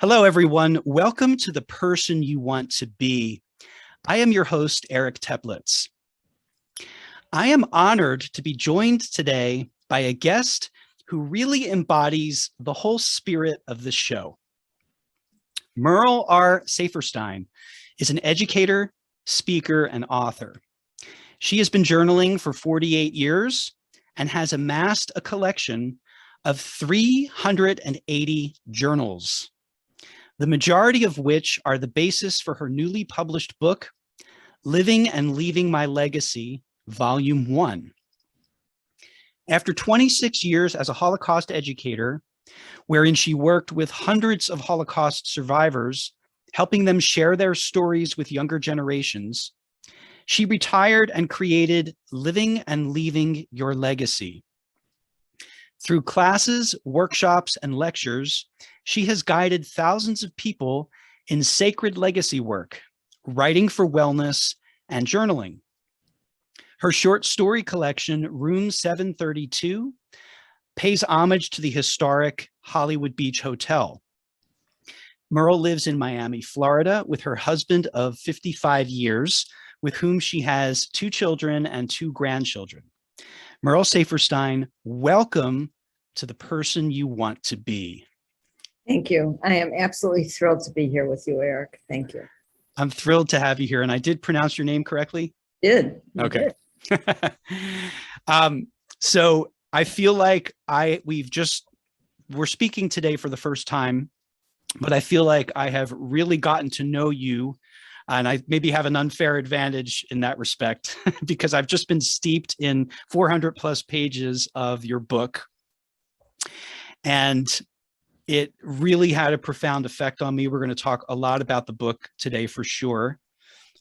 Hello, everyone. Welcome to The Person You Want to Be. I am your host, Eric Teplitz. I am honored to be joined today by a guest who really embodies the whole spirit of this show. Merle R. Saferstein is an educator, speaker, and author. She has been journaling for 48 years and has amassed a collection of 380 journals, the majority of which are the basis for her newly published book, Living and Leaving My Legacy, Volume 1. After 26 years as a Holocaust educator, wherein she worked with hundreds of Holocaust survivors, helping them share their stories with younger generations, she retired and created Living and Leaving Your Legacy. Through classes, workshops, and lectures, she has guided thousands of people in sacred legacy work, writing for wellness, and journaling. Her short story collection, Room 732, pays homage to the historic Hollywood Beach Hotel. Merle lives in Miami, Florida, with her husband of 55 years, with whom she has 2 children and 2 grandchildren. Merle Saferstein, welcome to The Person You Want to Be. Thank you. I am absolutely thrilled to be here with you, Eric. Thank you. I'm thrilled to have you here. And I did pronounce your name correctly? Did. Okay. So I feel like we're speaking today for the first time, but I feel like I have really gotten to know you, and I maybe have an unfair advantage in that respect because I've just been steeped in 400 plus pages of your book. And it really had a profound effect on me. We're going to talk a lot about the book today for sure.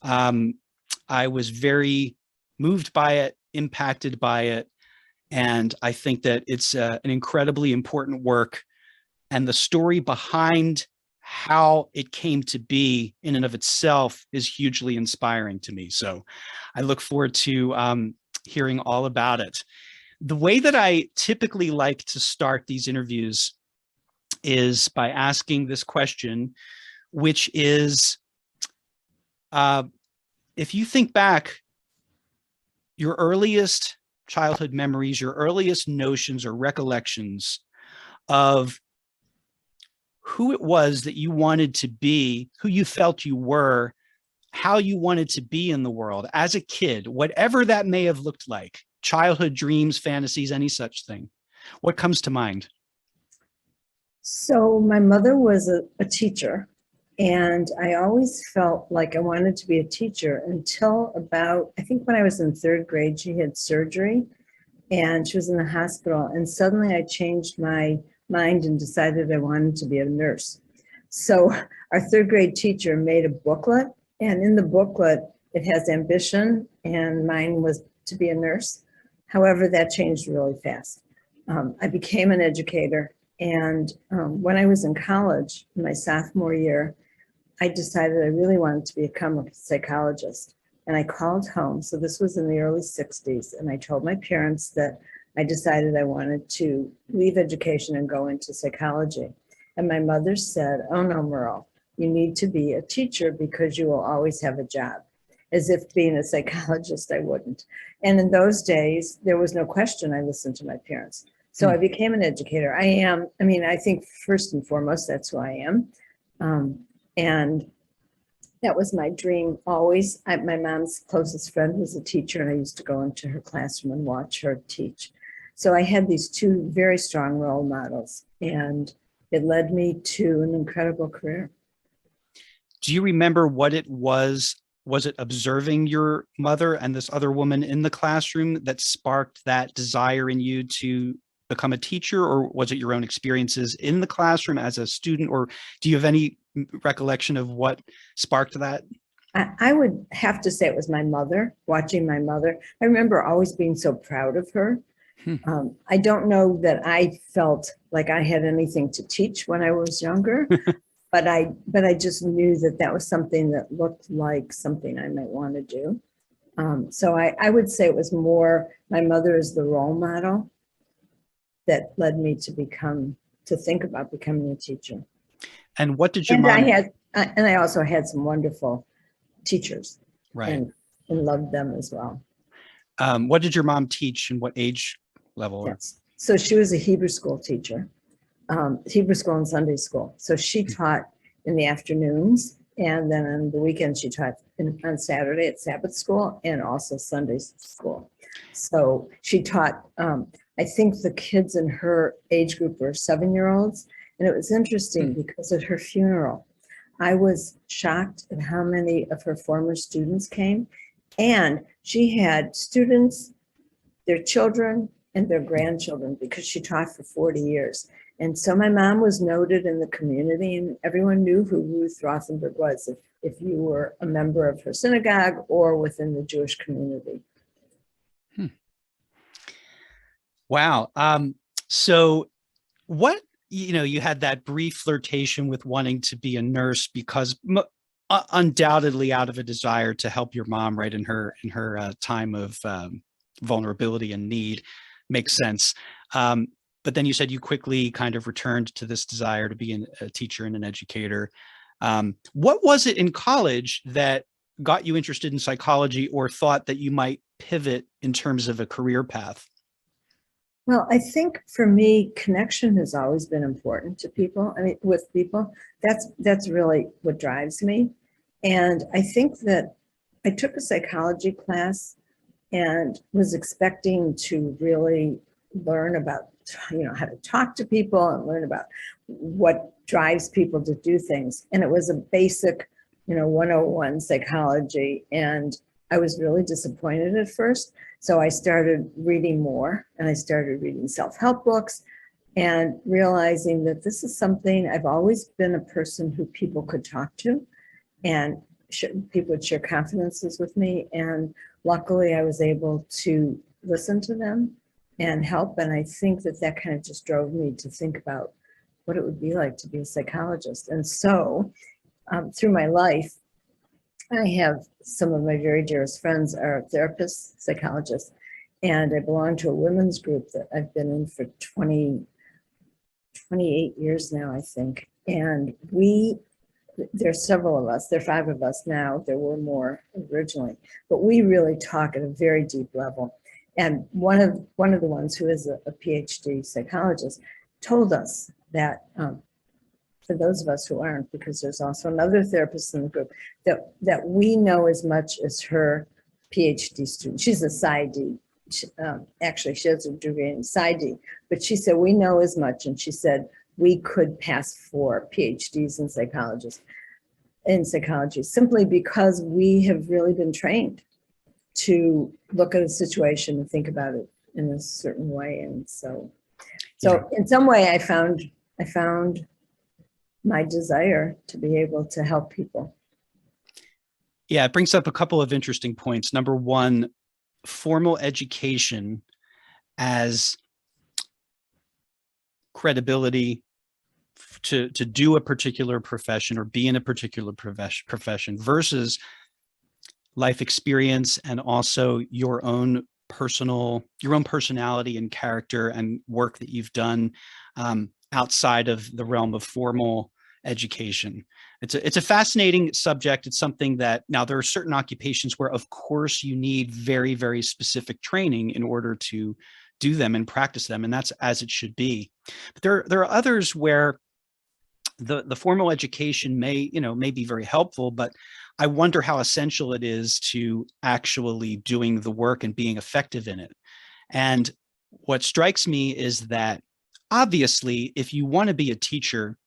I was very moved by it, impacted by it, and I think that it's an incredibly important work. And the story behind how it came to be in and of itself is hugely inspiring to me. So I look forward to hearing all about it. The way that I typically like to start these interviews is by asking this question, which is, if you think back, your earliest childhood memories, your earliest notions or recollections of who it was that you wanted to be, who you felt you were, how you wanted to be in the world as a kid, whatever that may have looked like, childhood dreams, fantasies, any such thing. What comes to mind? So my mother was a teacher, and I always felt like I wanted to be a teacher until about, I think when I was in 3rd grade, she had surgery and she was in the hospital, and suddenly I changed my mind and decided I wanted to be a nurse. So our 3rd grade teacher made a booklet, and in the booklet, it has ambition, and mine was to be a nurse. However, that changed really fast. I became an educator, and when I was in college, in my sophomore year, I decided I really wanted to become a psychologist. And I called home, so this was in the early 60s, and I told my parents that I decided I wanted to leave education and go into psychology. And my mother said, "Oh no, Merle, you need to be a teacher because you will always have a job." As if being a psychologist, I wouldn't. And in those days, there was no question I listened to my parents. So I became an educator. I think first and foremost, that's who I am. And that was my dream always. My mom's closest friend was a teacher, and I used to go into her classroom and watch her teach. So I had these 2 very strong role models, and it led me to an incredible career. Do you remember what it was? Was it observing your mother and this other woman in the classroom that sparked that desire in you to become a teacher, or was it your own experiences in the classroom as a student, or do you have any recollection of what sparked that? I would have to say it was my mother, watching my mother. I remember always being so proud of her. I don't know that I felt like I had anything to teach when I was younger, but I just knew that that was something that looked like something I might want to do. So I would say it was more my mother as the role model that led me to think about becoming a teacher. And what did your And mom? I also had some wonderful teachers, Right. and loved them as well. What did your mom teach and what age level? Yes. So she was a Hebrew school teacher, Hebrew school and Sunday school. So she taught in the afternoons, and then on the weekends she taught on Saturday at Sabbath school and also Sunday school. So she taught, I think the kids in her age group were 7-year-olds. And it was interesting because at her funeral, I was shocked at how many of her former students came. And she had students, their children, and their grandchildren, because she taught for 40 years. And so my mom was noted in the community, and everyone knew who Ruth Rothenberg was if you were a member of her synagogue or within the Jewish community. Wow. So what, you had that brief flirtation with wanting to be a nurse because undoubtedly out of a desire to help your mom, right, in her time of vulnerability and need. Makes sense. But then you said you quickly kind of returned to this desire to be a teacher and an educator. What was it in college that got you interested in psychology or thought that you might pivot in terms of a career path? Well, I think for me, connection has always been important to people. I mean, with people, that's really what drives me. And I think that I took a psychology class and was expecting to really learn about, how to talk to people and learn about what drives people to do things. And it was a basic, 101 psychology. And I was really disappointed at first. So I started reading more, and I started reading self-help books and realizing that this is something I've always been a person who people could talk to, and people would share confidences with me. And luckily I was able to listen to them and help. And I think that kind of just drove me to think about what it would be like to be a psychologist. And so through my life, I have some of my very dearest friends are therapists, psychologists, and I belong to a women's group that I've been in for 28 years now, I think. And there's several of us, there are 5 of us now, there were more originally, but we really talk at a very deep level. And one of the ones who is a PhD psychologist told us that for those of us who aren't, because there's also another therapist in the group, that we know as much as her PhD student. She's a PsyD. Actually, she has a degree in PsyD, but she said, we know as much. And she said, we could pass for PhDs in psychology simply because we have really been trained to look at a situation and think about it in a certain way. And so in some way I found my desire to be able to help people. Yeah, it brings up a couple of interesting points. Number one, formal education as credibility to do a particular profession or be in a particular profession versus life experience and also your own personality and character and work that you've done outside of the realm of formal education. It's a fascinating subject. It's something that now there are certain occupations where, of course, you need very, very specific training in order to do them and practice them, and that's as it should be. But there are others where the formal education may be very helpful, but I wonder how essential it is to actually doing the work and being effective in it. And what strikes me is that obviously, if you want to be a teacher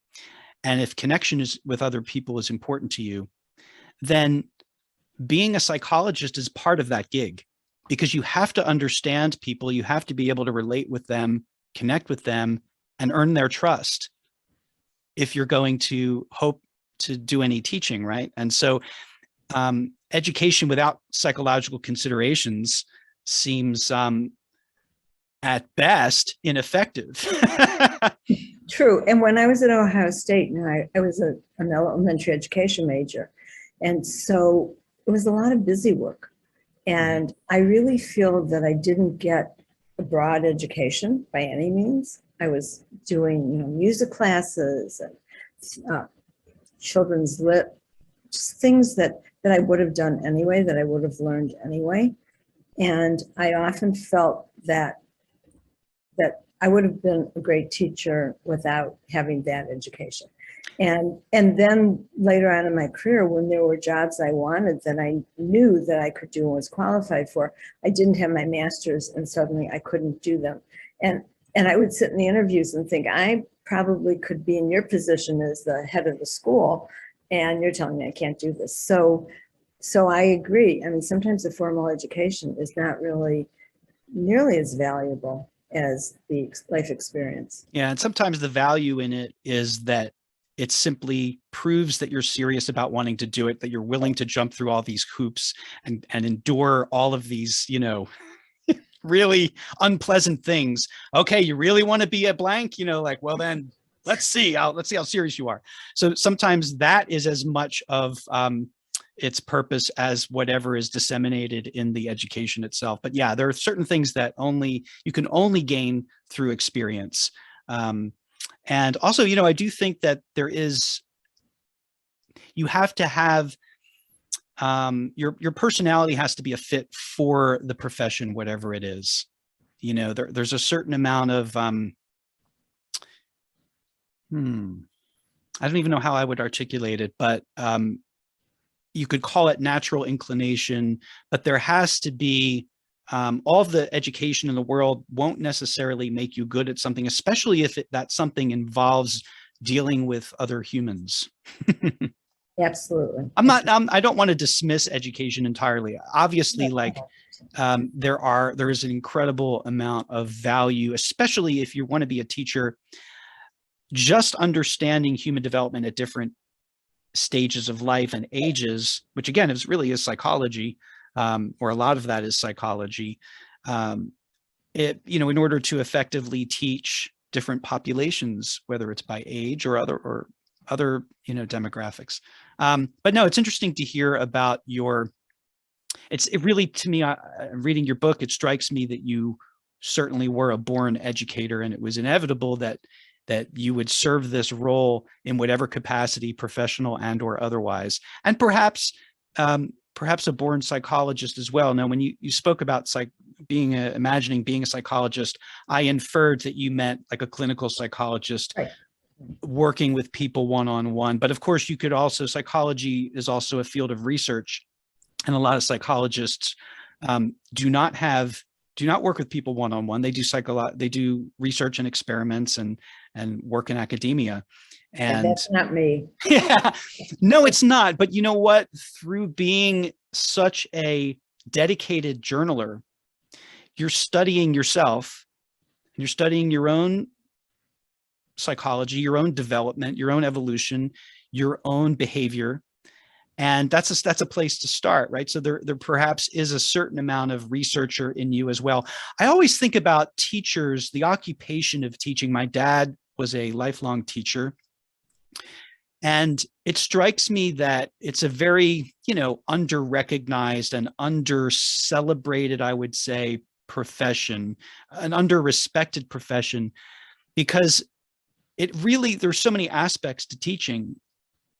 and if connection with other people is important to you, then being a psychologist is part of that gig, because you have to understand people, you have to be able to relate with them, connect with them, and earn their trust if you're going to hope to do any teaching, right? And so education without psychological considerations seems at best ineffective. True. And when I was at Ohio State, and I was an elementary education major, and so it was a lot of busy work. And I really feel that I didn't get a broad education by any means. I was doing, music classes and uh, children's lit, just things that I would have done anyway, that I would have learned anyway. And I often felt that I would have been a great teacher without having that education. And then later on in my career, when there were jobs I wanted that I knew that I could do and was qualified for, I didn't have my master's, and suddenly I couldn't do them. And I would sit in the interviews and think, I probably could be in your position as the head of the school, and you're telling me I can't do this. So I agree. I mean, sometimes the formal education is not really nearly as valuable as the life experience. Yeah, and sometimes the value in it is that it simply proves that you're serious about wanting to do it, that you're willing to jump through all these hoops and endure all of these, you know, really unpleasant things. Okay, you really want to be a blank, you know, like, well, then let's see how serious you are. So sometimes that is as much of its purpose as whatever is disseminated in the education itself. But yeah, there are certain things that you can only gain through experience. And also, you know, I do think that you have to have your personality has to be a fit for the profession, whatever it is. You know, there's a certain amount of I don't even know how I would articulate it, but you could call it natural inclination, but there has to be all of the education in the world won't necessarily make you good at something, especially if that something involves dealing with other humans. Absolutely. I don't want to dismiss education entirely. Obviously, like there is an incredible amount of value, especially if you want to be a teacher, just understanding human development at different stages of life and ages, which again is psychology, or a lot of that is psychology. You know, in order to effectively teach different populations, whether it's by age or other you know, demographics. But no, it's interesting to hear about it really, to me, reading your book, it strikes me that you certainly were a born educator, and it was inevitable that you would serve this role in whatever capacity, professional and or otherwise, and perhaps a born psychologist as well. Now, when you spoke about imagining being a psychologist, I inferred that you meant like a clinical psychologist, right, working with people one-on-one. But of course, psychology is also a field of research, and a lot of psychologists do not work with people one-on-one. They do research and experiments and work in academia. And that's not me. Yeah, no, it's not. But you know what? Through being such a dedicated journaler, you're studying yourself, and you're studying your own psychology, your own development, your own evolution, your own behavior. And that's a place to start, right? So there perhaps is a certain amount of researcher in you as well. I always think about teachers, the occupation of teaching. My dad was a lifelong teacher, and it strikes me that it's a very, you know, under-recognized and under-celebrated, I would say, profession, an under-respected profession, because there's so many aspects to teaching.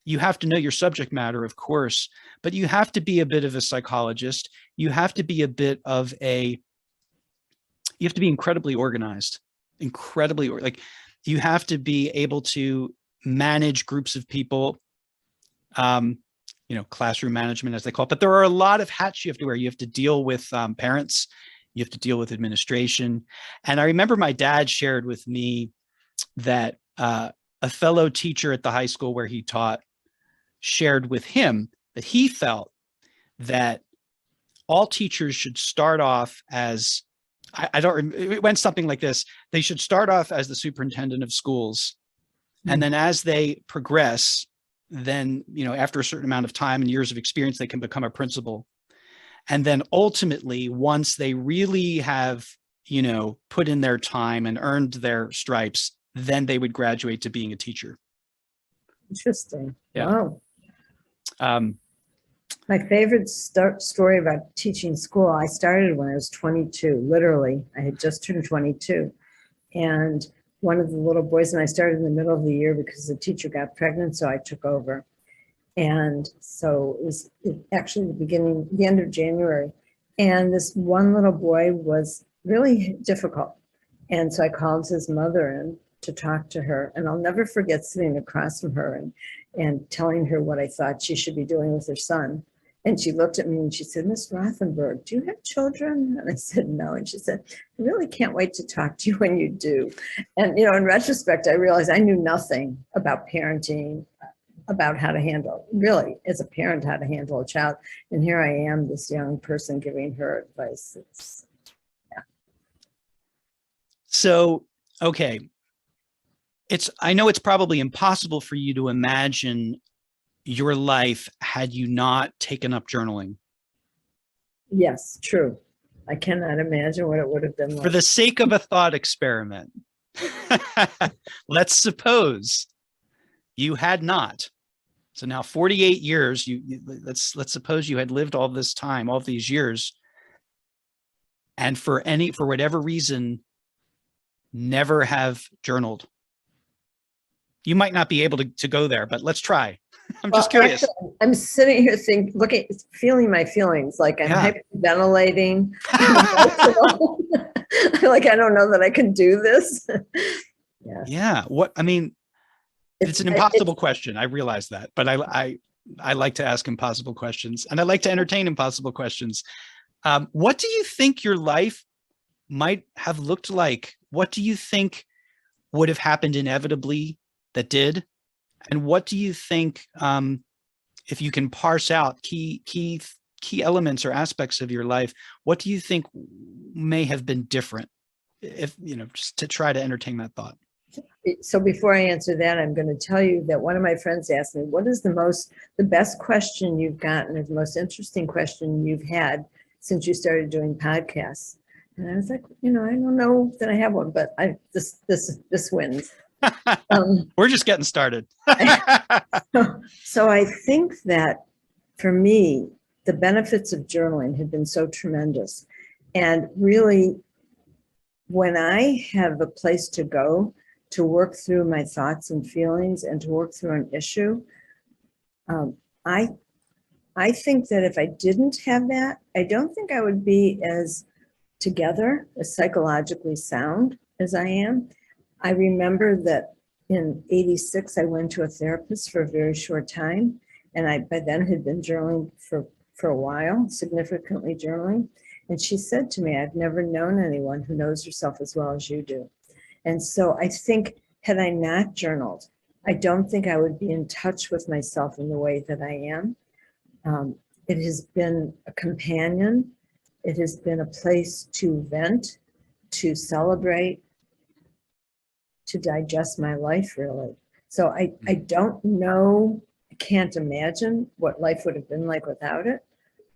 You have to know your subject matter, of course, but you have to be a bit of a psychologist. You have to be incredibly organized, you have to be able to manage groups of people, you know, classroom management, as they call it. But there are a lot of hats you have to wear. You have to deal with parents. You have to deal with administration. And I remember my dad shared with me that a fellow teacher at the high school where he taught shared with him that he felt that all teachers should start off as, it went something like this. They should start off as the superintendent of schools. And then as they progress, then, you know, after a certain amount of time and years of experience, they can become a principal. And then ultimately, once they really have, you know, put in their time and earned their stripes, then they would graduate to being a teacher. Interesting. Yeah. Wow. My favorite story about teaching school, I started when I was 22, literally. I had just turned 22. And one of the little boys, and I started in the middle of the year because the teacher got pregnant, so I took over. And so it was actually the end of January. And this one little boy was really difficult. And so I called his mother in to talk to her. And I'll never forget sitting across from her and telling her what I thought she should be doing with her son. And she looked at me and she said, "Miss Rothenberg, do you have children?" And I said, "No." And she said, "I really can't wait to talk to you when you do." And, in retrospect, I realized I knew nothing about parenting, about how to handle, really, as a parent, how to handle a child. And here I am, this young person giving her advice. So, okay. I know it's probably impossible for you to imagine your life had you not taken up journaling. Yes, true. I cannot imagine what it would have been like. For the sake of a thought experiment, let's suppose you had not. So now 48 years, let's suppose you had lived all this time, all these years, and for whatever reason, never have journaled. You might not be able to go there, but let's try. I'm just curious. Actually, I'm sitting here feeling my feelings, like I'm hyperventilating. Like, I don't know that I can do this. Yeah. It's an impossible question. I realize that, but I like to ask impossible questions, and I like to entertain impossible questions. What do you think your life might have looked like? What do you think would have happened inevitably that did? And what do you think, if you can parse out key elements or aspects of your life, what do you think may have been different? If, just to try to entertain that thought. So before I answer that, I'm going to tell you that one of my friends asked me, what is the best question you've gotten, or the most interesting question you've had since you started doing podcasts? And I was like, I don't know that I have one, but this wins. We're just getting started. So I think that for me, the benefits of journaling have been so tremendous. And really, when I have a place to go to work through my thoughts and feelings and to work through an issue, I think that if I didn't have that, I don't think I would be as together, as psychologically sound as I am. I remember that in '86, I went to a therapist for a very short time, and I by then had been journaling for a while, significantly journaling. And she said to me, "I've never known anyone who knows herself as well as you do." And so I think, had I not journaled, I don't think I would be in touch with myself in the way that I am. It has been a companion. It has been a place to vent, to celebrate, to digest my life, really. So I don't know, I can't imagine what life would have been like without it.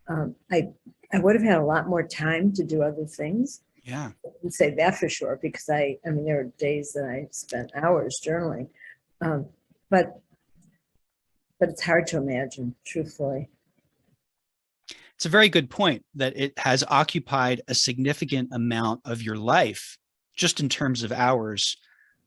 I would have had a lot more time to do other things. Yeah. I can say that for sure, because I mean, there are days that I spent hours journaling. But it's hard to imagine, truthfully. It's a very good point that it has occupied a significant amount of your life, just in terms of hours.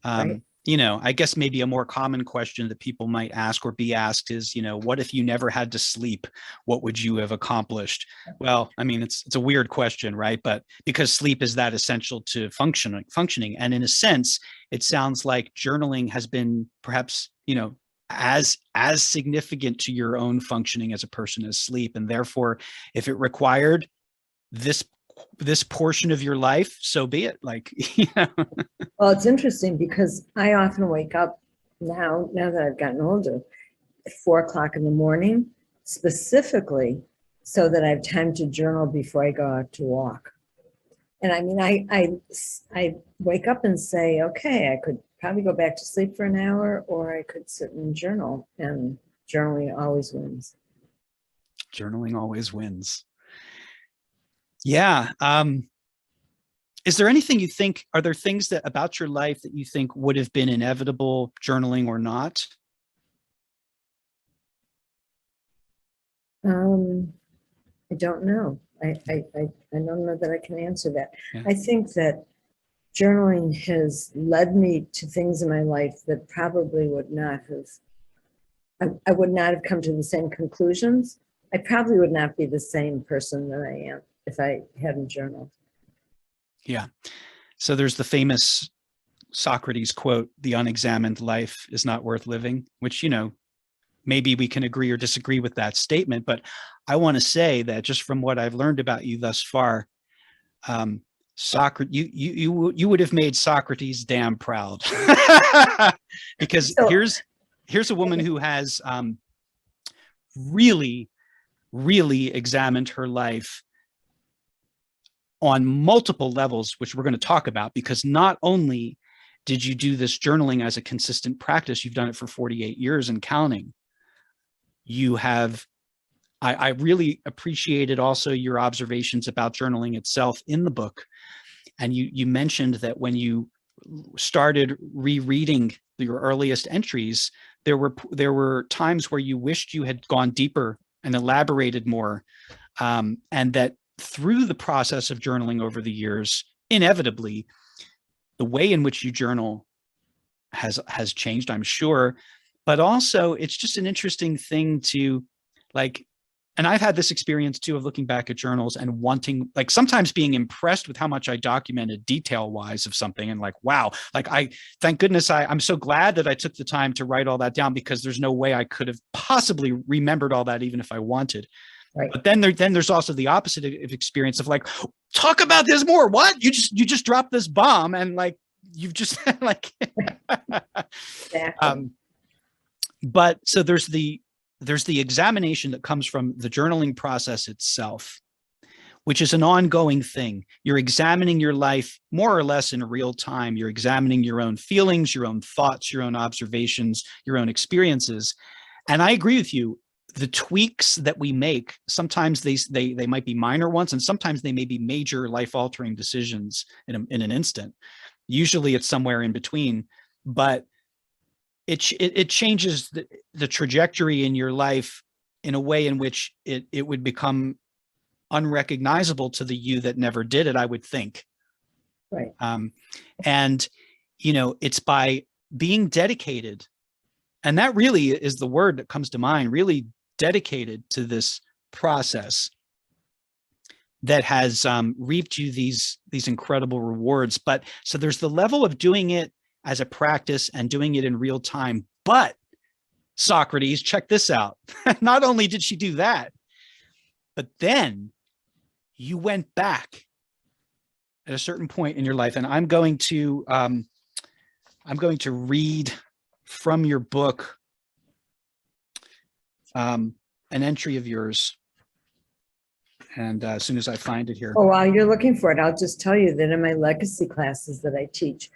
Right. I guess maybe a more common question that people might ask or be asked is, what if you never had to sleep? What would you have accomplished? Well, I mean, it's a weird question, right? But because sleep is that essential to functioning. And in a sense, it sounds like journaling has been perhaps, as significant to your own functioning as a person as sleep. And therefore, if it required this portion of your life, so be it. Well, it's interesting because I often wake up now that I've gotten older, at 4:00 in the morning, specifically so that I have time to journal before I go out to walk. And I mean, I wake up and say, okay, I could probably go back to sleep for an hour, or I could sit and journal, and journaling always wins. Journaling always wins. Yeah. Is there anything you think, are there things that about your life that you think would have been inevitable, journaling or not? I don't know. I don't know that I can answer that. Yeah. I think that journaling has led me to things in my life that probably would not have, I would not have come to the same conclusions. I probably would not be the same person that I am if I hadn't journaled. Yeah. So there's the famous Socrates quote, "The unexamined life is not worth living," which, maybe we can agree or disagree with that statement, but I want to say that just from what I've learned about you thus far, Socrates, you would have made Socrates damn proud. Because So, here's a woman who has really, really examined her life on multiple levels, which we're going to talk about, because not only did you do this journaling as a consistent practice, you've done it for 48 years and counting. You have, I really appreciated also your observations about journaling itself in the book. And you mentioned that when you started rereading your earliest entries, there were times where you wished you had gone deeper and elaborated more, and that through the process of journaling over the years, inevitably, the way in which you journal has changed, I'm sure. But also, it's just an interesting thing to, like, and I've had this experience too of looking back at journals and wanting, like, sometimes being impressed with how much I documented detail wise of something, and like, wow, like, thank goodness I'm so glad that I took the time to write all that down, because there's no way I could have possibly remembered all that even if I wanted. right. But then there's also the opposite of experience of like, talk about this more. What? You just dropped this bomb, and like, you've just like, Exactly. but so there's the examination that comes from the journaling process itself, which is an ongoing thing. You're examining your life more or less in real time. You're examining your own feelings, your own thoughts, your own observations, your own experiences. And I agree with you. The tweaks that we make, sometimes they might be minor ones, and sometimes they may be major life-altering decisions in an instant. Usually it's somewhere in between, but it changes the trajectory in your life in a way in which it would become unrecognizable to the you that never did it, I would think. Right. And, it's by being dedicated, and that really is the word that comes to mind, really dedicated to this process, that has reaped you these incredible rewards. But so there's the level of doing it as a practice and doing it in real time. But Socrates, check this out. Not only did she do that, but then you went back at a certain point in your life. And I'm going to read from your book an entry of yours. And as soon as I find it here. Oh, while you're looking for it, I'll just tell you that in my legacy classes that I teach,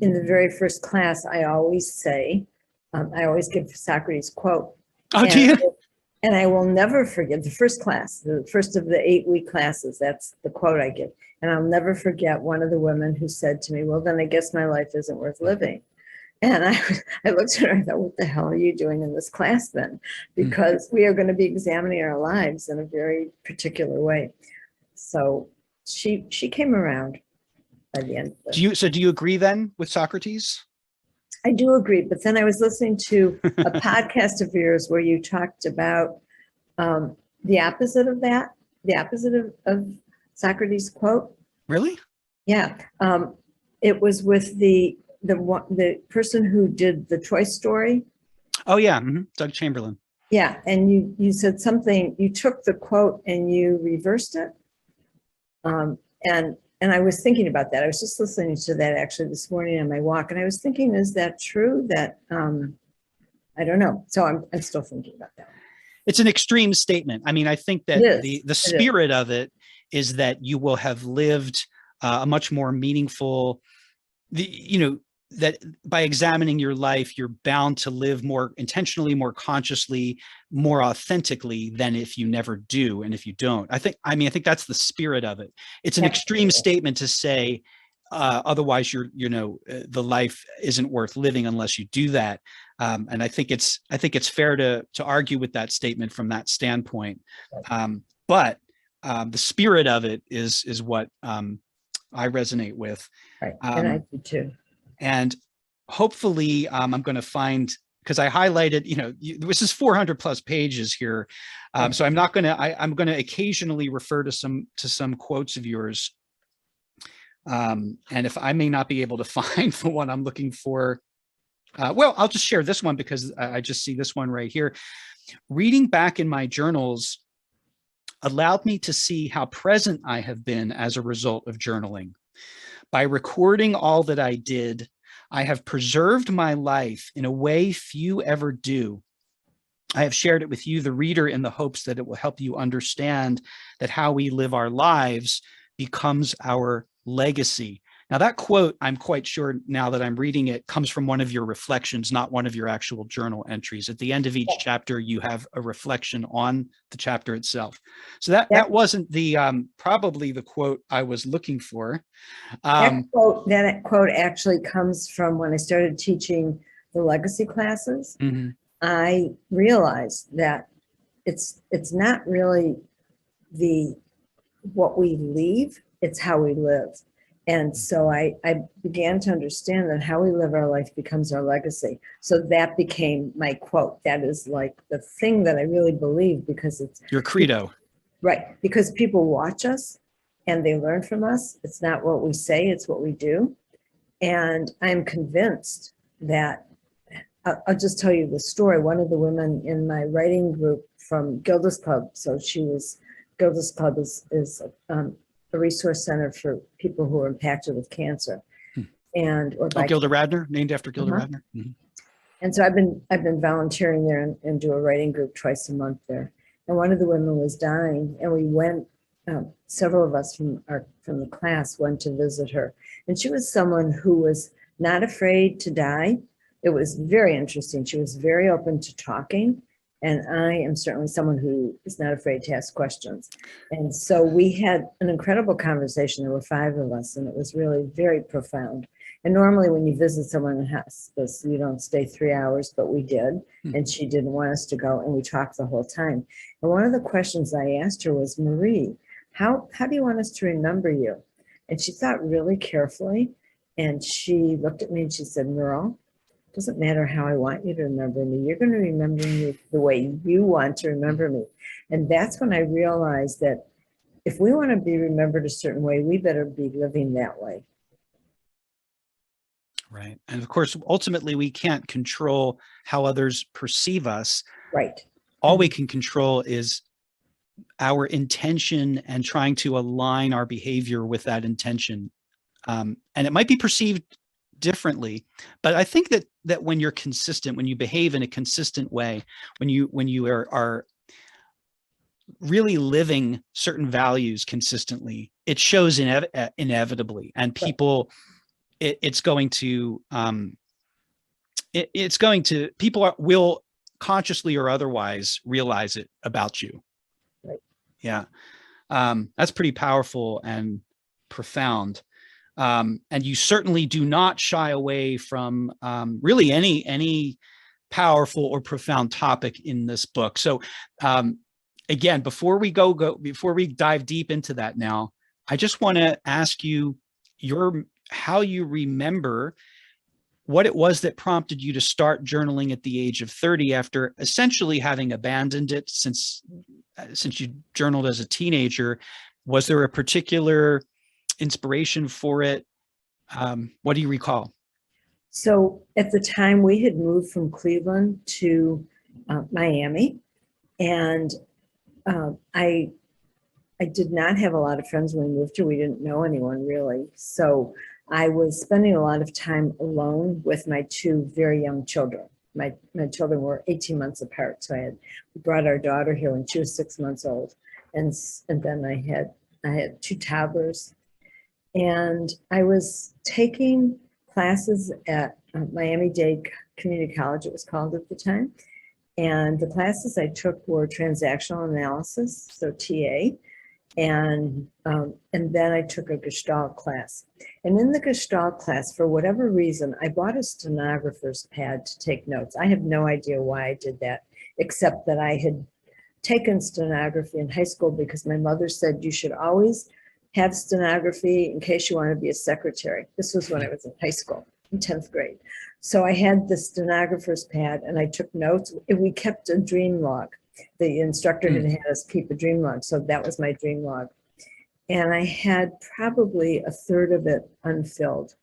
in the very first class, I always say, I always give Socrates' quote. Oh, do you? And I will never forget the first class, the first of the 8-week classes. That's the quote I give. And I'll never forget one of the women who said to me, well, then I guess my life isn't worth living. And I looked at her and I thought, what the hell are you doing in this class then? Because we are going to be examining our lives in a very particular way. So she came around by the end of it. Do you agree then with Socrates? I do agree. But then I was listening to a podcast of yours where you talked about the opposite of that, the opposite of Socrates' quote. Really? Yeah. It was with the person who did the Toy Story. Oh yeah, Doug Chamberlain. Yeah, and you said something. You took the quote and you reversed it. And I was thinking about that. I was just listening to that actually this morning on my walk, and I was thinking, is that true? That I don't know. So I'm still thinking about that. It's an extreme statement. I mean, I think that the spirit of it is that you will have lived a much more meaningful, that by examining your life, you're bound to live more intentionally, more consciously, more authentically than if you never do. And if you don't, I think that's the spirit of it. It's an extreme statement to say, otherwise the life isn't worth living unless you do that. And I think it's fair to argue with that statement from that standpoint. But the spirit of it is what I resonate with. Right. And I do too. And hopefully I'm going to find, because I highlighted, this is 400 plus pages here. So I'm not going to, I'm going to occasionally refer to some quotes of yours. And if I may not be able to find the one I'm looking for, well, I'll just share this one because I just see this one right here. Reading back in my journals allowed me to see how present I have been as a result of journaling. By recording all that I did, I have preserved my life in a way few ever do. I have shared it with you, the reader, in the hopes that it will help you understand that how we live our lives becomes our legacy. Now, that quote, I'm quite sure now that I'm reading it, comes from one of your reflections, not one of your actual journal entries. At the end of each chapter, you have a reflection on the chapter itself. So that wasn't the probably the quote I was looking for. That quote actually comes from when I started teaching the legacy classes. Mm-hmm. I realized that it's not really what we leave, it's how we live. And so I began to understand that how we live our life becomes our legacy. So that became my quote. That is like the thing that I really believe, because it's your credo. Right. Because people watch us and they learn from us. It's not what we say, it's what we do. And I'm convinced that, I'll just tell you the story. One of the women in my writing group from Gilda's Club, Gilda's Club is a resource center for people who are impacted with cancer. Gilda Radner, named after Gilda Radner. Mm-hmm. And so I've been volunteering there and do a writing group twice a month there. And one of the women was dying, and we went. Several of us from the class went to visit her, and she was someone who was not afraid to die. It was very interesting. She was very open to talking, and I am certainly someone who is not afraid to ask questions. And so we had an incredible conversation. There were 5 of us, and it was really very profound. And normally when you visit someone in hospice, you don't stay 3 hours, but we did. And she didn't want us to go, and we talked the whole time. And one of the questions I asked her was, Marie, how do you want us to remember you? And she thought really carefully, and she looked at me and she said, Merle, it doesn't matter how I want you to remember me. You're going to remember me the way you want to remember me. And that's when I realized that if we want to be remembered a certain way, we better be living that way. Right. And of course, ultimately, we can't control how others perceive us. Right. All we can control is our intention and trying to align our behavior with that intention. And it might be perceived differently, but I think that when you're consistent, when you behave in a consistent way, when you are really living certain values consistently, it shows inevitably, and people, people will consciously or otherwise realize it about you. Right. Yeah. That's pretty powerful and profound. And you certainly do not shy away from really any powerful or profound topic in this book. So again, before we dive deep into that now, I just want to ask you how you remember what it was that prompted you to start journaling at the age of 30 after essentially having abandoned it since you journaled as a teenager. Was there a particular inspiration for it? What do you recall? So at the time, we had moved from Cleveland to Miami, and I did not have a lot of friends when we moved here. We didn't know anyone really. So I was spending a lot of time alone with my 2 very young children. My children were 18 months apart. So we brought our daughter here when she was 6 months old. And then I had 2 toddlers. And I was taking classes at Miami-Dade Community College, it was called at the time. And the classes I took were transactional analysis, so TA. And then I took a Gestalt class. And in the Gestalt class, for whatever reason, I bought a stenographer's pad to take notes. I have no idea why I did that, except that I had taken stenography in high school because my mother said you should always have stenography in case you want to be a secretary. This was when I was in high school, in 10th grade. So I had the stenographer's pad and I took notes. We kept a dream log. The instructor had had us keep a dream log. So that was my dream log. And I had probably a third of it unfilled.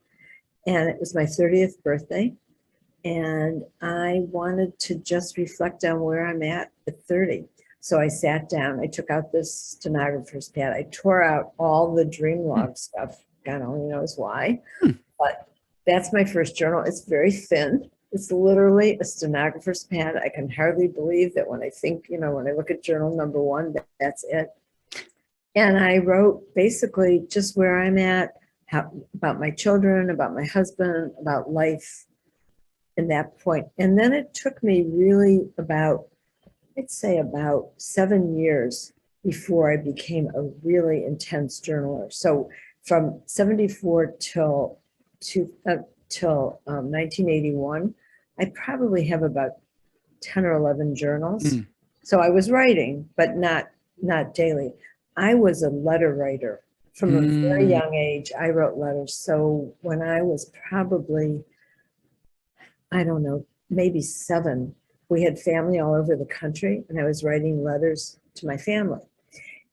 And it was my 30th birthday. And I wanted to just reflect on where I'm at 30. So I sat down, I took out this stenographer's pad, I tore out all the dream log stuff. God only knows why, but that's my first journal. It's very thin. It's literally a stenographer's pad. I can hardly believe that when I think, when I look at journal number 1, that's it. And I wrote basically just where I'm at, about my children, about my husband, about life in that point. And then it took me really I'd say about 7 years before I became a really intense journaler. So from 74 till 1981, I probably have about 10 or 11 journals. So I was writing, but not daily. I was a letter writer from a very young age. I wrote letters. So when I was probably, I don't know, maybe 7, we had family all over the country, and I was writing letters to my family.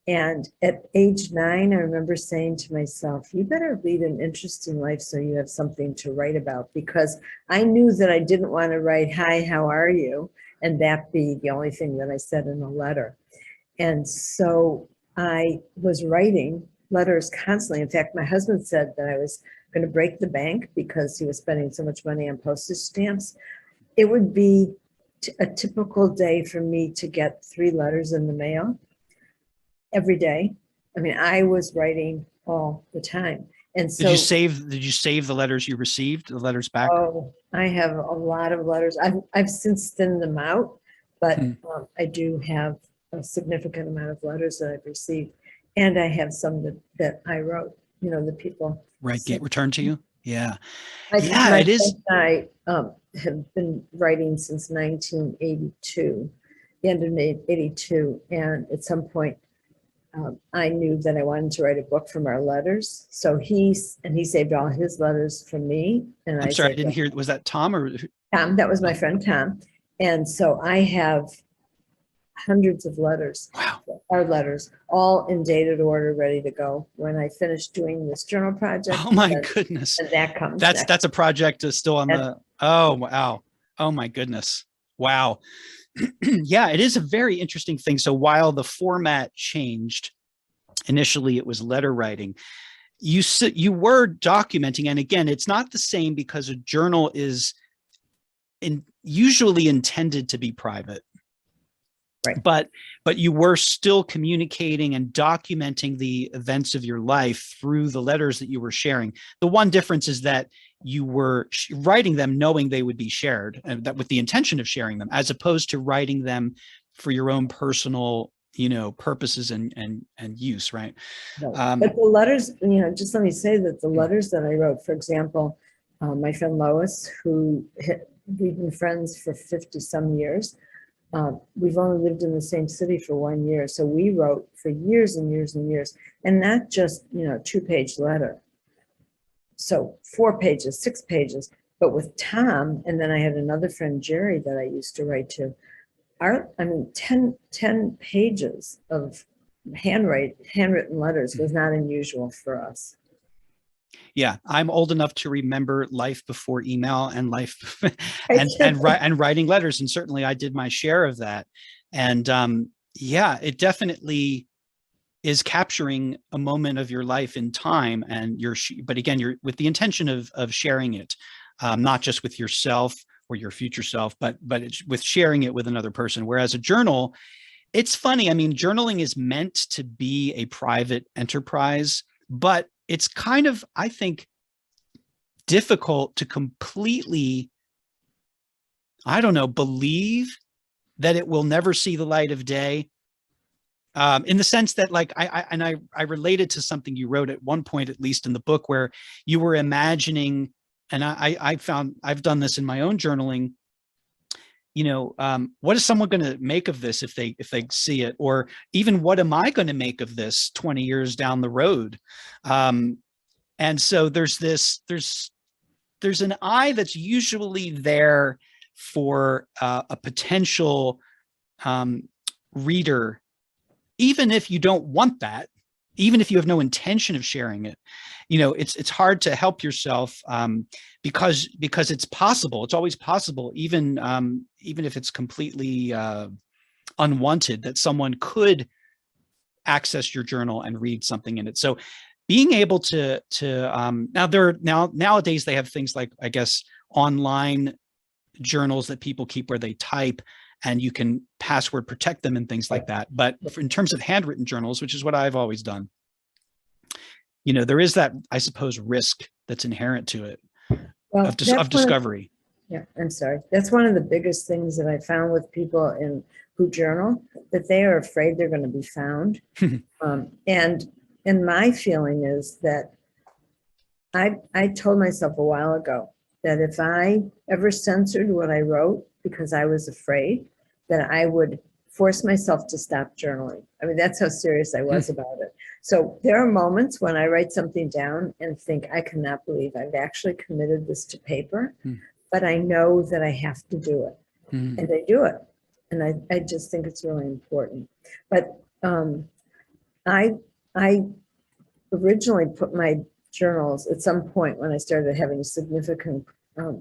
And at age 9, I remember saying to myself, you better lead an interesting life so you have something to write about, because I knew that I didn't want to write, hi, how are you? And that be the only thing that I said in a letter. And so I was writing letters constantly. In fact, my husband said that I was going to break the bank because he was spending so much money on postage stamps. It would be a typical day for me to get 3 letters in the mail every day. I mean, I was writing all the time. And so did you save the letters you received, the letters back? Oh, I have a lot of letters. I've since thinned them out, but I do have a significant amount of letters that I've received. And I have some that I wrote, the people. Get returned to you? Yeah. It is. My I have been writing since 1982, the end of 82. And at some point, I knew that I wanted to write a book from our letters. So he saved all his letters from me. And I'm sorry, I didn't hear. Was that Tom or Tom? That was my friend Tom. And so I have hundreds of letters. Wow. Our letters, all in dated order, ready to go when I finish doing this journal project. Oh my goodness. And that comes That's a project still on oh, wow. Oh my goodness. Wow. Yeah, it is a very interesting thing. So while the format changed, initially it was letter writing, you were documenting. And again, it's not the same because a journal is usually intended to be private. Right. But you were still communicating and documenting the events of your life through the letters that you were sharing. The one difference is that you were writing them knowing they would be shared, and that with the intention of sharing them, as opposed to writing them for your own personal, purposes and use, right? No. But the letters, just let me say that the letters that I wrote, for example, my friend Lois, we've been friends for 50 some years. We've only lived in the same city for 1 year. So we wrote for years and years and years, and not just, 2-page letter. So 4 pages, 6 pages, but with Tom, and then I had another friend, Jerry, that I used to write to. 10 pages of handwritten letters was not unusual for us. Yeah, I'm old enough to remember life before email and life and writing letters, and certainly I did my share of that. And yeah, it definitely is capturing a moment of your life in time, and but again, you're with the intention of sharing it, not just with yourself or your future self, but it's with sharing it with another person. Whereas a journal, it's funny. I mean, journaling is meant to be a private enterprise, but it's kind of, I think, difficult to completely, I don't know, believe that it will never see the light of day. In the sense that, like, I related to something you wrote at one point, at least in the book, where you were imagining, and I found I've done this in my own journaling, what is someone going to make of this if they see it, or even what am I going to make of this 20 years down the road? And so there's an eye that's usually there for a potential reader, even if you don't want that, even if you have no intention of sharing it. It's hard to help yourself because it's possible. It's always possible, even if it's completely unwanted, that someone could access your journal and read something in it. So being able to nowadays they have things like, I guess, online journals that people keep where they type, and you can password protect them and things like that. But in terms of handwritten journals, which is what I've always done, there is that, I suppose, risk that's inherent to it, of discovery. Yeah, I'm sorry. That's one of the biggest things that I found with people who journal, that they are afraid they're going to be found. And my feeling is that I told myself a while ago that if I ever censored what I wrote because I was afraid, that I would force myself to stop journaling. I mean, that's how serious I was about it. So there are moments when I write something down and think, I cannot believe I've actually committed this to paper, but I know that I have to do it. And I do it. And I just think it's really important. But I originally put my journals at some point when I started having a significant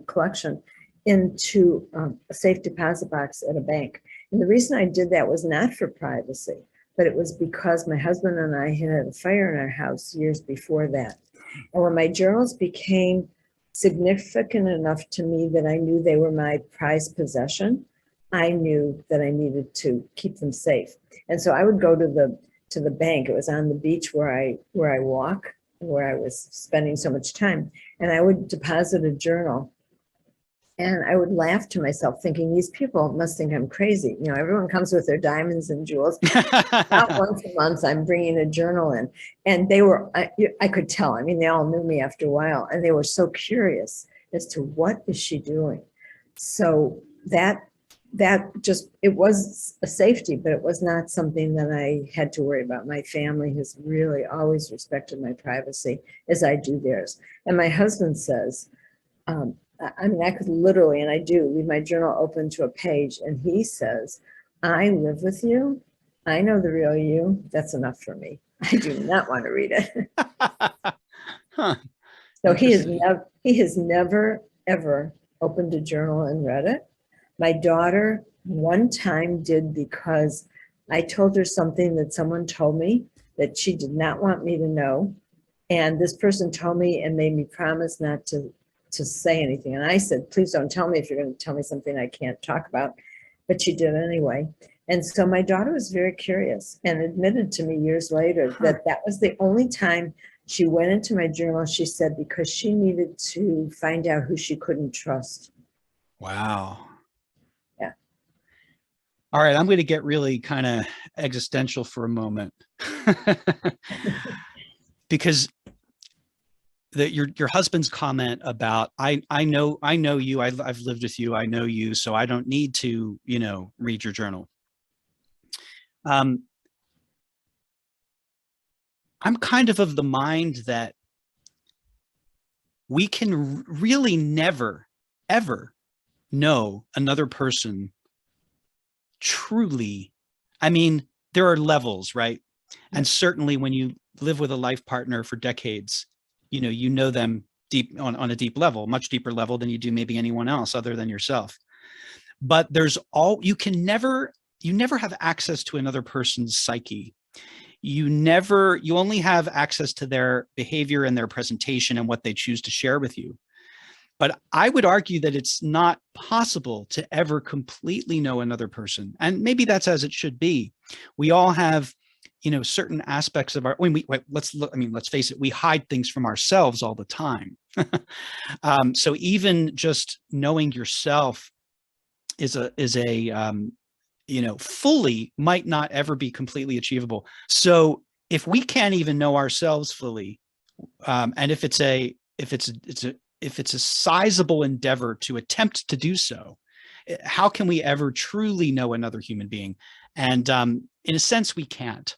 collection into a safe deposit box at a bank. And the reason I did that was not for privacy, but it was because my husband and I had a fire in our house years before that. And when my journals became significant enough to me that I knew they were my prized possession, I knew that I needed to keep them safe. And so I would go to the bank. It was on the beach where I walk, where I was spending so much time. And I would deposit a journal. And I would laugh to myself thinking, these people must think I'm crazy. Everyone comes with their diamonds and jewels. About once a month, I'm bringing a journal in. And they were, I could tell. I mean, they all knew me after a while. And they were so curious as to what is she doing? So that just, it was a safety, but it was not something that I had to worry about. My family has really always respected my privacy, as I do theirs. And my husband says, I mean, I could literally, and I do, leave my journal open to a page, and he says, I live with you. I know the real you. That's enough for me. I do not want to read it. So he has never, ever opened a journal and read it. My daughter one time did, because I told her something that someone told me that she did not want me to know. And this person told me and made me promise not to say anything. And I said, please don't tell me if you're going to tell me something I can't talk about. But she did anyway. And so my daughter was very curious and admitted to me years later that that was the only time she went into my journal, she said, because she needed to find out who she couldn't trust. Wow. Yeah. All right, I'm going to get really kind of existential for a moment. Because your husband's comment about I know you, I've lived with you, I know you, so I don't need to read your journal. I'm kind of the mind that we can really never ever know another person truly. I mean, there are levels, right? And certainly when you live with a life partner for decades, you know them deep on a deep level, much deeper level than you do maybe anyone else other than yourself. But you never have access to another person's psyche. You only have access to their behavior and their presentation and what they choose to share with you. But I would argue that it's not possible to ever completely know another person. And maybe that's as it should be. We all have certain aspects of let's face it, we hide things from ourselves all the time. So even just knowing yourself is fully might not ever be completely achievable. So if we can't even know ourselves fully, and if it's a sizable endeavor to attempt to do so, how can we ever truly know another human being? And in a sense, we can't.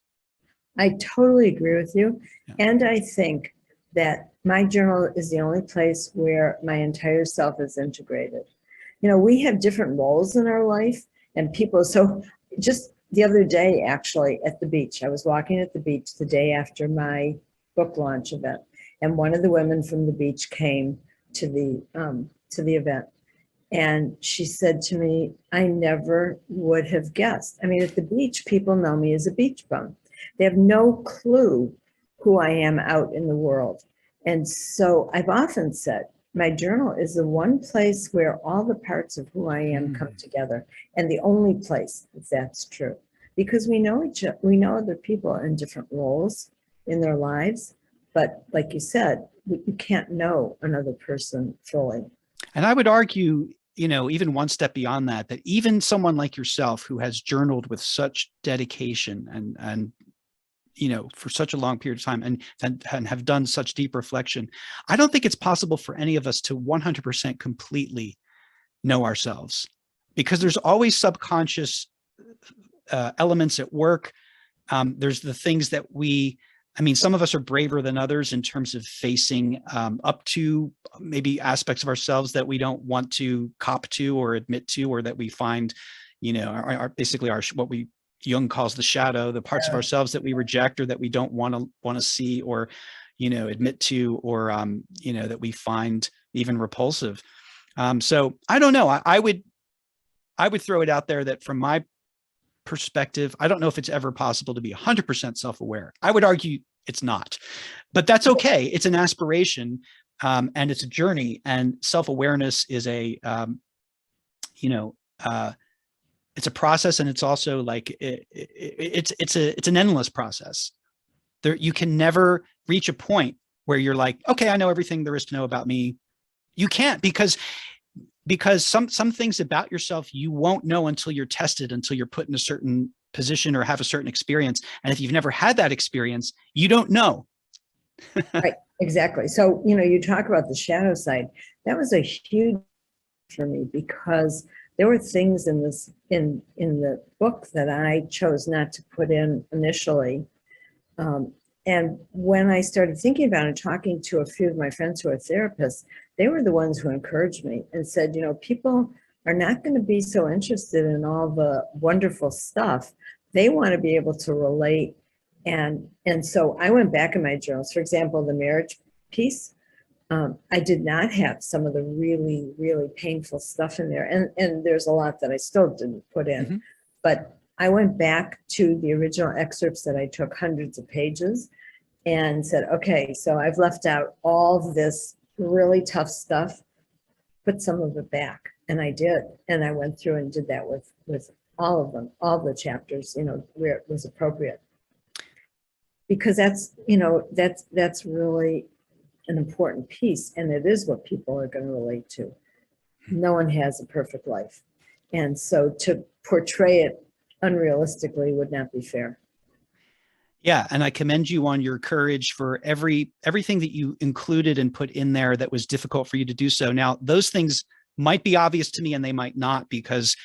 I totally agree with you. Yeah. And I think that my journal is the only place where my entire self is integrated. We have different roles in our life and people. So just the other day, actually, at the beach, I was walking at the beach the day after my book launch event. And one of the women from the beach came to the event. And she said to me, I never would have guessed. I mean, at the beach, people know me as a beach bum. They have no clue who I am out in the world. And so I've often said, my journal is the one place where all the parts of who I am come together, and the only place that's true. Because we know other people in different roles in their lives, but like you said, you can't know another person fully. And I would argue, even one step beyond that, that even someone like yourself who has journaled with such dedication and for such a long period of time and have done such deep reflection, I don't think it's possible for any of us to 100% completely know ourselves, because there's always subconscious elements at work. There's the things that some of us are braver than others in terms of facing up to maybe aspects of ourselves that we don't want to cop to or admit to, or that we find, are basically what Jung calls the shadow, the parts of ourselves that we reject or that we don't want to see or, admit to, or, that we find even repulsive. So I don't know. I would throw it out there that from my perspective, I don't know if it's ever possible to be 100% self-aware. I would argue it's not, but that's okay. It's an aspiration, and it's a journey, and self-awareness is it's a process, and it's also like it's an endless process. You can never reach a point where you're like, okay, I know everything there is to know about me. You can't, because some things about yourself you won't know until you're tested, until you're put in a certain position or have a certain experience. And if you've never had that experience, you don't know. Right, exactly. So, you talk about the shadow side. That was a huge for me, because there were things in the book that I chose not to put in initially. And when I started thinking about it, talking to a few of my friends who are therapists, they were the ones who encouraged me and said, people are not going to be so interested in all the wonderful stuff. They want to be able to relate. And so I went back in my journals. For example, the marriage piece, I did not have some of the really, really painful stuff in there. And there's a lot that I still didn't put in. Mm-hmm. But I went back to the original excerpts that I took hundreds of pages and said, okay, so I've left out all this really tough stuff, put some of it back. And I did. And I went through and did that with all of them, all the chapters, where it was appropriate. Because that's really an important piece, and it is what people are going to relate to. No one has a perfect life, and so to portray it unrealistically would not be fair. Yeah, and I commend you on your courage for everything that you included and put in there that was difficult for you to do so. Now, those things might be obvious to me, and they might not, because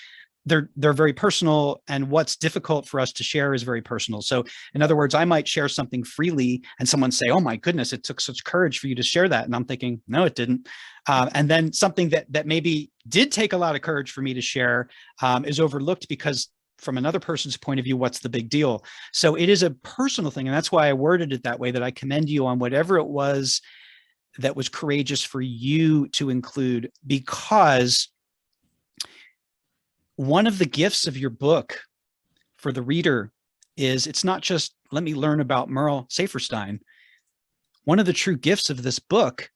they're very personal, and what's difficult for us to share is very personal. So in other words, I might share something freely and someone say, oh my goodness, it took such courage for you to share that. And I'm thinking, no, it didn't. And then something that maybe did take a lot of courage for me to share is overlooked, because from another person's point of view, what's the big deal? So it is a personal thing. And that's why I worded it that way, that I commend you on whatever it was that was courageous for you to include, because one of the gifts of your book for the reader is it's not just, let me learn about Merle Saferstein. One of the true gifts of this book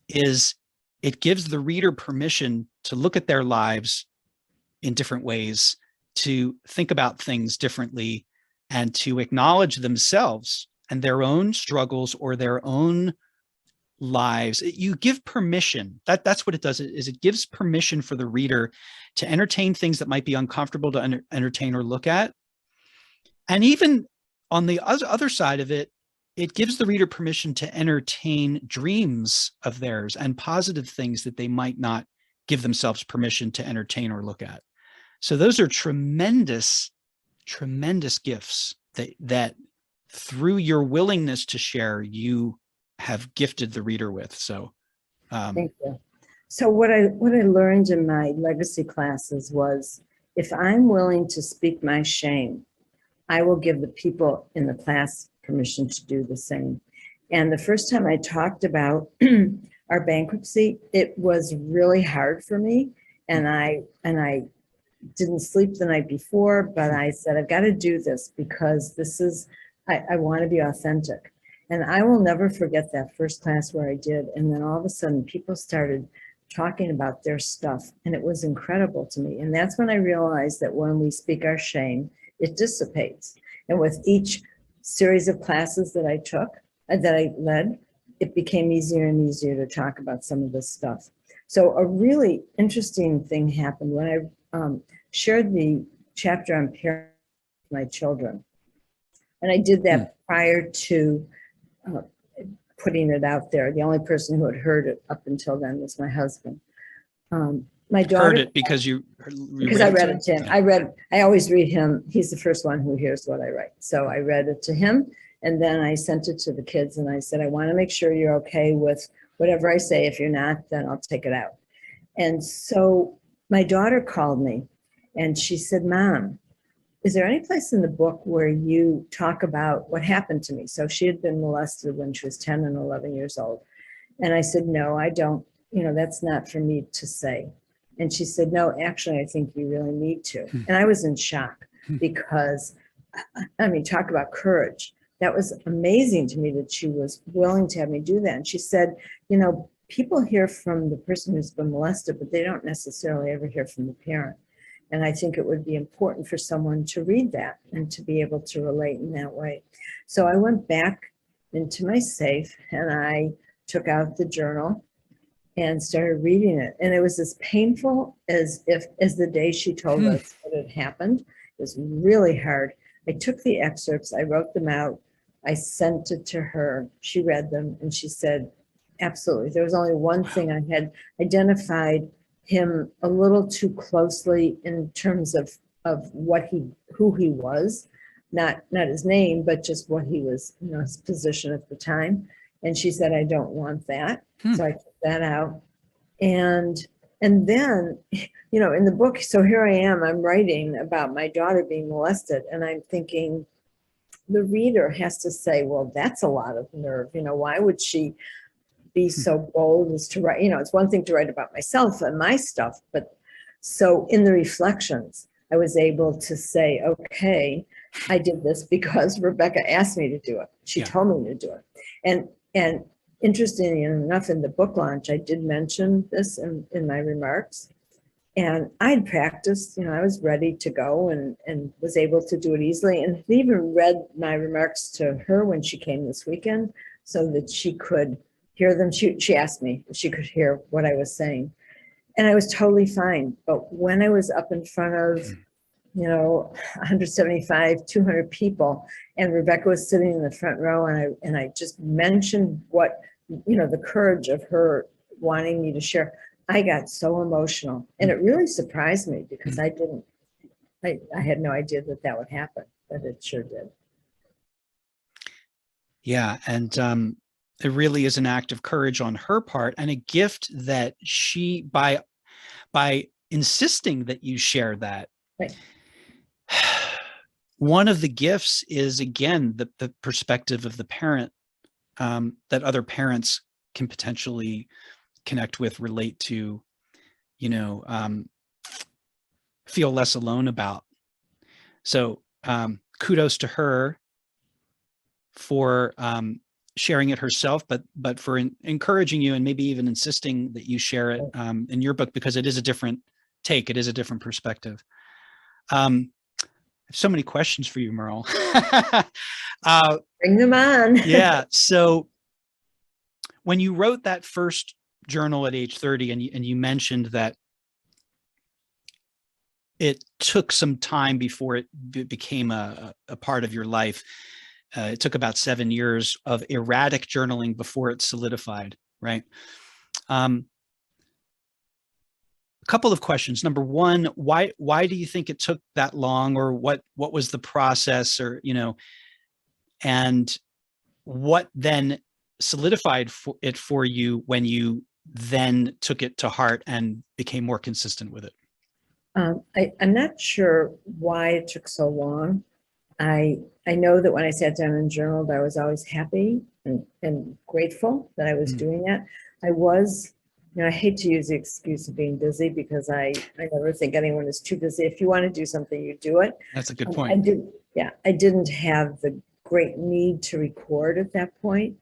is it gives the reader permission to look at their lives in different ways, to think about things differently, and to acknowledge themselves and their own struggles or their own lives. You give permission. That's what it does, is it gives permission for the reader to entertain things that might be uncomfortable to entertain or look at. And even on the other side of it, it gives the reader permission to entertain dreams of theirs and positive things that they might not give themselves permission to entertain or look at. So those are tremendous, tremendous gifts that through your willingness to share, you have gifted the reader with. So thank you. So what I learned in my legacy classes was, if I'm willing to speak my shame, I will give the people in the class permission to do the same. And the first time I talked about our bankruptcy, it was really hard for me. And I didn't sleep the night before, but I said, I've got to do this because this is, I want to be authentic. And I will never forget that first class where I did. And then all of a sudden people started talking about their stuff, and it was incredible to me. And that's when I realized that when we speak our shame, it dissipates. And with each series of classes that I took, that I led, it became easier and easier to talk about some of this stuff. So a really interesting thing happened when I shared the chapter on parenting with my children. And I did that prior to putting it out there. The only person who had heard it up until then was my husband. My daughter heard it because you I read it to him. Yeah. I always read him. He's the first one who hears what I write. So I read it to him, and then I sent it to the kids, and I said, I want to make sure you're okay with whatever I say. If you're not, then I'll take it out. And so my daughter called me, and she said, Mom, is there any place in the book where you talk about what happened to me? So she had been molested when she was 10 and 11 years old. And I said, no, I don't, that's not for me to say. And she said, no, actually, I think you really need to. And I was in shock because, talk about courage. That was amazing to me that she was willing to have me do that. And she said, people hear from the person who's been molested, but they don't necessarily ever hear from the parent. And I think it would be important for someone to read that and to be able to relate in that way. So I went back into my safe and I took out the journal and started reading it. And it was as painful as the day she told us what had happened. It was really hard. I took the excerpts, I wrote them out, I sent it to her. She read them and she said, absolutely. There was only one thing I had identified him a little too closely in terms of who he was, not his name, but just what he was, his position at the time. And she said, I don't want that. So I took that out. And then, in the book, so here I am, I'm writing about my daughter being molested, and I'm thinking the reader has to say, well, that's a lot of nerve. Why would she be so bold as to write? It's one thing to write about myself and my stuff, but so in the reflections, I was able to say, okay, I did this because Rebecca asked me to do it. She told me to do it. And interestingly enough, in the book launch, I did mention this in my remarks. And I'd practiced, I was ready to go and was able to do it easily. And even read my remarks to her when she came this weekend so that she could hear them. She asked me if she could hear what I was saying. And I was totally fine. But when I was up in front of, 175, 200 people, and Rebecca was sitting in the front row, and I just mentioned what, the courage of her wanting me to share, I got so emotional. And it really surprised me because I had no idea that would happen, but it sure did. Yeah. And it really is an act of courage on her part, and a gift that she, by insisting that you share that. Right. One of the gifts is, again, the perspective of the parent, that other parents can potentially connect with, relate to, feel less alone about. So kudos to her for sharing it herself, but for encouraging you and maybe even insisting that you share it in your book, because it is a different take. It is a different perspective. I have so many questions for you, Merle. Bring them on. Yeah. So when you wrote that first journal at age 30, and you mentioned that it took some time before it became a part of your life. It took about 7 years of erratic journaling before it solidified, right? A couple of questions. Number one, why do you think it took that long, or what was the process, or and what then solidified it for you when you then took it to heart and became more consistent with it? I'm not sure why it took so long. I know that when I sat down and journaled, I was always happy and grateful that I was doing that. I was, I hate to use the excuse of being busy, because I never think anyone is too busy. If you want to do something, you do it. That's a good I point. did, yeah, I didn't have the great need to record at that point.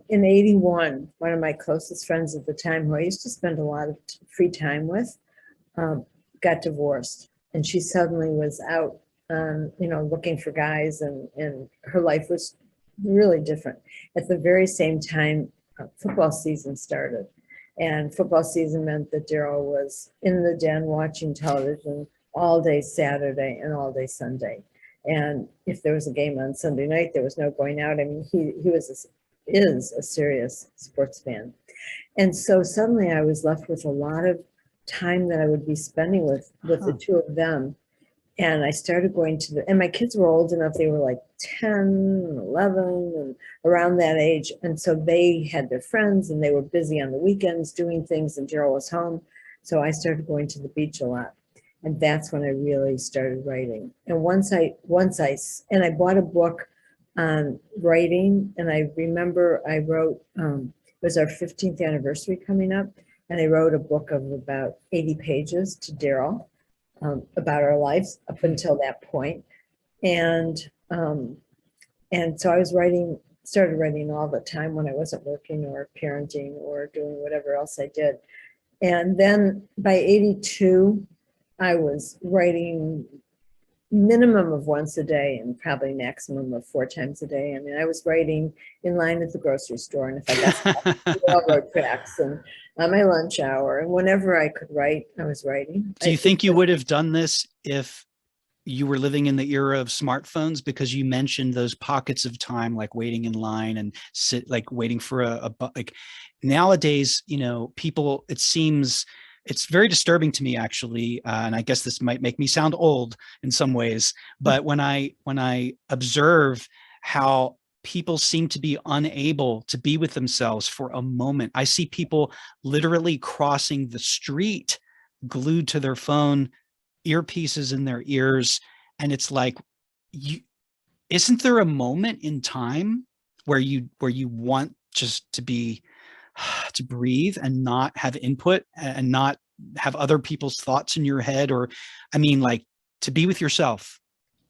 In 81, one of my closest friends at the time, who I used to spend a lot of free time with, got divorced, and she suddenly was out, looking for guys, and her life was really different. At the very same time, football season started, and football season meant that Daryl was in the den watching television all day Saturday and all day Sunday. And if there was a game on Sunday night, there was no going out. I mean, he is a serious sports fan. And so suddenly I was left with a lot of time that I would be spending with the two of them. And I started going to and my kids were old enough, they were like 10, 11, and around that age. And so they had their friends, and they were busy on the weekends doing things, and Gerald was home. So I started going to the beach a lot. And that's when I really started writing. And I bought a book on writing, and I remember I wrote, it was our 15th anniversary coming up, and I wrote a book of about 80 pages to Daryl about our lives up until that point. And so I started writing all the time when I wasn't working or parenting or doing whatever else I did. And then by 82, I was writing minimum of once a day and probably maximum of 4 times a day. I mean, I was writing in line at the grocery store, and if I got railroad tracks, and on my lunch hour, and whenever I could write, I was writing. Do you think you would have done this if you were living in the era of smartphones? Because you mentioned those pockets of time, like waiting in line and waiting for like nowadays, people, it seems, it's very disturbing to me, actually, and I guess this might make me sound old in some ways, but when I observe how people seem to be unable to be with themselves for a moment, I see people literally crossing the street, glued to their phone, earpieces in their ears, and it's like, isn't there a moment in time where you want just to breathe and not have input and not have other people's thoughts in your head, or like to be with yourself?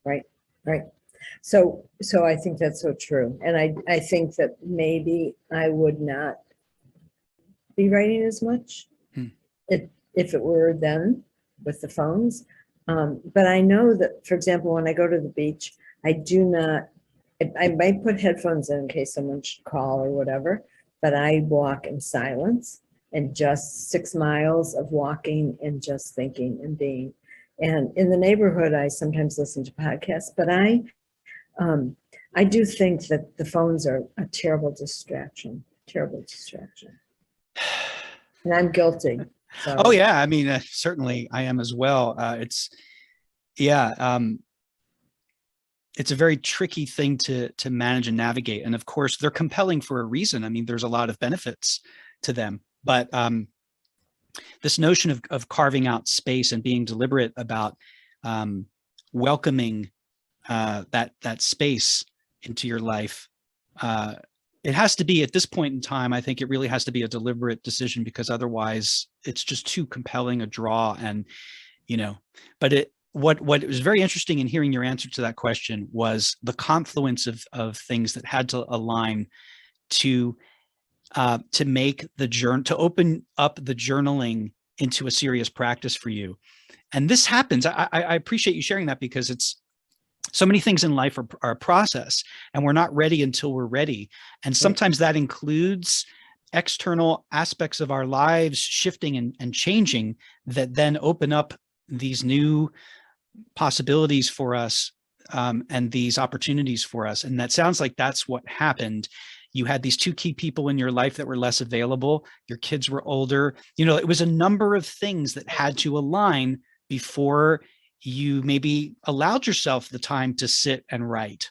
Right. So I think that's so true. And I think that maybe I would not be writing as much if it were then with the phones. But I know that, for example, when I go to the beach, I might put headphones in case someone should call or whatever, but I walk in silence, and just 6 miles of walking and just thinking and being. And in the neighborhood, I sometimes listen to podcasts, but I do think that the phones are a terrible distraction. And I'm guilty. So. Oh yeah, certainly I am as well. It's a very tricky thing to manage and navigate. And of course, they're compelling for a reason. There's a lot of benefits to them, but this notion of carving out space and being deliberate about welcoming that space into your life, it has to be, at this point in time, I think it really has to be a deliberate decision, because otherwise it's just too compelling a draw. And, but what was very interesting in hearing your answer to that question was the confluence of things that had to align to make to open up the journaling into a serious practice for you. And this happens. I appreciate you sharing that, because it's so many things in life are a process, and we're not ready until we're ready. And sometimes that includes external aspects of our lives shifting and changing, that then open up these new possibilities for us, and these opportunities for us. And that sounds like that's what happened. You had these two key people in your life that were less available. Your kids were older. You know, it was a number of things that had to align before you maybe allowed yourself the time to sit and write.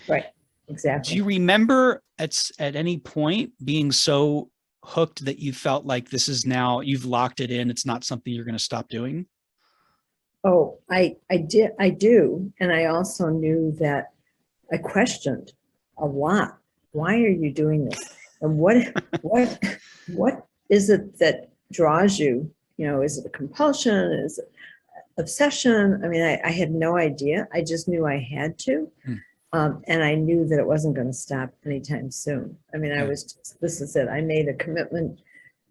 Right. Do Exactly. you remember at any point being so hooked that you felt like this is now, you've locked it in, it's not something you're going to stop doing? Oh, I do. And I also knew that I questioned a lot. Why are you doing this? And what is it that draws you? You know, is it a compulsion? Is it obsession? I mean, I had no idea. I just knew I had to. Hmm. And I knew that it wasn't going to stop anytime soon. I mean, Yeah. this is it. I made a commitment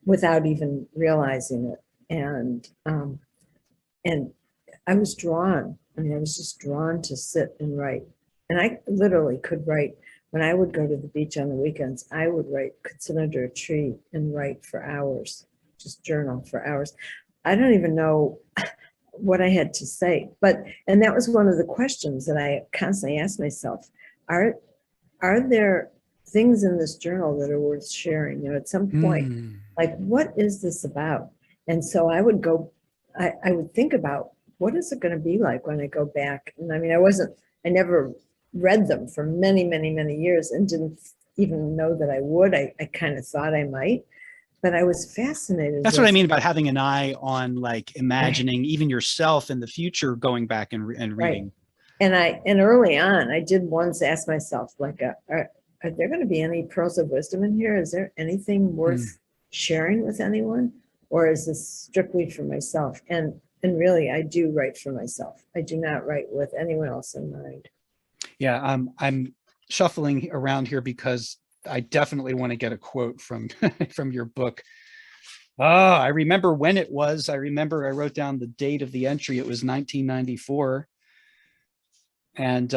without even realizing it. And I was drawn. I mean, I was just drawn to sit and write. And I literally could write. When I would go to the beach on the weekends, I would write, could sit under a tree and write for hours, just journal for hours. I don't even know what I had to say, and that was one of the questions that I constantly asked myself. Are there things in this journal that are worth sharing? You know, at some point, like, what is this about? And so I would think about, what is it going to be like when I go back? And I mean, I never read them for many, many, many years and didn't even know that I would. I kind of thought I might, but I was fascinated. That's what I mean about having an eye on, like, imagining even yourself in the future going back and reading. Right. And early on, I did once ask myself, like, are there going to be any pearls of wisdom in here? Is there anything worth sharing with anyone? Or is this strictly for myself? And really, I do write for myself. I do not write with anyone else in mind. Yeah, I'm shuffling around here because I definitely want to get a quote from from your book. I remember when it was. I remember I wrote down the date of the entry. It was 1994. And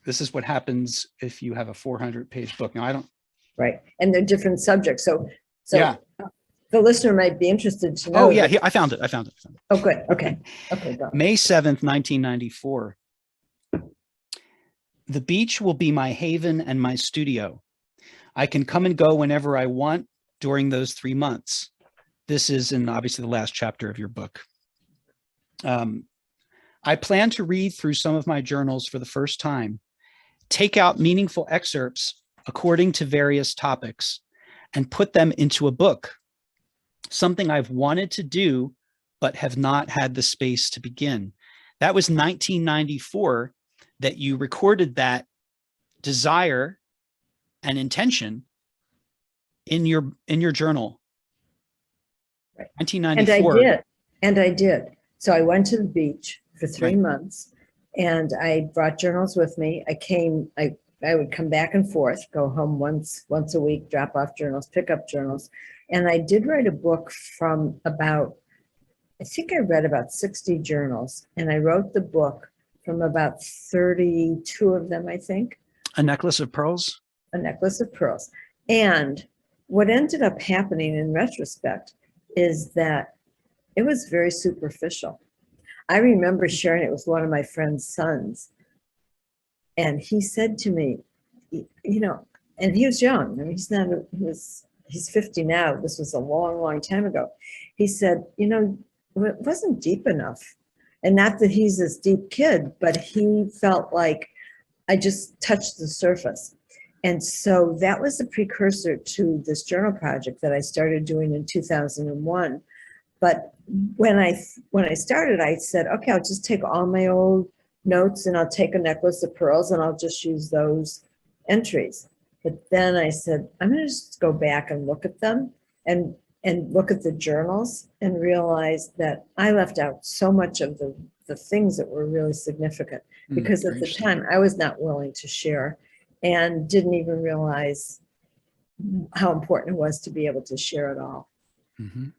this is what happens if you have a 400-page book. Now, I don't. Right. And they're different subjects. So Yeah. The listener might be interested to know. Oh, yeah. I found it. Oh, good. Okay. Okay. Go. May 7th, 1994. The beach will be my haven and my studio. I can come and go whenever I want during those 3 months. This is in obviously the last chapter of your book. I plan to read through some of my journals for the first time, take out meaningful excerpts according to various topics, and put them into a book, something I've wanted to do, but have not had the space to begin. That was 1994 that you recorded that desire and intention in your journal. Right. 1994. And I did. So I went to the beach for 3 months, and I brought journals with me. I would come back and forth, go home once a week, drop off journals, pick up journals. And I did write a book from I think I read about 60 journals, and I wrote the book from about 32 of them, I think. A Necklace of Pearls? A Necklace of Pearls. And what ended up happening in retrospect is that it was very superficial. I remember sharing it with one of my friend's sons, and he said to me, you know, and he was young. I mean, he's 50 now. This was a long, long time ago. He said, you know, it wasn't deep enough. And not that he's this deep kid, but he felt like I just touched the surface. And so that was the precursor to this journal project that I started doing in 2001. But when I started, I said, okay, I'll just take all my old notes and I'll take a Necklace of Pearls and I'll just use those entries. But then I said, I'm going to just go back and look at them and look at the journals and realize that I left out so much of the things that were really significant, because at the time I was not willing to share and didn't even realize how important it was to be able to share it all. Mm-hmm.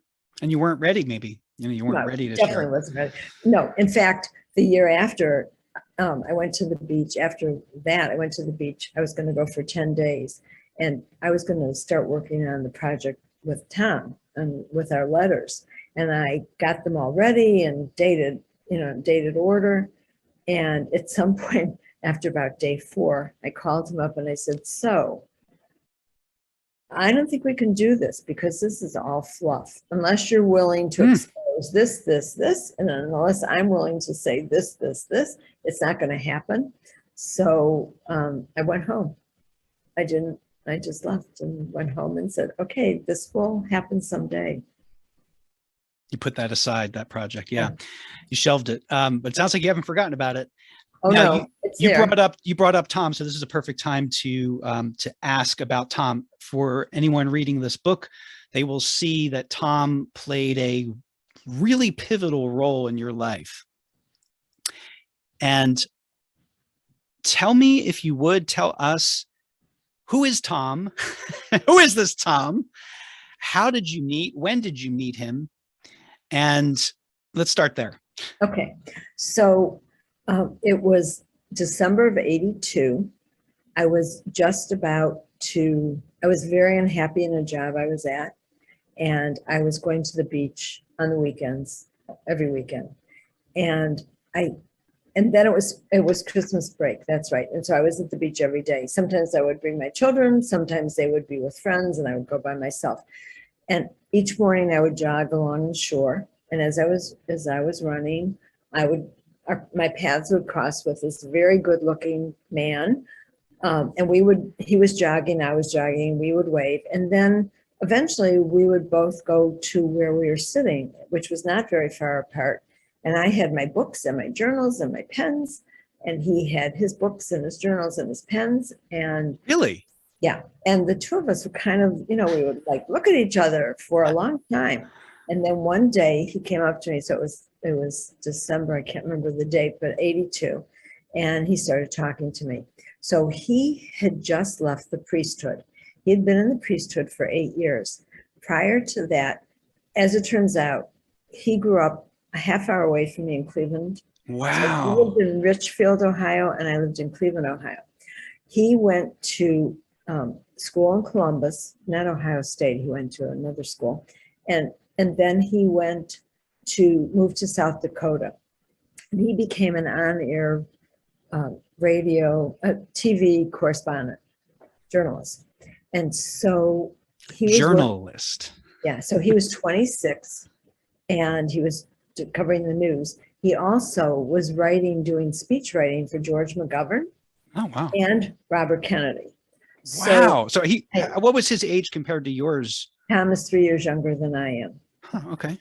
And you weren't ready, maybe. You weren't ready to share. Definitely wasn't ready. No, in fact, the year after I went to the beach, after that, I went to the beach. I was going to go for 10 days, and I was going to start working on the project with Tom and with our letters. And I got them all ready and dated order. And at some point, after about day 4, I called him up and I said, so I don't think we can do this because this is all fluff. Unless you're willing to Hmm. expose this, and unless I'm willing to say this, it's not going to happen. So I went home. I didn't, I just left and went home and said, okay, this will happen someday. You put that aside, that project. Yeah. Yeah. You shelved it. But it sounds like you haven't forgotten about it. Oh Now no, it's you there. brought up Tom. So this is a perfect time to ask about Tom. For anyone reading this book, they will see that Tom played a really pivotal role in your life. And tell me, if you would, tell us, who is Tom? Who is this Tom? How did you meet? When did you meet him? And let's start there. Okay. So it was December of 82. I was just about to, I was very unhappy in a job I was at, and I was going to the beach on the weekends, every weekend. And I, and then it was Christmas break. That's right. And so I was at the beach every day. Sometimes I would bring my children, sometimes they would be with friends, and I would go by myself. And each morning I would jog along the shore. And as I was running, my paths would cross with this very good looking man. And he was jogging, I was jogging, we would wave. And then eventually we would both go to where we were sitting, which was not very far apart. And I had my books and my journals and my pens, and he had his books and his journals and his pens. And Really? yeah, and the two of us were kind of, we would like look at each other for a long time. And then one day he came up to me. So it was December, I can't remember the date, but 82. And he started talking to me. So he had just left the priesthood. He had been in the priesthood for 8 years. Prior to that, as it turns out, he grew up a half hour away from me in Cleveland. Wow. So he lived in Richfield, Ohio, and I lived in Cleveland, Ohio. He went to school in Columbus, not Ohio State. He went to another school. And then he moved to South Dakota. And he became an on-air radio, TV correspondent, journalist. And so he was journalist. Yeah, so he was 26 and he was covering the news. He also was doing speech writing for George McGovern. Oh, wow. And Robert Kennedy. Wow. So what was his age compared to yours? Tom is 3 years younger than I am. Huh, okay.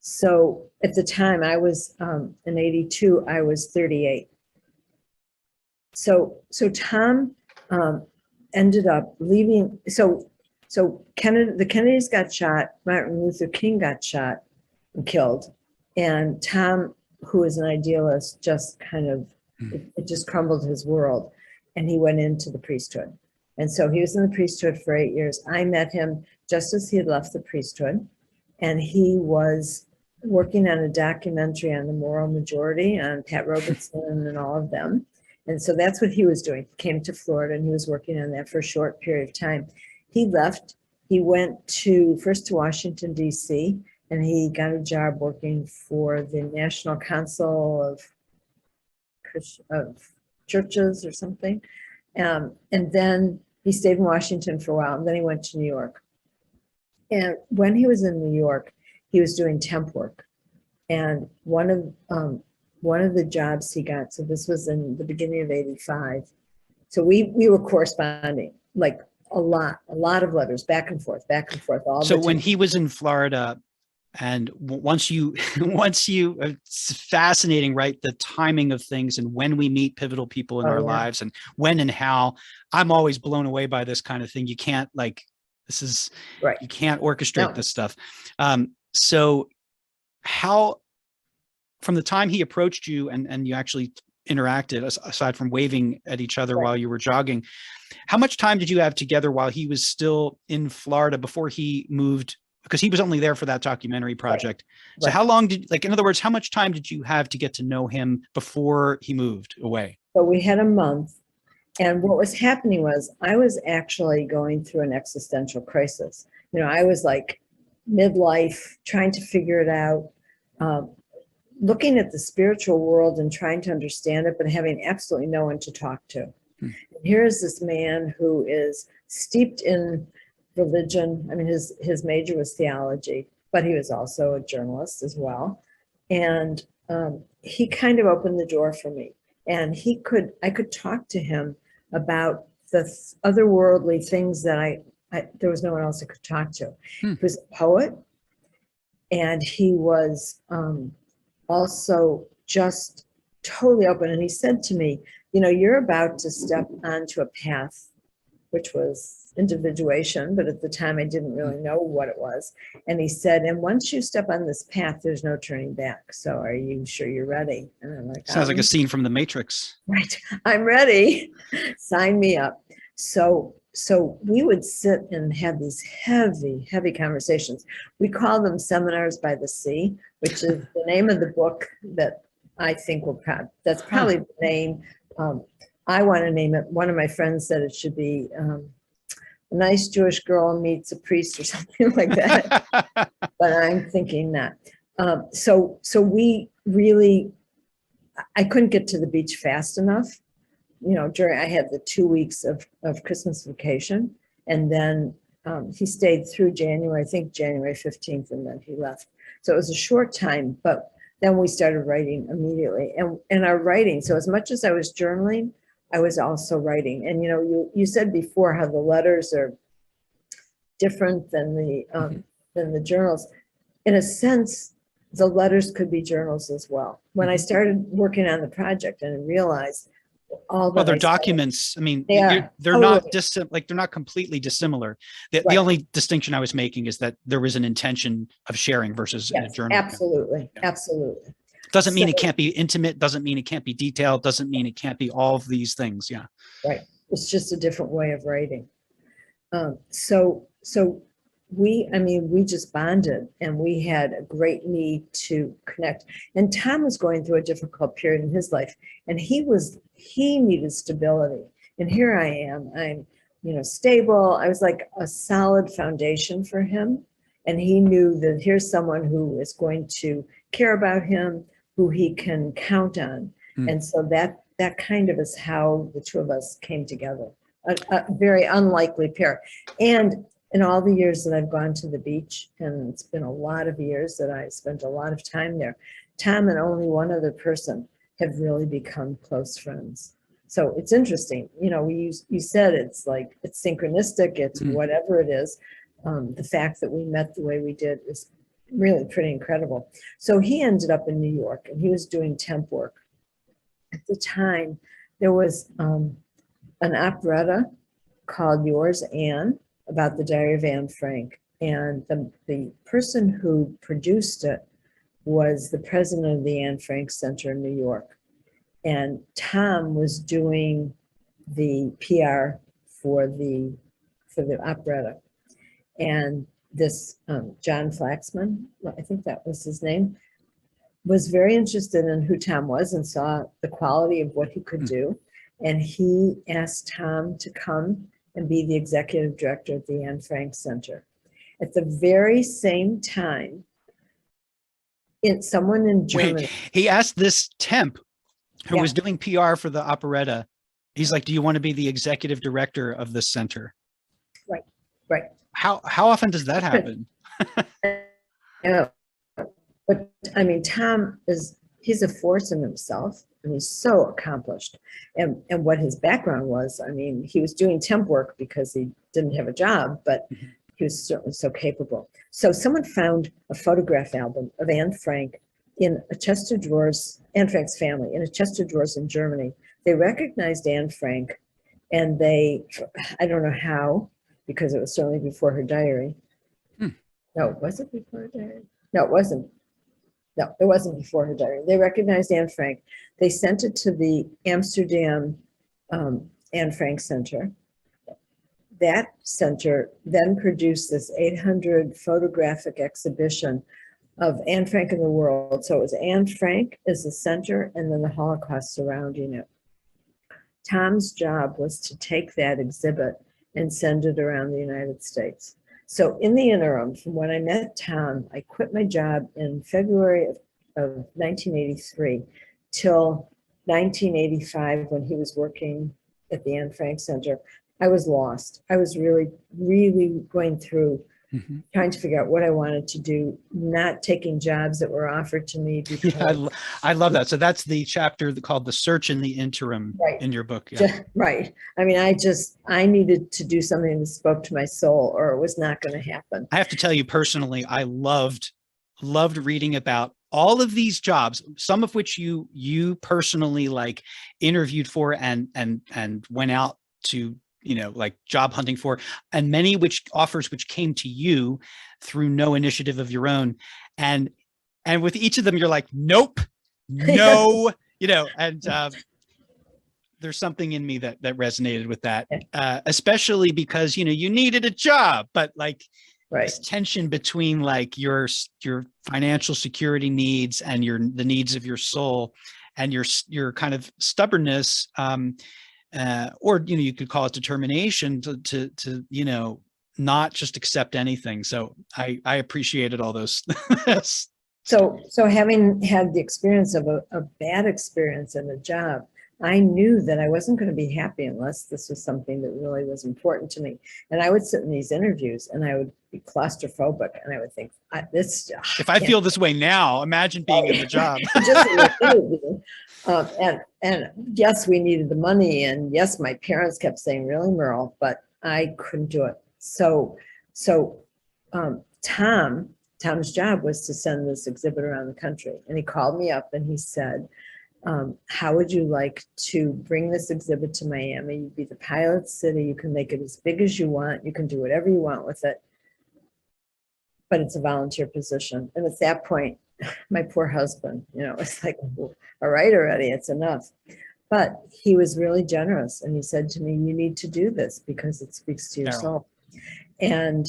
So at the time I was in 82, I was 38. So Tom ended up leaving. So the Kennedys got shot, Martin Luther King got shot and killed. And Tom, who is an idealist, just kind of, it just crumbled his world. And he went into the priesthood. And so he was in the priesthood for 8 years. I met him just as he had left the priesthood. And he was working on a documentary on the moral majority, on Pat Robertson and all of them. And so that's what he was doing. He came to Florida and he was working on that for a short period of time. He left. He went first to Washington, D.C., and he got a job working for the National Council of Churches or something. And then he stayed in Washington for a while, and then he went to New York. And when he was in New York, he was doing temp work. And one of the jobs he got, so this was in the beginning of 85. So we were corresponding, like a lot of letters back and forth all So the time. when he was in Florida, and once you, it's fascinating, right? The timing of things and when we meet pivotal people in our lives and when and how. I'm always blown away by this kind of thing. You can't this is right. You can't orchestrate this stuff. So how, from the time he approached you and you actually interacted, aside from waving at each other while you were jogging, how much time did you have together while he was still in Florida before he moved? Because he was only there for that documentary project. Right. So how long in other words, how much time did you have to get to know him before he moved away? So we had a month. And what was happening was I was actually going through an existential crisis. I was like midlife, trying to figure it out, looking at the spiritual world and trying to understand it, but having absolutely no one to talk to. And here is this man who is steeped in religion. I mean, his major was theology, but he was also a journalist as well. And he kind of opened the door for me. And I could talk to him about the otherworldly things that there was no one else I could talk to. Hmm. He was a poet, and he was also just totally open. And he said to me, you're about to step onto a path, which was individuation, but at the time I didn't really know what it was. And he said, and once you step on this path, there's no turning back. So are you sure you're ready? And I'm like, Sounds like a scene from The Matrix. Right, I'm ready. Sign me up. So we would sit and have these heavy, heavy conversations. We call them Seminars by the Sea, which is the name of the book that I think that's probably the name. I want to name it. One of my friends said it should be a nice Jewish girl meets a priest or something like that. But I'm thinking that. So we really, I couldn't get to the beach fast enough. I had the 2 weeks of Christmas vacation, and then he stayed through January, I think January 15th, and then he left. So it was a short time, but then we started writing immediately. And our writing, so as much as I was journaling, I was also writing. And you said before how the letters are different than the journals. In a sense, the letters could be journals as well. When I started working on the project and realized all Well, that they're documents. I mean, they're totally. not they're not completely dissimilar. The only distinction I was making is that there was an intention of sharing versus in a journal. Absolutely. Absolutely. Doesn't mean it can't be intimate, doesn't mean it can't be detailed, doesn't mean it can't be all of these things. Yeah. Right. It's just a different way of writing. So we just bonded, and we had a great need to connect. And Tom was going through a difficult period in his life, and he needed stability. And here I am, I'm, stable. I was like a solid foundation for him. And he knew that here's someone who is going to care about him, who he can count on. And so that kind of is how the two of us came together. A very unlikely pair. And in all the years that I've gone to the beach, and it's been a lot of years that I spent a lot of time there, Tom and only one other person have really become close friends. So it's interesting. You said it's like, it's synchronistic, it's whatever it is. The fact that we met the way we did is really pretty incredible. So he ended up in New York, and he was doing temp work. At the time, there was an operetta called Yours, Anne, about the Diary of Anne Frank. And the person who produced it was the president of the Anne Frank Center in New York. And Tom was doing the PR for the operetta. And this John Flaxman, I think that was his name, was very interested in who Tom was and saw the quality of what he could do. And he asked Tom to come and be the executive director at the Anne Frank Center. At the very same time, someone in Germany. Wait, he asked this temp who was doing PR for the operetta. He's like, do you want to be the executive director of this center? Right. How often does that happen? But I mean, Tom he's a force in himself, and he's so accomplished. And what his background was, I mean, he was doing temp work because he didn't have a job, but he was certainly so capable. So someone found a photograph album of Anne Frank in a chest of drawers, Anne Frank's family, in a chest of drawers in Germany. They recognized Anne Frank, and I don't know how, because it was certainly before her diary. No, was it before her diary? No, it wasn't. No, it wasn't before her diary. They recognized Anne Frank. They sent it to the Amsterdam Anne Frank Center. That center then produced this 800 photographic exhibition of Anne Frank in the world. So it was Anne Frank as the center, and then the Holocaust surrounding it. Tom's job was to take that exhibit and send it around the United States. So in the interim, from when I met Tom, I quit my job in February of 1983 till 1985 when he was working at the Anne Frank Center. I was lost. I was really, really going through Mm-hmm. trying to figure out what I wanted to do, not taking jobs that were offered to me because Yeah, I love that. So that's the chapter called "The Search in the Interim" right, in your book. Yeah, right. I mean, I needed to do something that spoke to my soul, or it was not going to happen. I have to tell you personally, I loved reading about all of these jobs, some of which you personally like interviewed for and went out to, like job hunting for, and many offers which came to you through no initiative of your own. And with each of them, you're like, nope, no, and there's something in me that resonated with that, especially because, you needed a job, but like, Right. this tension between like your financial security needs and the needs of your soul and your kind of stubbornness, or you could call it determination to not just accept anything. So I appreciated all those. So having had the experience of a bad experience in a job, I knew that I wasn't going to be happy unless this was something that really was important to me. And I would sit in these interviews and I would be claustrophobic and I would think, if I feel this way now, imagine being in the job. Just in the interview. And yes, we needed the money. And yes, my parents kept saying, really, Merle, but I couldn't do it. So Tom's job was to send this exhibit around the country. And he called me up and he said, how would you like to bring this exhibit to Miami? You'd be the pilot city. You can make it as big as you want. You can do whatever you want with it. But it's a volunteer position. And at that point, my poor husband, it's like, all right, already, it's enough. But he was really generous. And he said to me, you need to do this because it speaks to your soul. And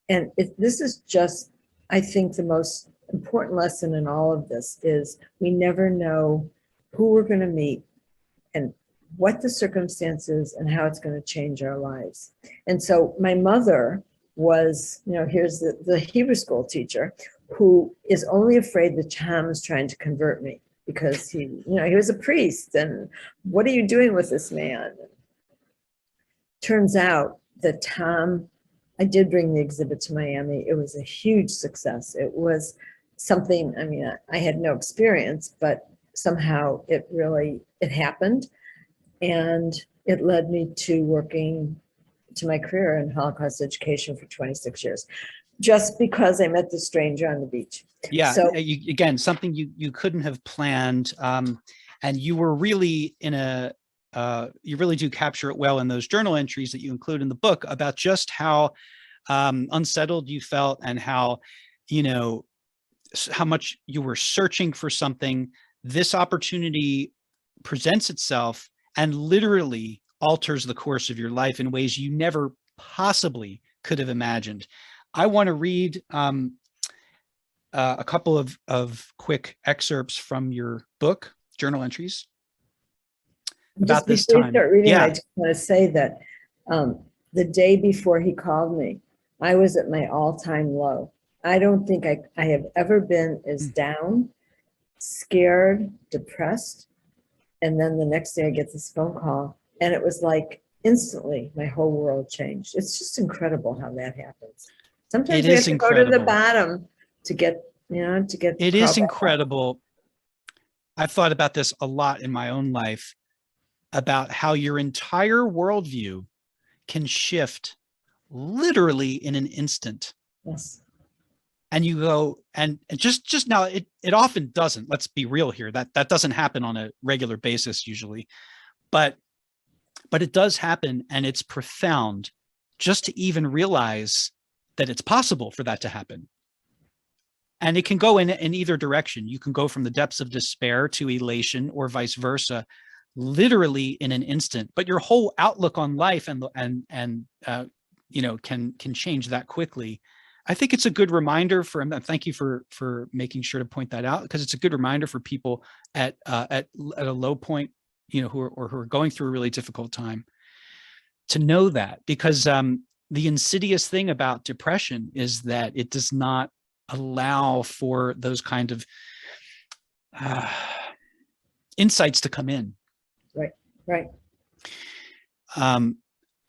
this is just, I think, the most important lesson in all of this is we never know who we're going to meet and what the circumstances and how it's going to change our lives. And so my mother was, here's the Hebrew school teacher who is only afraid that Tom is trying to convert me because he was a priest. And what are you doing with this man? Turns out that Tom, I did bring the exhibit to Miami. It was a huge success. It was something, I had no experience, but somehow it happened. And it led me to working to my career in Holocaust education for 26 years, just because I met the stranger on the beach. Yeah. So again, something you couldn't have planned. And you were really you really do capture it well in those journal entries that you include in the book about just how unsettled you felt and how much you were searching for something. This opportunity presents itself and literally alters the course of your life in ways you never possibly could have imagined. I want to read a couple of quick excerpts from your book, journal entries, about this time. Before you start reading, Yeah. I just want to say that the day before he called me, I was at my all-time low. I don't think I have ever been as down, scared, depressed. And then the next day I get this phone call and it was like instantly my whole world changed. It's just incredible how that happens. Sometimes we have to go to the bottom to get. It is incredible. I've thought about this a lot in my own life about how your entire worldview can shift literally in an instant. Yes. And you go, and just now, it often doesn't. Let's be real here. That doesn't happen on a regular basis usually, but it does happen, and it's profound just to even realize that it's possible for that to happen. And it can go in either direction. You can go from the depths of despair to elation, or vice versa, literally in an instant. But your whole outlook on life can change that quickly. I think it's a good reminder and thank you for making sure to point that out, because it's a good reminder for people at a low point, who are going through a really difficult time, to know that, because the insidious thing about depression is that it does not allow for those kind of insights to come in. Right.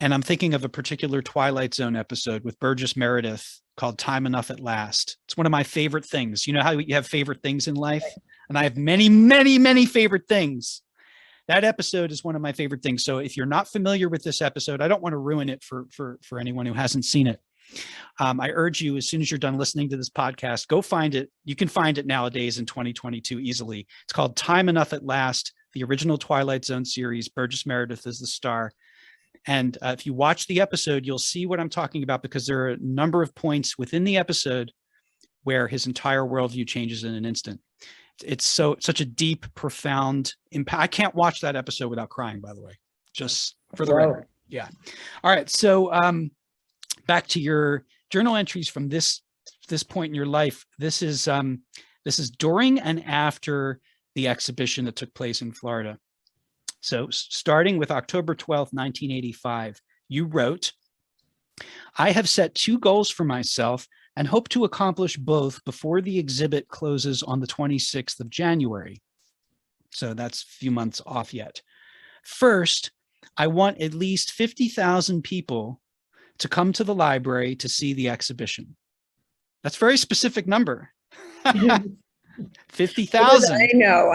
And I'm thinking of a particular Twilight Zone episode with Burgess Meredith called Time Enough at Last. It's one of my favorite things. You know how you have favorite things in life? And I have many, many, many favorite things. That episode is one of my favorite things. So if you're not familiar with this episode, I don't want to ruin it for anyone who hasn't seen it. I urge you, as soon as you're done listening to this podcast, go find it. You can find it nowadays in 2022 easily. It's called Time Enough at Last, the original Twilight Zone series. Burgess Meredith is the star. And if you watch the episode, you'll see what I'm talking about, because there are a number of points within the episode where his entire worldview changes in an instant. It's such a deep, profound impact. I can't watch that episode without crying, by the way, just for the record. Yeah. All right. So back to your journal entries from this point in your life. This is during and after the exhibition that took place in Florida. So starting with October 12th, 1985, you wrote, "I have set 2 goals for myself and hope to accomplish both before the exhibit closes on the 26th of January. So that's a few months off yet. First, I want at least 50,000 people to come to the library to see the exhibition." That's a very specific number. 50,000. I know.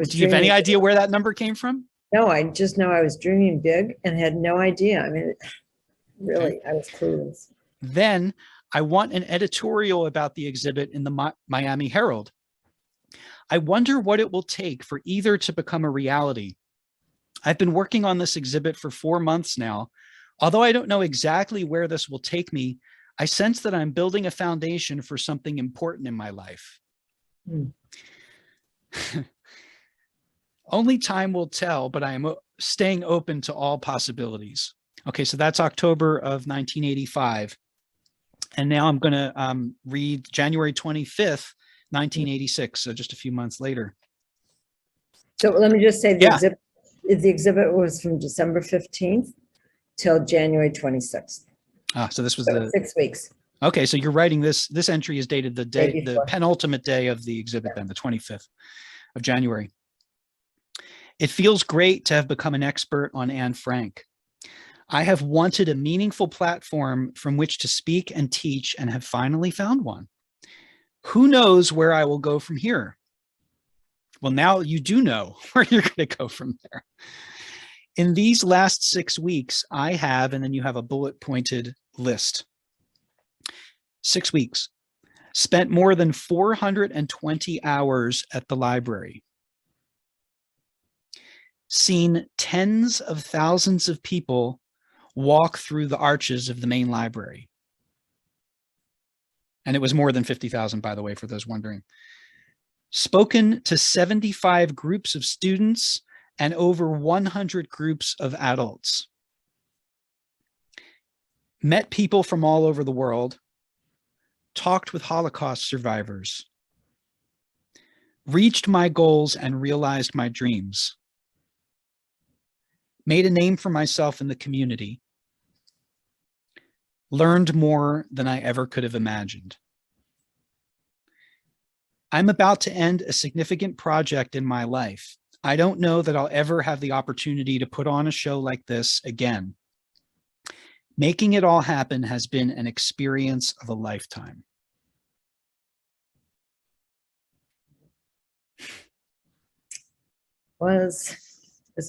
Do you have any idea where that number came from? No, I just know I was dreaming big and had no idea. I mean, really, okay. I was clueless. Then I want an editorial about the exhibit in the Miami Herald. I wonder what it will take for either to become a reality. I've been working on this exhibit for 4 months now. Although I don't know exactly where this will take me, I sense that I'm building a foundation for something important in my life. Only time will tell, but I am staying open to all possibilities. Okay, so that's October of 1985. And now I'm going to read January 25th, 1986, so just a few months later. So let me just say the exhibit was from December 15th till January 26th. So this was 6 weeks. Okay, so you're writing this entry is dated the penultimate day of the exhibit, then the 25th of January. It feels great to have become an expert on Anne Frank. I have wanted a meaningful platform from which to speak and teach, and have finally found one. Who knows where I will go from here? Well, now you do know where you're going to go from there. In these last 6 weeks, I have, and then you have a bullet pointed list. 6 weeks, spent more than 420 hours at the library. Seen tens of thousands of people walk through the arches of the main library. And it was more than 50,000, by the way, for those wondering. Spoken to 75 groups of students and over 100 groups of adults. Met people from all over the world. Talked with Holocaust survivors. Reached my goals and realized my dreams. Made a name for myself in the community. Learned more than I ever could have imagined. I'm about to end a significant project in my life. I don't know that I'll ever have the opportunity to put on a show like this again. Making it all happen has been an experience of a lifetime. Was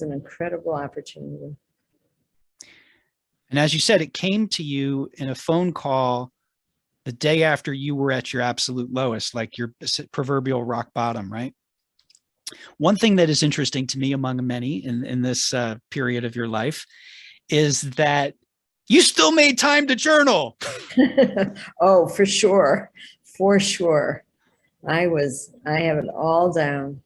an incredible opportunity. And as you said, it came to you in a phone call the day after you were at your absolute lowest, like your proverbial rock bottom, right? One thing that is interesting to me among many in this period of your life is that you still made time to journal. Oh, for sure. For sure. I have it all down.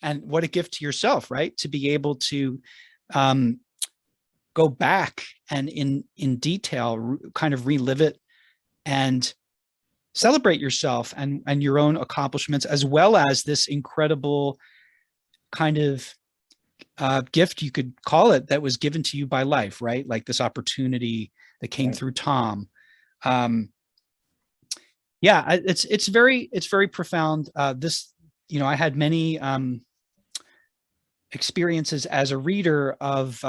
And what a gift to yourself, right? To be able to go back and in detail kind of relive it and celebrate yourself and your own accomplishments, as well as this incredible kind of gift, you could call it, that was given to you by life, right? Like this opportunity that came through Tom. Yeah, it's very profound. I had many experiences as a reader of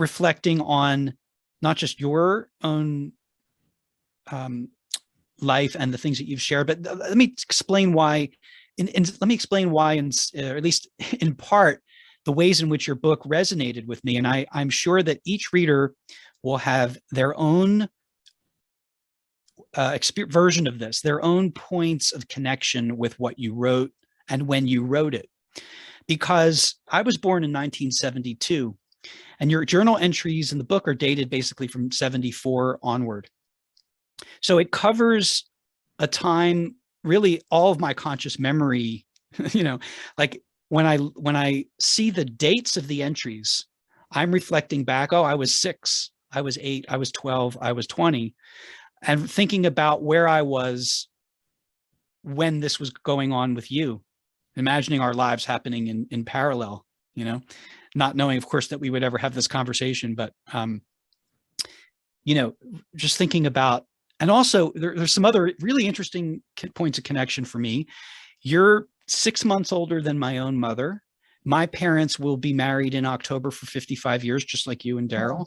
reflecting on not just your own life and the things that you've shared, but let me explain why. Let me explain why, or at least in part, the ways in which your book resonated with me. And I'm sure that each reader will have their own version of this, their own points of connection with what you wrote and when you wrote it. Because I was born in 1972, and your journal entries in the book are dated basically from 74 onward. So it covers a time, really all of my conscious memory, like when I see the dates of the entries, I'm reflecting back, oh, I was 6, I was 8, I was 12, I was 20, and thinking about where I was when this was going on with you, imagining our lives happening in parallel, not knowing, of course, that we would ever have this conversation, but, just thinking about, and also there's some other really interesting points of connection for me. You're 6 months older than my own mother. My parents will be married in October for 55 years, just like you and Daryl.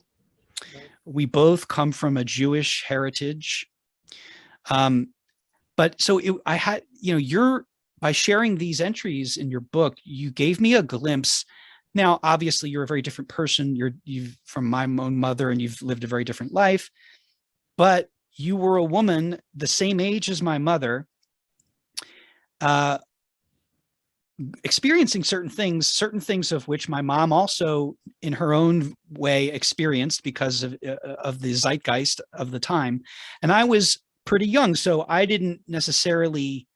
We both come from a Jewish heritage. But so I had, by sharing these entries in your book, you gave me a glimpse. Now, obviously, you're a very different person. You've from my own mother, and you've lived a very different life. But you were a woman the same age as my mother, experiencing certain things of which my mom also, in her own way, experienced because of the zeitgeist of the time. And I was pretty young, so I didn't necessarily,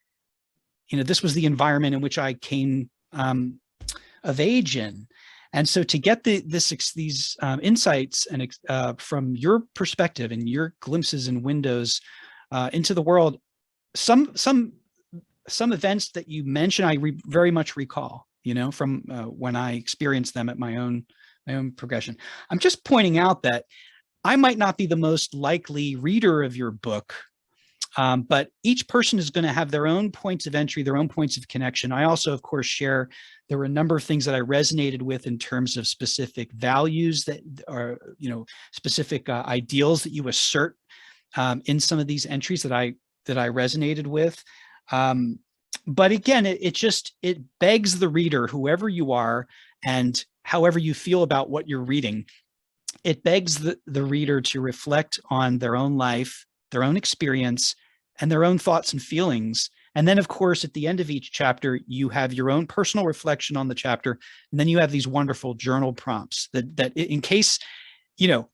this was the environment in which I came of age in. And so to get these insights and from your perspective and your glimpses and windows into the world, some events that you mentioned, I very much recall, from when I experienced them at my own progression. I'm just pointing out that I might not be the most likely reader of your book, but each person is going to have their own points of entry, their own points of connection. I also, of course, there were a number of things that I resonated with in terms of specific values that are, specific ideals that you assert in some of these entries that I resonated with. But again, it begs the reader, whoever you are, and however you feel about what you're reading, it begs the reader to reflect on their own life, their own experience, and their own thoughts and feelings. And then, of course, at the end of each chapter, you have your own personal reflection on the chapter. And then you have these wonderful journal prompts that in case, the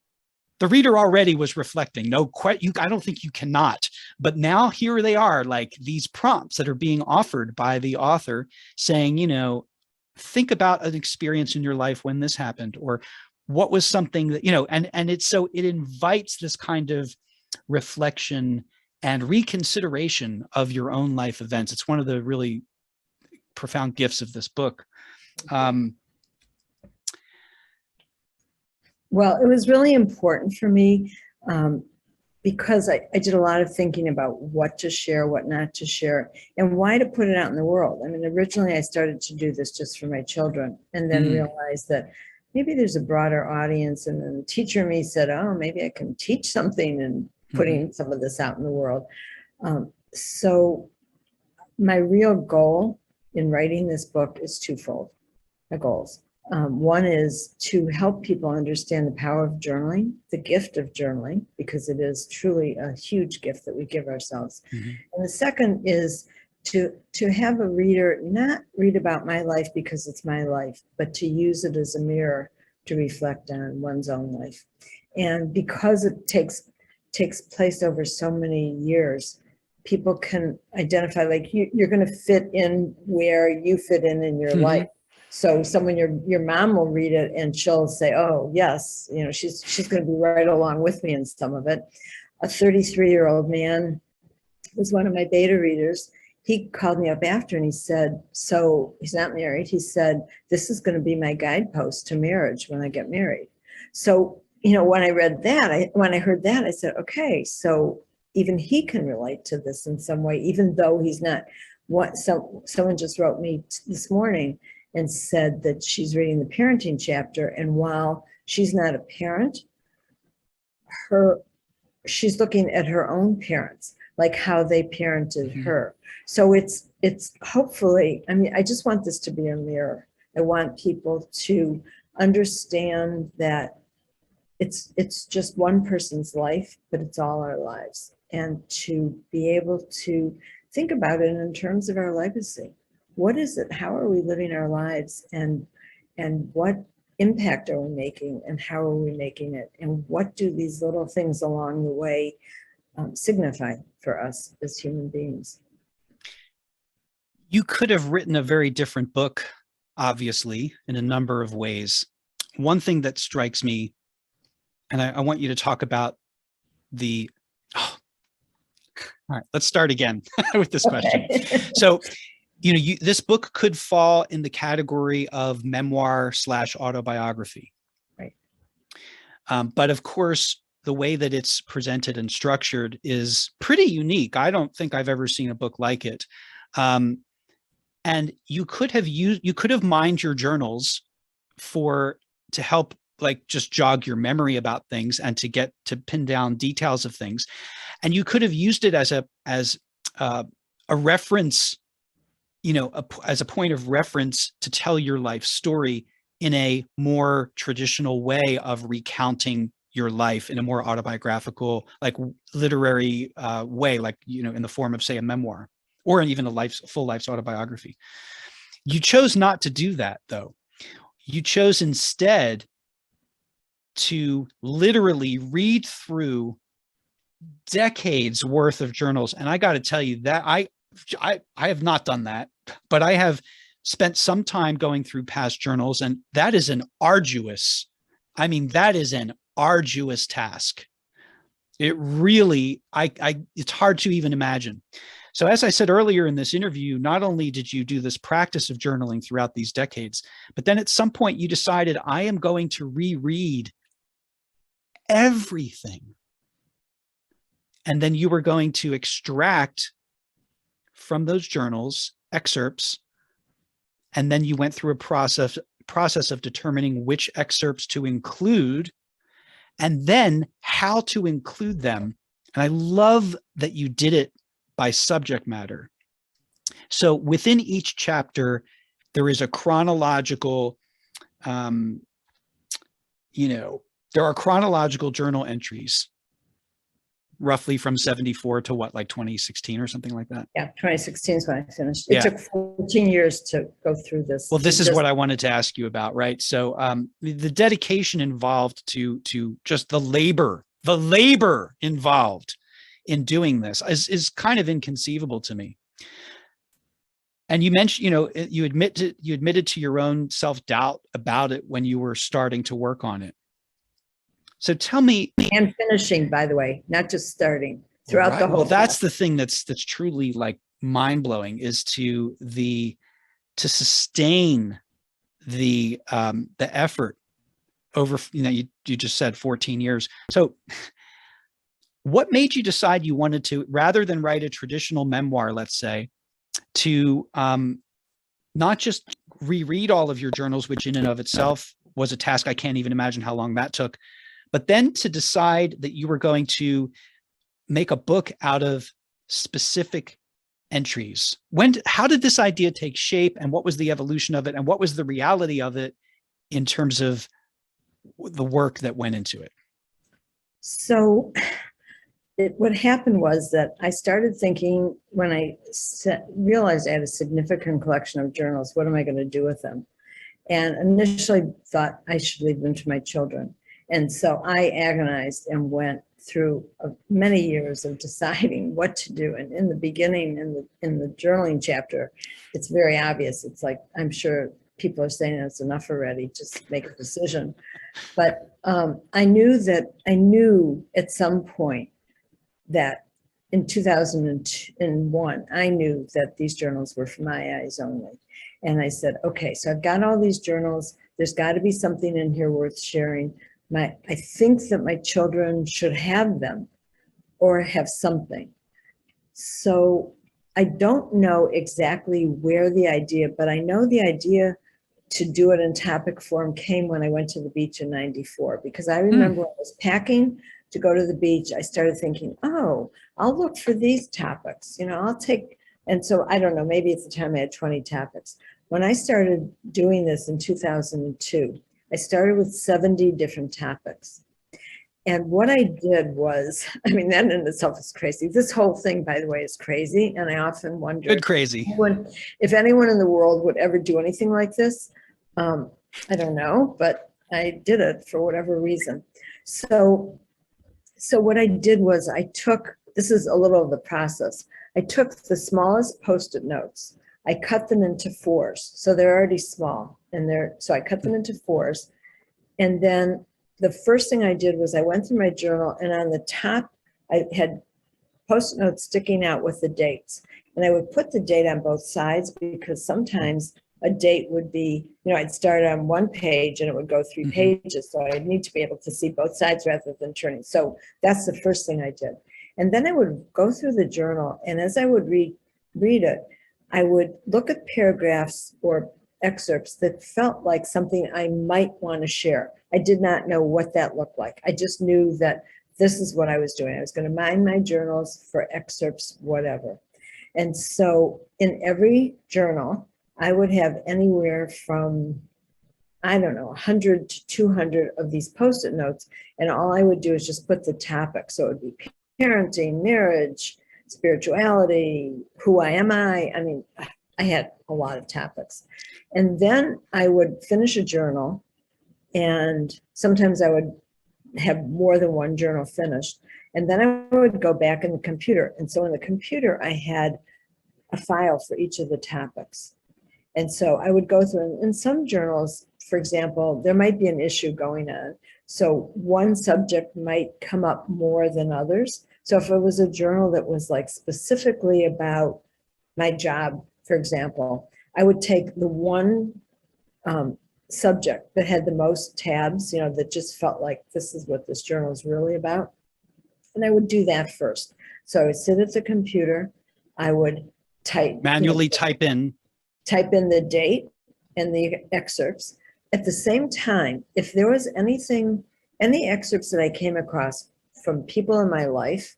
reader already was reflecting. I don't think you cannot. But now here they are, like these prompts that are being offered by the author saying, think about an experience in your life when this happened, or what was something that, and it invites this kind of reflection and reconsideration of your own life events. It's one of the really profound gifts of this book. Well, it was really important for me because I did a lot of thinking about what to share, what not to share, and why to put it out in the world. I mean, originally I started to do this just for my children, and then realized that maybe there's a broader audience. And then the teacher in me said, oh, maybe I can teach something and putting some of this out in the world. So my real goal in writing this book is twofold, my goals. One is to help people understand the power of journaling, the gift of journaling, because it is truly a huge gift that we give ourselves. And the second is to have a reader not read about my life because it's my life, but to use it as a mirror to reflect on one's own life. And because it takes place over so many years, people can identify, like you're going to fit in where you fit in your life. So your mom will read it and she'll say, oh yes, she's going to be right along with me in some of it. A 33-year-old man was one of my beta readers. He called me up after and he said, so he's not married. He said, this is going to be my guidepost to marriage when I get married. So, when I read that, when I heard that, I said, okay, so even he can relate to this in some way, even though he's not. Someone just wrote me this morning and said that she's reading the parenting chapter, and while She's not a parent. She's looking at her own parents, like how they parented her. So it's hopefully, I mean, I just want this to be a mirror. I want people to understand that it's just one person's life, but it's all our lives. And to be able to think about it in terms of our legacy. What is it? How are we living our lives? And what impact are we making, and how are we making it? And what do these little things along the way signify for us as human beings? You could have written a very different book, obviously, in a number of ways. One thing that strikes me, and I want you to talk about the, oh, all right, let's start again with this question. So, this book could fall in the category of memoir / autobiography. Right. But of course, the way that it's presented and structured is pretty unique. I don't think I've ever seen a book like it. And you could have mined your journals to help, like, just jog your memory about things and to get to pin down details of things. And you could have used it as a reference, as a point of reference to tell your life story in a more traditional way of recounting your life, in a more autobiographical, like literary way, like, in the form of, say, a memoir, or even a full life's autobiography. You chose not to do that, though. You chose instead to literally read through decades worth of journals. And I got to tell you that I have not done that, but I have spent some time going through past journals, and that is an arduous task. It really, it's hard to even imagine. So as I said earlier in this interview, not only did you do this practice of journaling throughout these decades, but then at some point you decided, I am going to reread everything. And then you were going to extract from those journals excerpts. And then you went through a process of determining which excerpts to include, and then how to include them. And I love that you did it by subject matter. So within each chapter, there is a chronological, there are chronological journal entries, roughly from 74 to like 2016 or something like that. Yeah, 2016 is when I finished. It took 14 years to go through this. Well, this is what I wanted to ask you about, right? So the dedication involved to just the labor involved in doing this is kind of inconceivable to me. And you mentioned, you admitted to your own self-doubt about it when you were starting to work on it. So tell me. And finishing, by the way, not just starting, throughout the whole. Well, that's the thing that's truly, like, mind-blowing, is to sustain the effort over, you just said 14 years. So what made you decide you wanted to, rather than write a traditional memoir, let's say, to not just reread all of your journals, which in and of itself was a task, I can't even imagine how long that took, but then to decide that you were going to make a book out of specific entries? How did this idea take shape, and what was the evolution of it, and what was the reality of it in terms of the work that went into it? So what happened was that I started thinking, when I realized I had a significant collection of journals, what am I going to do with them? And initially thought I should leave them to my children. And so I agonized and went through many years of deciding what to do. And in the beginning, in the journaling chapter, it's very obvious. It's like, I'm sure people are saying it's enough already, just make a decision. But I knew at some point that in 2001, I knew that these journals were for my eyes only. And I said, okay, so I've got all these journals. There's got to be something in here worth sharing. I think that my children should have them or have something. So I don't know exactly where the idea, but I know the idea to do it in topic form came when I went to the beach in 94, because I remember when I was packing to go to the beach, I started thinking, oh, I'll look for these topics, I'll take, and so I don't know, maybe at the time I had 20 topics. When I started doing this in 2002, I started with 70 different topics. And what I did was, I mean, that in itself is crazy. This whole thing, by the way, is crazy. And I often wonder Good crazy. if anyone in the world would ever do anything like this. I don't know, but I did it for whatever reason. So what I did was this is a little of the process. I took the smallest Post-it notes. I cut them into fours. So they're already small. So I cut them into fours. And then the first thing I did was I went through my journal, and on the top, I had Post-it notes sticking out with the dates. And I would put the date on both sides, because sometimes a date would be, I'd start on one page and it would go 3 pages. So I'd need to be able to see both sides rather than turning. So that's the first thing I did. And then I would go through the journal, and as I would read it, I would look at paragraphs or excerpts that felt like something I might want to share. I did not know what that looked like. I just knew that this is what I was doing. I was going to mine my journals for excerpts, whatever. And so in every journal, I would have anywhere from, 100 to 200 of these Post-it notes. And all I would do is just put the topic. So it would be parenting, marriage, spirituality, who am I? I mean, I had a lot of topics. And then I would finish a journal, and sometimes I would have more than one journal finished. And then I would go back in the computer. And so in the computer, I had a file for each of the topics. And so I would go through, and in some journals, for example, there might be an issue going on. So one subject might come up more than others. So if it was a journal that was like specifically about my job, for example, I would take the one subject that had the most tabs, that just felt like this is what this journal is really about. And I would do that first. So I would sit at the computer, I would manually type in the date and the excerpts. At the same time, if there was any excerpts that I came across from people in my life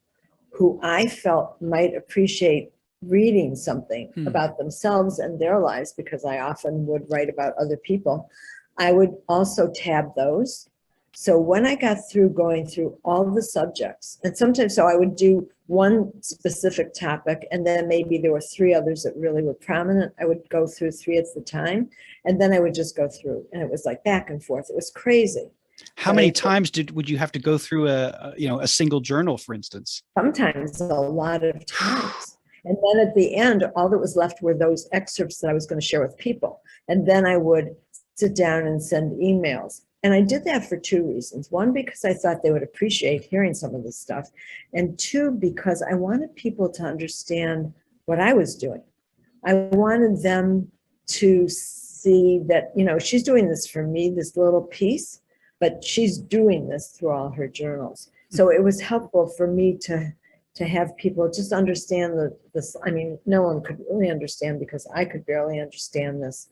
who I felt might appreciate reading something about themselves and their lives, because I often would write about other people, I would also tab those. So when I got through going through all the subjects, and sometimes, so I would do one specific topic, and then maybe there were 3 others that really were prominent. I would go through 3 at the time, and then I would just go through, and it was like back and forth. It was crazy. How many times would you have to go through a single journal, for instance? Sometimes a lot of times. And then at the end, all that was left were those excerpts that I was going to share with people. And then I would sit down and send emails. And I did that for 2 reasons. 1, because I thought they would appreciate hearing some of this stuff. And 2, because I wanted people to understand what I was doing. I wanted them to see that, she's doing this for me, this little piece, but she's doing this through all her journals. So it was helpful for me to have people just understand this. I mean, no one could really understand, because I could barely understand this.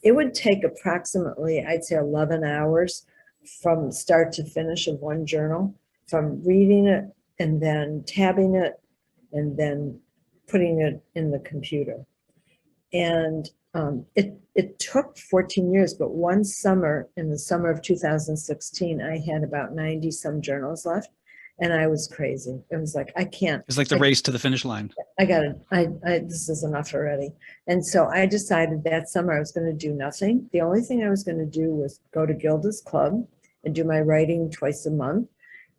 It would take approximately, I'd say 11 hours from start to finish of one journal, from reading it and then tabbing it and then putting it in the computer. And it took 14 years, but one summer, in the summer of 2016, I had about 90 some journals left. And I was crazy. It was like, I can't. It's like the race to the finish line. This is enough already. And so I decided that summer I was going to do nothing. The only thing I was going to do was go to Gilda's Club and do my writing twice a month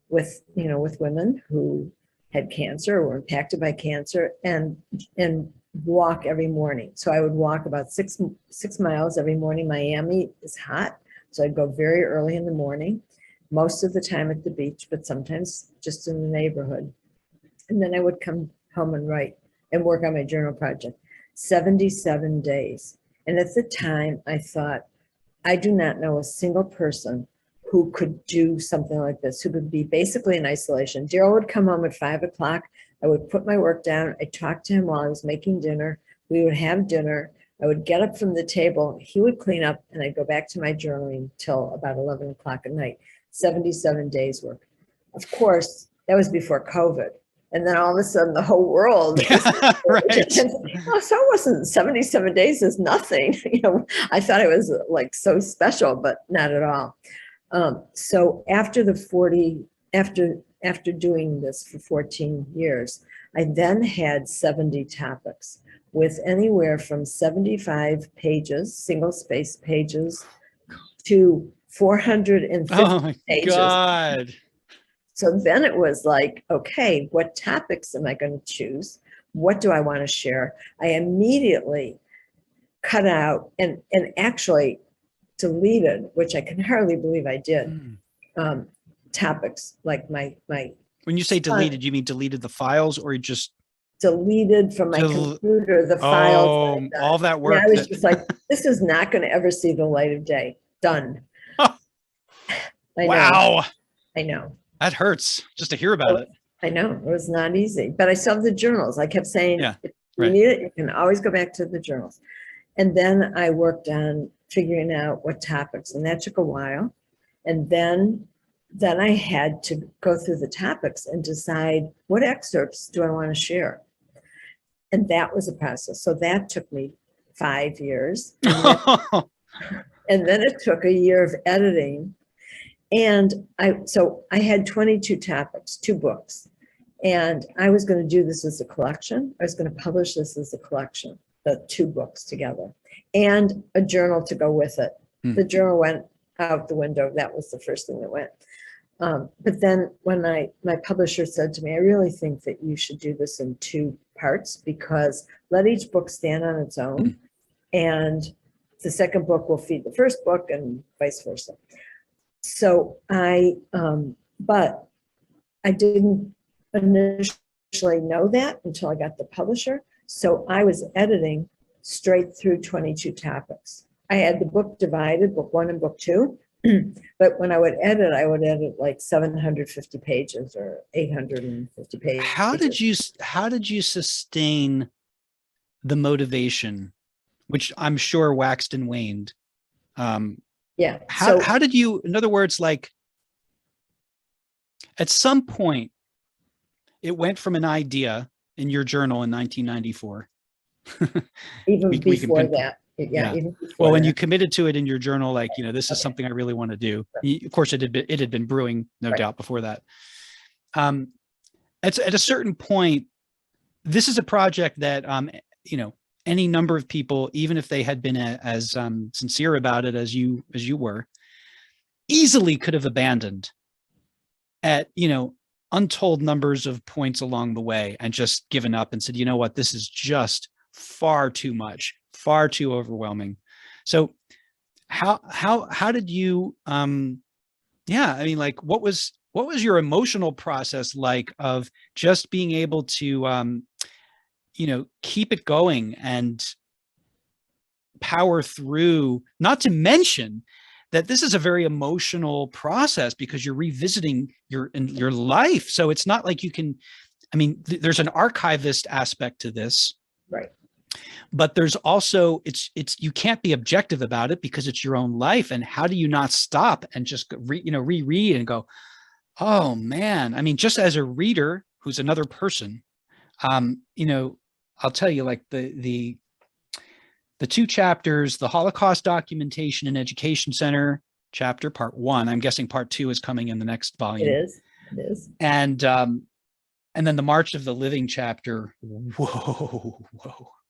with women who had cancer or were impacted by cancer, and walk every morning. So I would walk about 6 miles every morning. Miami is hot, so I'd go very early in the morning, most of the time at the beach, but sometimes just in the neighborhood. And then I would come home and write and work on my journal project. 77 days. And at the time, I thought, I do not know a single person who could do something like this, who could be basically in isolation. Daryl would come home at 5 o'clock. I would put my work down. I'd talk to him while I was making dinner. We would have dinner. I would get up from the table, he would clean up, and I'd go back to my journaling till about 11 o'clock at night, 77 days work. Of course, that was before COVID. And then all of a sudden the whole world was, Right. oh, so it wasn't 77 days is nothing. You know, I thought it was like so special, but not at all. So after after doing this for 14 years, I then had 70 topics with anywhere from 75 pages, single space pages, to 450 Oh my pages. God. So then it was like, okay, what topics am I going to choose? What do I want to share? I immediately cut out and actually deleted, which I can hardly believe I did, topics like my When you say deleted, you mean deleted the files, or you just deleted from my computer the files. All that work. And I was just like, this is not going to ever see the light of day. Done. Wow. I know. That hurts just to hear about it. I know, it was not easy, but I still have the journals. I kept saying, if you need it, you can always go back to the journals. And then I worked on figuring out what topics, and that took a while. And then I had to go through the topics and decide what excerpts do I want to share. And that was a process. So that took me 5 years. And then it took a year of editing. And so I had 22 topics, 2 books, and I was going to do this as a collection. I was going to publish this as a collection, the 2 books together, and a journal to go with it. The journal went out the window. That was the first thing that went. But then when my publisher said to me, I really think that you should do this in 2 parts, because let each book stand on its own, and the second book will feed the first book and vice versa. So but I didn't initially know that until I got the publisher. So I was editing straight through 22 topics. I had the book divided, book 1 and book 2. But when I would edit like 750 pages or 850 pages. How did you sustain the motivation, which I'm sure waxed and waned? Yeah. How did you, in other words, like at some point it went from an idea in your journal in 1994. Even before that. Yeah. Even before when you committed to it in your journal, like, this is something I really want to do. Of course it had been brewing, no doubt, before that. At a certain point, this is a project that, any number of people, even if they had been as sincere about it as you were, easily could have abandoned at, untold numbers of points along the way and just given up and said, you know what, this is just far too much, far too overwhelming. So how did you, what was your emotional process like of just being able to, keep it going and power through, not to mention that this is a very emotional process because you're revisiting your life. So it's not like you can, there's an archivist aspect to this. Right. But there's also, you can't be objective about it because it's your own life. And how do you not stop and just reread and go, oh man, just as a reader who's another person, I'll tell you, like the 2 chapters, the Holocaust Documentation and Education Center chapter, part 1, I'm guessing part 2 is coming in the next volume. It is. And then the March of the Living chapter. Whoa.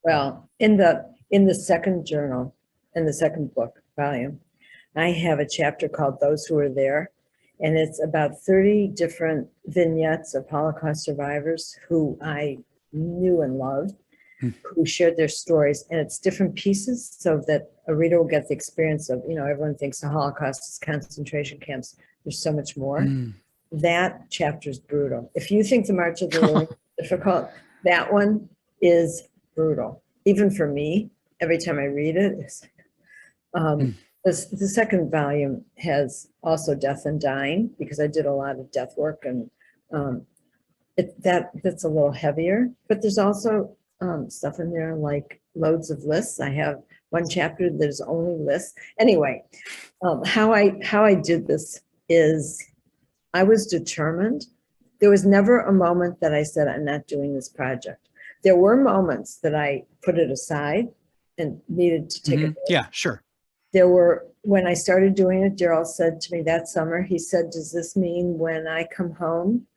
Well, in the second journal, in the second book volume, I have a chapter called Those Who Were There. And it's about 30 different vignettes of Holocaust survivors who I knew and loved, who shared their stories. And it's different pieces so that a reader will get the experience of, everyone thinks the Holocaust is concentration camps. There's so much more. That chapter is brutal. If you think the March of the Living is difficult, that one is brutal. Even for me, every time I read it, the second volume has also death and dying, because I did a lot of death work, and that's a little heavier. But there's also stuff in there like loads of lists. I have one chapter that is only lists. Anyway, how I did this is I was determined. There was never a moment that I said, I'm not doing this project. There were moments that I put it aside and needed to take a break. Yeah, sure. There were, when I started doing it, Daryl said to me that summer, he said, does this mean when I come home,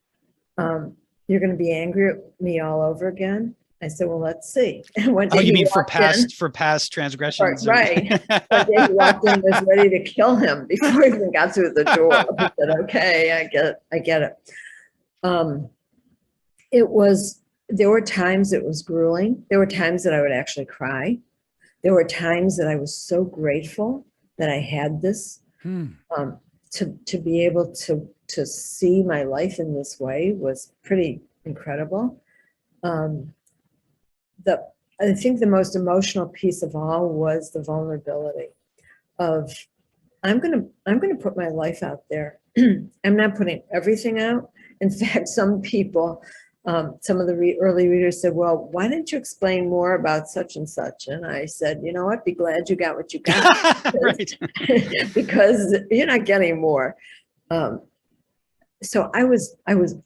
you're going to be angry at me all over again? I said, well, let's see. And one day you mean for in, past transgressions? Right. One day he walked in and was ready to kill him before he even got through the door. He said, okay, I get it. There were times it was grueling. There were times that I would actually cry. There were times that I was so grateful that I had this, to be able to see my life in this way was pretty incredible. I think the most emotional piece of all was the vulnerability of, I'm gonna put my life out there. I'm not putting everything out. In fact, some people, some of the early readers said, well, why didn't you explain more about such and such? And I said, you know what, be glad you got what you got. Right. Because you're not getting more. So I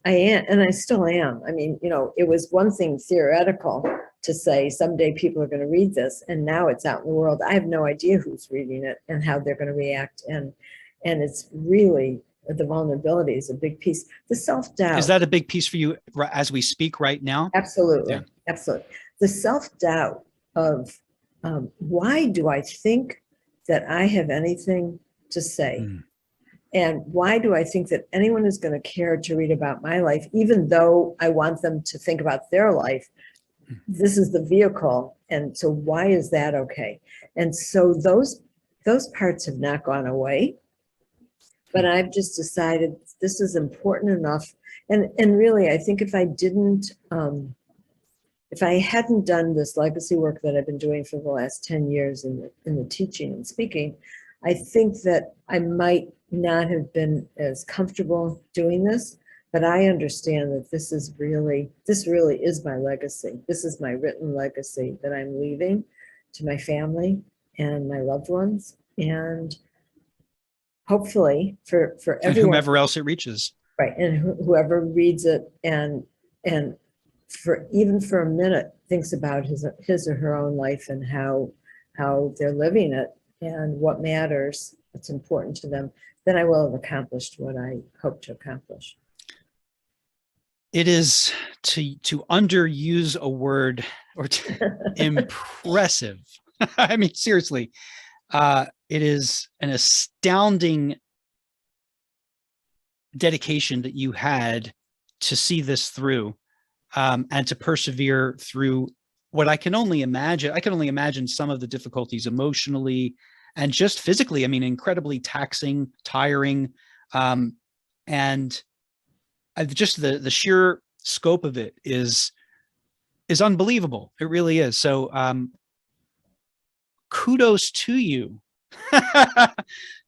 am, and I still am. I mean, you know, it was one thing theoretical to say someday people are going to read this, and now it's out in the world. I have no idea who's reading it and how they're going to react. And it's really, the vulnerability is a big piece. The self-doubt. Is that a big piece for you as we speak right now? Absolutely. Yeah. Absolutely. The self-doubt of why do I think that I have anything to say? And why do I think that anyone is going to care to read about my life, even though I want them to think about their life? This is the vehicle. And so why is that okay? And so those parts have not gone away, but I've just decided this is important enough. And really, I think if I hadn't done this legacy work that I've been doing for the last 10 years in the teaching and speaking, I think that I might not have been as comfortable doing this, but I understand that this really is my legacy. This is my written legacy that I'm leaving to my family and my loved ones, and hopefully for everyone. And whomever else it reaches. Right, and whoever reads it and even for a minute thinks about his or her own life and how they're living it and what matters, what's important to them, then I will have accomplished what I hope to accomplish. It is, to underuse a word, or impressive. I mean, seriously, it is an astounding dedication that you had to see this through, and to persevere through what I can only imagine. I can only imagine some of the difficulties emotionally and just physically. I mean, incredibly taxing, tiring, and just the sheer scope of it is unbelievable. It really is. So kudos to you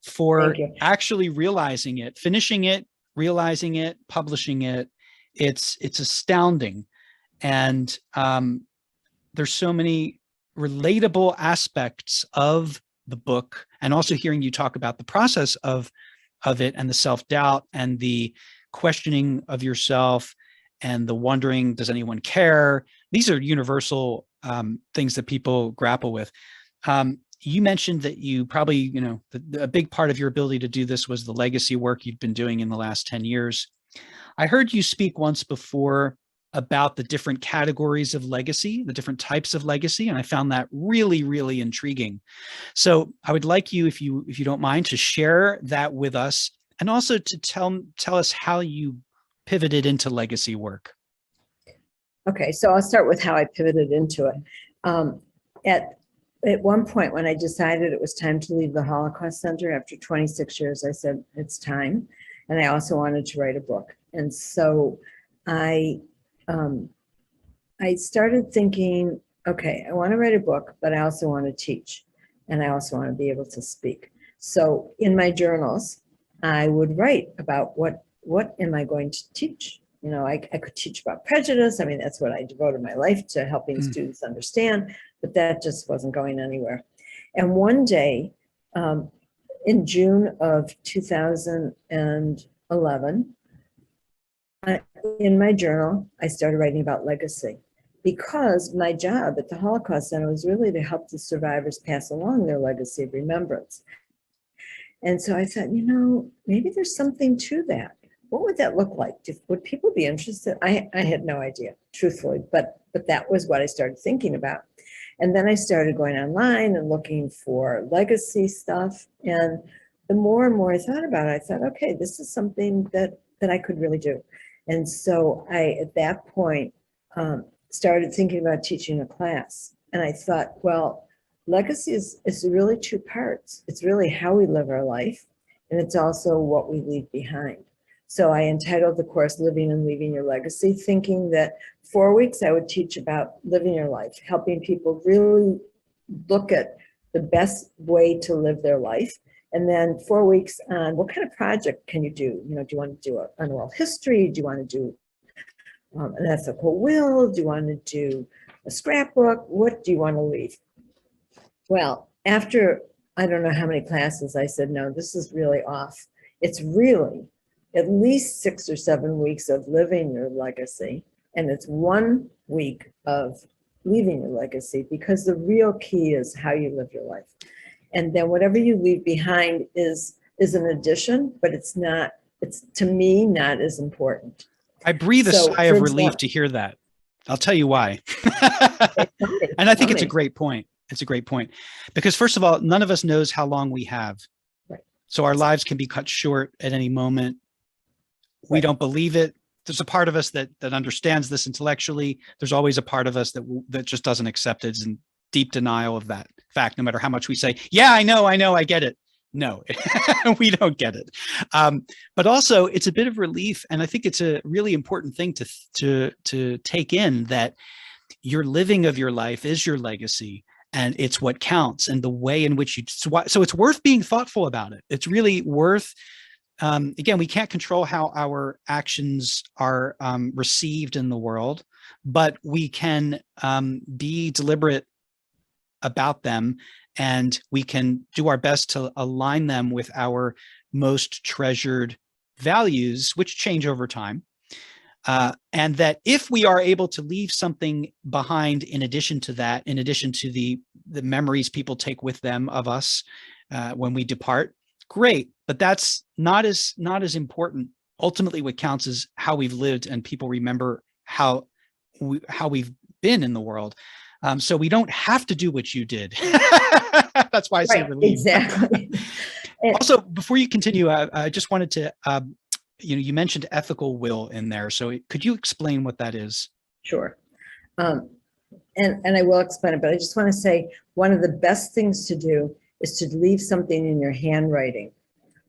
for actually realizing it, finishing it, realizing it, publishing it. It's astounding. And there's so many relatable aspects of the book, and also hearing you talk about the process of it, and the self-doubt and the questioning of yourself and the wondering, does anyone care? These are universal things that people grapple with. You mentioned that you probably, you know, a big part of your ability to do this was the legacy work you've been doing in the last 10 years. I heard you speak once before about the different categories of legacy, the different types of legacy, and I found that really, really intriguing. So I would like you, if you don't mind, to share that with us, and also to tell us how you pivoted into legacy work. Okay, so I'll start with how I pivoted into it. At one point, when I decided it was time to leave the Holocaust Center after 26 years, I said, it's time. And I also wanted to write a book. And so I started thinking, okay, I want to write a book, but I also want to teach. And I also want to be able to speak. So in my journals, I would write about what am I going to teach? I could teach about prejudice. I mean, that's what I devoted my life to, helping students understand, but that just wasn't going anywhere. And one day, in June of 2011, in my journal, I started writing about legacy, because my job at the Holocaust Center was really to help the survivors pass along their legacy of remembrance. And so I thought, maybe there's something to that. What would that look like? Would people be interested? I had no idea, truthfully, but that was what I started thinking about. And then I started going online and looking for legacy stuff. And the more and more I thought about it, I thought, okay, this is something that I could really do. And so I, at that point, started thinking about teaching a class. And I thought, well, legacy is really two parts. It's really how we live our life, and it's also what we leave behind. So I entitled the course Living and Leaving Your Legacy, thinking that 4 weeks I would teach about living your life, helping people really look at the best way to live their life. And then 4 weeks on what kind of project can you do? Do you want to do an oral history? Do you want to do an ethical will? Do you want to do a scrapbook? What do you want to leave? Well, after I don't know how many classes, I said, no, this is really off. It's really at least 6 or 7 weeks of living your legacy, and it's 1 week of leaving your legacy, because the real key is how you live your life. And then whatever you leave behind is an addition, but it's to me not as important. I breathe a sigh of relief to hear that. I'll tell you why. And I think it's a great point. It's a great point, because first of all, none of us knows how long we have. Right. So our lives can be cut short at any moment. Right. We don't believe it. There's a part of us that understands this intellectually. There's always a part of us that just doesn't accept it, is in deep denial of that fact, no matter how much we say, yeah, I know, I get it. No, we don't get it. But also it's a bit of relief. And I think it's a really important thing to take in, that your living of your life is your legacy, and it's what counts, and the way in which so it's worth being thoughtful about it. It's really worth, again, we can't control how our actions are received in the world, but we can be deliberate about them, and we can do our best to align them with our most treasured values, which change over time. And that if we are able to leave something behind, in addition to that, in addition to the memories people take with them of us when we depart, great. But that's not as important. Ultimately, what counts is how we've lived, and people remember how we've been in the world. So we don't have to do what you did. That's why I say relief. Exactly. Also, before you continue, I just wanted to, you mentioned ethical will in there. So could you explain what that is? Sure. And I will explain it, but I just want to say, one of the best things to do is to leave something in your handwriting,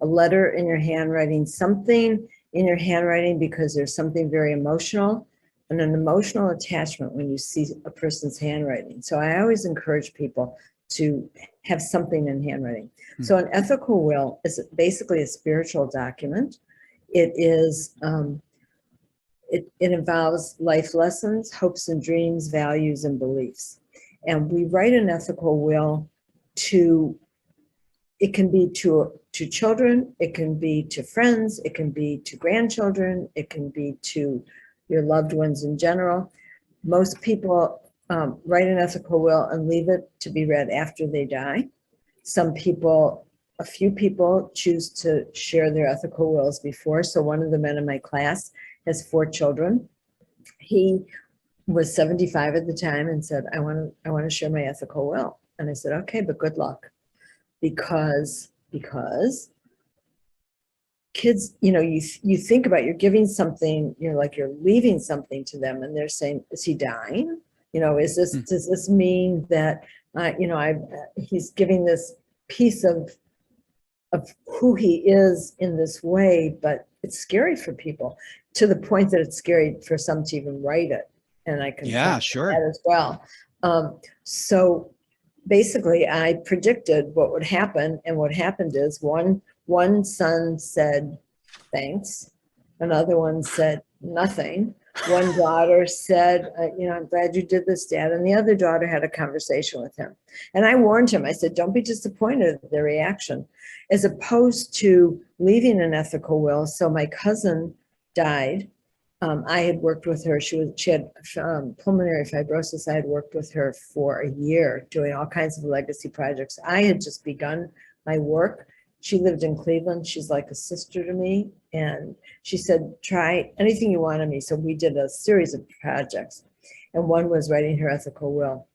a letter in your handwriting, something in your handwriting, because there's something very emotional and an emotional attachment when you see a person's handwriting. So I always encourage people to have something in handwriting. So an ethical will is basically a spiritual document. It is, it involves life lessons, hopes and dreams, values and beliefs. And we write an ethical will it can be to children, it can be to friends, it can be to grandchildren, it can be to your loved ones in general. Most people write an ethical will and leave it to be read after they die. Some people, a few people, choose to share their ethical wills before. So one of the men in my class has 4 children. He was 75 at the time and said, I want to share my ethical will. And I said, okay, but good luck. Because kids, you think about, you're giving something, you're leaving something to them, and they're saying, is he dying? Does this mean that, he's giving this piece of who he is in this way, but it's scary for people, to the point that it's scary for some to even write it. And I can sure that as well. So basically I predicted what would happen, and what happened is one son said, thanks. Another one said, nothing. One daughter said, I'm glad you did this, Dad. And the other daughter had a conversation with him. And I warned him, I said, don't be disappointed at their reaction, as opposed to leaving an ethical will. So my cousin died. I had worked with her. She had pulmonary fibrosis. I had worked with her for a year doing all kinds of legacy projects. I had just begun my work. She lived in Cleveland. She's like a sister to me. And she said, try anything you want of me. So we did a series of projects. And one was writing her ethical will.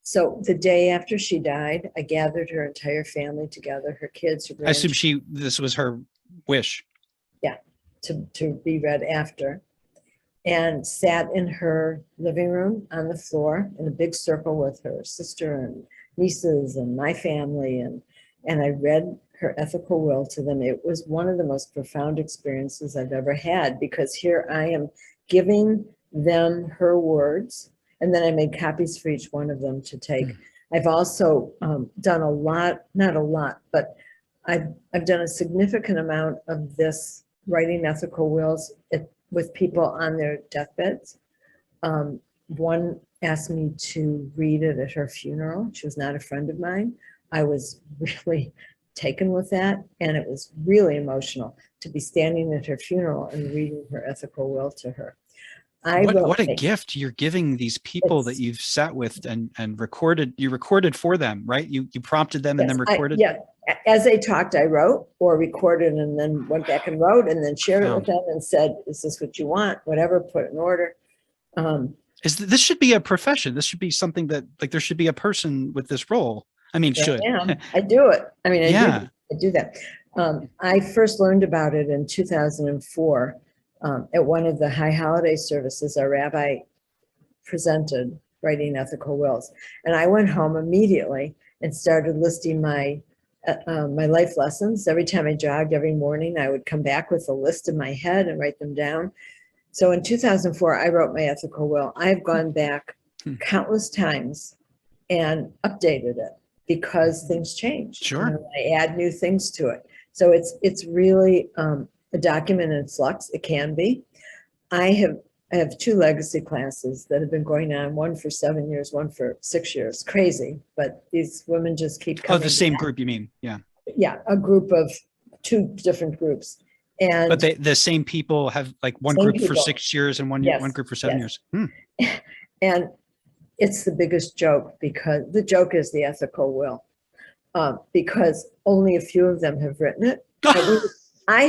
So the day after she died, I gathered her entire family together, her kids, her I assume grandchildren. this was her wish. Yeah, to be read after. And sat in her living room on the floor in a big circle with her sister and nieces and my family. And I read her ethical will to them. It was one of the most profound experiences I've ever had, because here I am giving them her words, and then I made copies for each one of them to take. I've also done a lot, not a lot, but I've done a significant amount of this, writing ethical wills with people on their deathbeds. One asked me to read it at her funeral. She was not a friend of mine. I was really taken with that, and it was really emotional to be standing at her funeral and reading her ethical will to her. What a gift you're giving these people that you've sat with and recorded. You recorded for them, right? You prompted them and then recorded. Yeah, as they talked, I wrote or recorded, and then went back and wrote, and then shared it with them and said, "Is this what you want?" Whatever, put it in order. This should be a profession. This should be something that, like, there should be a person with this role. I mean, should. I do it. I mean, yeah. I do that. I first learned about it in 2004 at one of the high holiday services. Our rabbi presented writing ethical wills, and I went home immediately and started listing my life lessons. Every time I jogged every morning, I would come back with a list in my head and write them down. So in 2004, I wrote my ethical will. I've gone back countless times and updated it, because things change. Sure. I add new things to it. So it's really a document in flux. It can be. I have two legacy classes that have been going on, one for 7 years, one for 6 years. Crazy, but these women just keep coming. Oh, the same group, you mean? Yeah. Yeah, a group of two different groups. And but the same people have, like, one group for 6 years and one group for 7 years. And it's the biggest joke, because the joke is the ethical will, because only a few of them have written it. I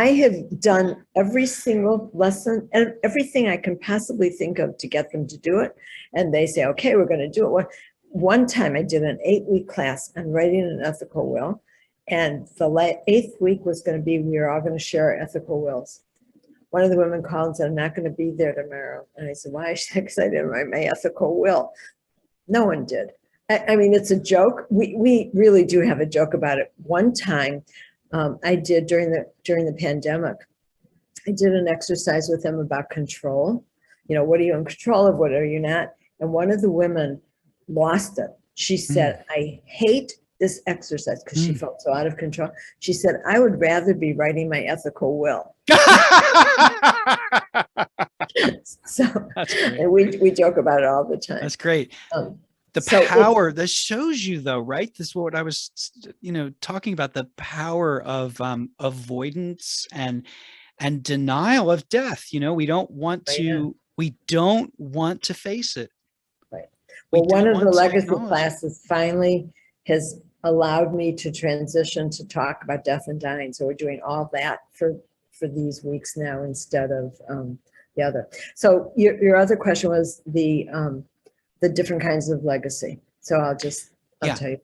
have done every single lesson and everything I can possibly think of to get them to do it. And they say, okay, we're going to do it. One time I did an 8-week class on writing an ethical will. And the 8th week was going to be, we are all going to share our ethical wills. One of the women called and said, I'm not going to be there tomorrow. And I said, why? She said, because I didn't write my ethical will. No one did. I mean, it's a joke. We really do have a joke about it. One time I did during the pandemic, I did an exercise with them about control. What are you in control of? What are you not? And one of the women lost it. She said, I hate this exercise, because she felt so out of control. She said, I would rather be writing my ethical will. So and we joke about it all the time. That's great. The power that shows you, though, right? This is what I was, talking about, the power of avoidance and denial of death. We don't want to, face it. Right. Well, one of the legacy classes finally has allowed me to transition to talk about death and dying. So we're doing all that for these weeks now, instead of the other. So your other question was the different kinds of legacy. So I'll tell you.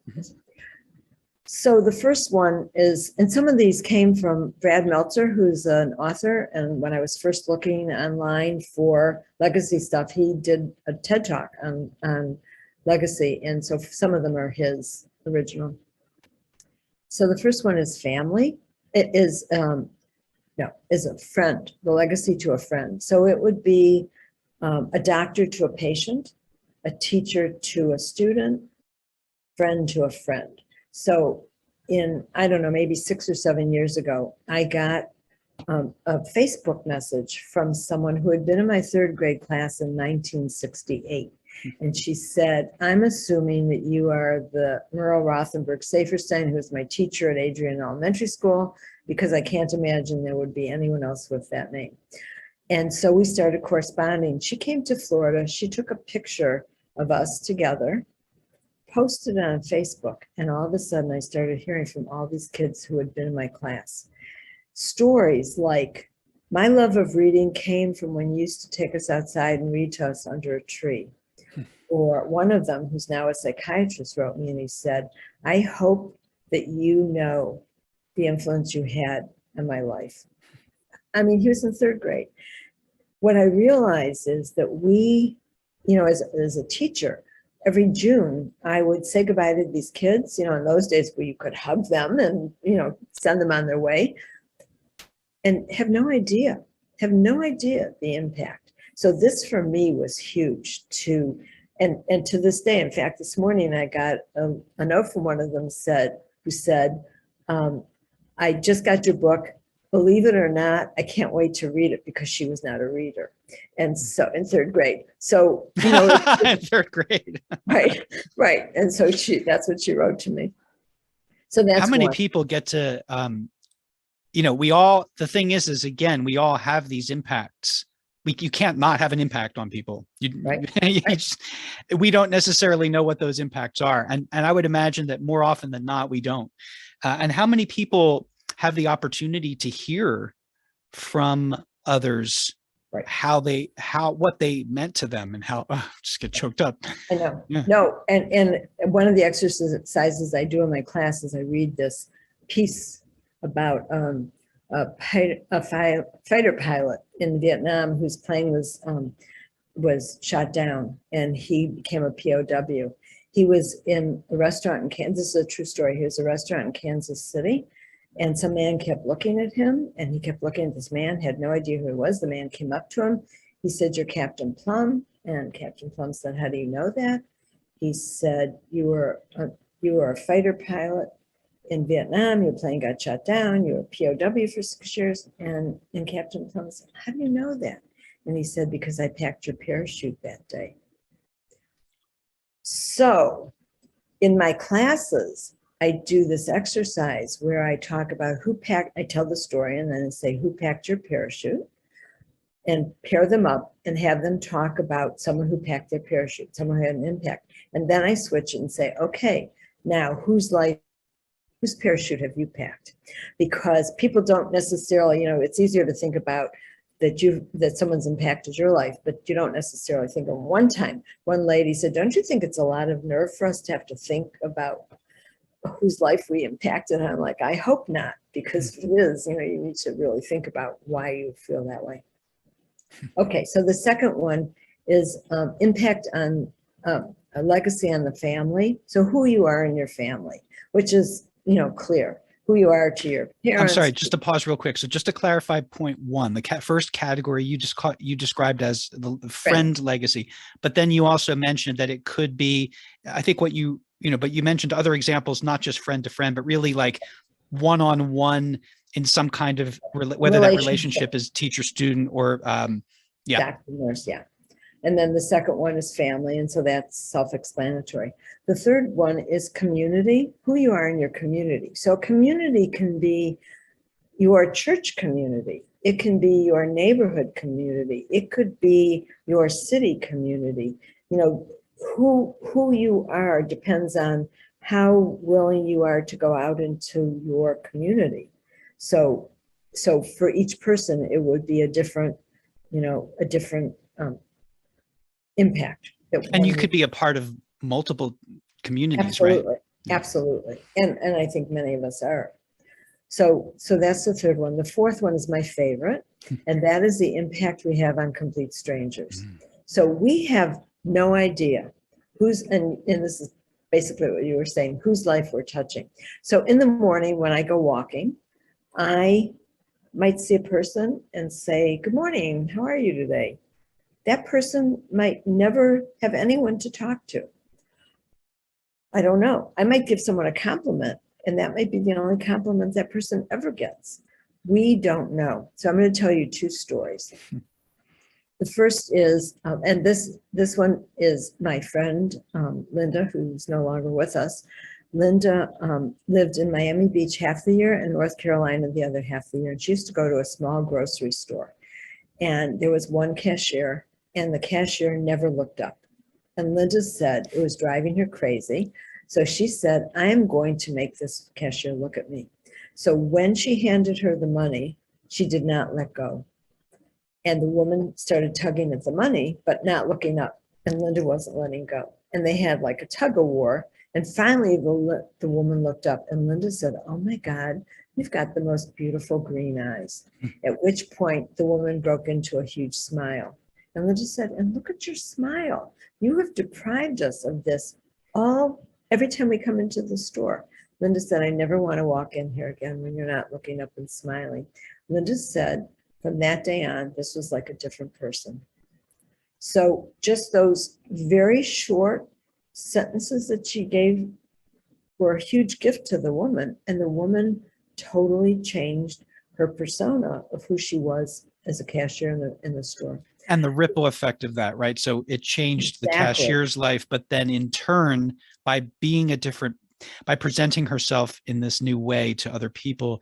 So the first one is, and some of these came from Brad Meltzer, who's an author. And when I was first looking online for legacy stuff, he did a TED Talk on legacy. And so some of them are his original. So the first one is family. It is, is a friend, the legacy to a friend. So it would be a doctor to a patient, a teacher to a student, friend to a friend. So I don't know, maybe 6 or 7 years ago, I got a Facebook message from someone who had been in my third grade class in 1968. And she said, I'm assuming that you are the Merle Rothenberg Saferstein, who was my teacher at Adrian Elementary School, because I can't imagine there would be anyone else with that name. And so we started corresponding. She came to Florida. She took a picture of us together, posted it on Facebook, and all of a sudden I started hearing from all these kids who had been in my class. Stories like, my love of reading came from when you used to take us outside and read to us under a tree. Or one of them, who's now a psychiatrist, wrote me and he said, I hope that you know the influence you had on my life. I mean, he was in third grade. What I realized is that we, as a teacher, every June, I would say goodbye to these kids. In those days where you could hug them and, send them on their way, and have no idea the impact. So this for me was huge too. And to this day, in fact, this morning I got a note from one of them who said, I just got your book. Believe it or not, I can't wait to read it, because she was not a reader. And so in third grade. So, in third grade. Right. And so that's what she wrote to me. So that's how many one. people get to, the thing is again, we all have these impacts. You can't not have an impact on people. We don't necessarily know what those impacts are. And I would imagine that more often than not, we don't. And how many people have the opportunity to hear from others, what they meant to them, and how, just get choked up. I know. Yeah. No. And one of the exercises I do in my class is I read this piece about a fighter pilot in Vietnam whose plane was shot down, and he became a POW. He was in a restaurant in Kansas. This is a true story. He was in a restaurant in Kansas City, and some man kept looking at him, and he kept looking at this man, had no idea who he was. The man came up to him. He said, "You're Captain Plum." And Captain Plum said, "How do you know that?" He said, you were a fighter pilot in Vietnam, your plane got shot down, you were a POW for 6 years." And Captain Plum said, "How do you know that?" And he said, "Because I packed your parachute that day." So in my classes, I do this exercise where I talk about I tell the story and then I say, who packed your parachute? And pair them up and have them talk about someone who packed their parachute, someone who had an impact. And then I switch and say, okay, now whose parachute have you packed? Because people don't necessarily, it's easier to think about that someone's impacted your life, but you don't necessarily think of one time. One lady said, "Don't you think it's a lot of nerve for us to have to think about whose life we impacted?" And I'm like, I hope not, because it is, you need to really think about why you feel that way. Okay, so the second one is impact on a legacy on the family. So who you are in your family, which is, clear. Who you are to your parents. I'm sorry, just to pause real quick. So just to clarify point one, the first category you described as the friend legacy, but then you also mentioned that it could be, I think but you mentioned other examples, not just friend to friend, but really like one-on-one in some kind of, whether that relationship is teacher student or doctor nurse, yeah. And then the second one is family, and so that's self-explanatory. The third one is community, who you are in your community. So community can be your church community. It can be your neighborhood community. It could be your city community. Who you are depends on how willing you are to go out into your community. So for each person, it would be a different impact. And you could be a part of multiple communities, absolutely, right? Absolutely. And I think many of us are. So that's the third one. The fourth one is my favorite, and that is the impact we have on complete strangers. So we have no idea and this is basically what you were saying, whose life we're touching. So in the morning when I go walking, I might see a person and say, "Good morning, how are you today?" That person might never have anyone to talk to. I don't know. I might give someone a compliment, and that might be the only compliment that person ever gets. We don't know. So I'm going to tell you two stories. The first is, and this one is my friend, Linda, who's no longer with us. Linda lived in Miami Beach half the year and North Carolina the other half the year. And she used to go to a small grocery store. And there was one cashier, and the cashier never looked up. And Linda said it was driving her crazy. So she said, I am going to make this cashier look at me. So when she handed her the money, she did not let go. And the woman started tugging at the money, but not looking up. And Linda wasn't letting go. And they had like a tug of war. And finally, the woman looked up, and Linda said, oh my God, you've got the most beautiful green eyes. At which point the woman broke into a huge smile. And Linda said, and look at your smile. You have deprived us of this every time we come into the store. Linda said, I never want to walk in here again when you're not looking up and smiling. Linda said, from that day on, this was like a different person. So just those very short sentences that she gave were a huge gift to the woman. And the woman totally changed her persona of who she was as a cashier in the store. And the ripple effect of that, right? So it changed the Exactly. cashier's life, but then in turn, by presenting herself in this new way to other people,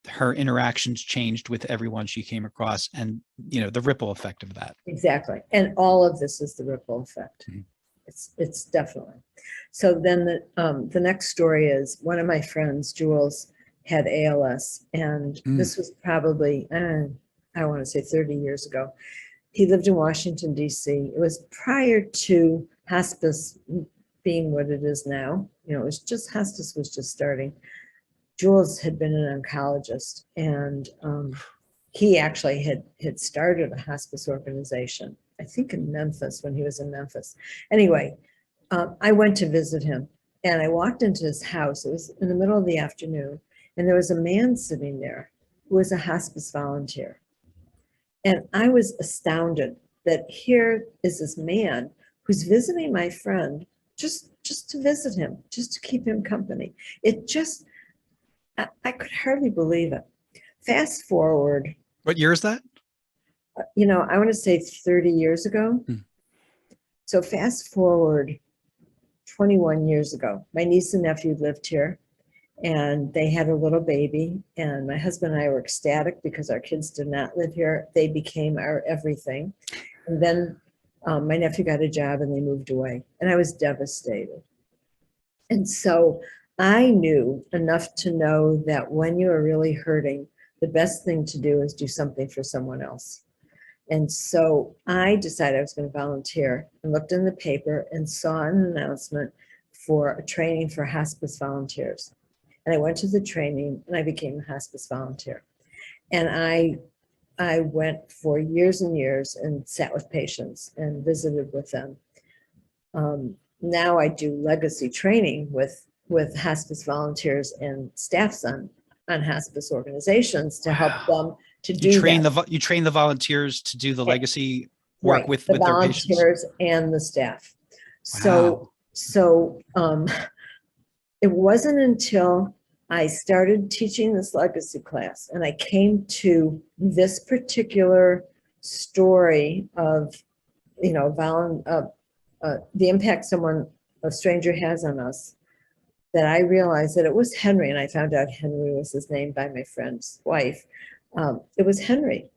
her interactions changed with everyone she came across, and the ripple effect of that. Exactly. And all of this is the ripple effect. Mm-hmm. It's definitely. So then the next story is one of my friends, Jules, had ALS, and this was probably, I want to say 30 years ago. He lived in Washington, D.C. It was prior to hospice being what it is now. It was just, hospice was just starting. Jules had been an oncologist, and he actually had started a hospice organization, I think in Memphis, when he was in Memphis. Anyway, I went to visit him, and I walked into his house. It was in the middle of the afternoon, and there was a man sitting there who was a hospice volunteer. And I was astounded that here is this man who's visiting my friend just to visit him, just to keep him company. It just, I could hardly believe it. Fast forward. What year is that? I want to say 30 years ago. So fast forward 21 years ago, my niece and nephew lived here, and they had a little baby, and my husband and I were ecstatic because our kids did not live here. They became our everything. And then my nephew got a job and they moved away, and I was devastated. And so I knew enough to know that when you are really hurting, the best thing to do is do something for someone else. And so I decided I was going to volunteer, and looked in the paper and saw an announcement for a training for hospice volunteers. And I went to the training and I became a hospice volunteer. And I went for years and years and sat with patients and visited with them. Now I do legacy training with hospice volunteers and staffs on hospice organizations to help them to do you train the volunteers to do the legacy work, right, with their patients. The volunteers and the staff. Wow. So it wasn't until I started teaching this legacy class and I came to this particular story of, the impact a stranger has on us, that I realized that it was Henry, and I found out Henry was his name by my friend's wife. It was Henry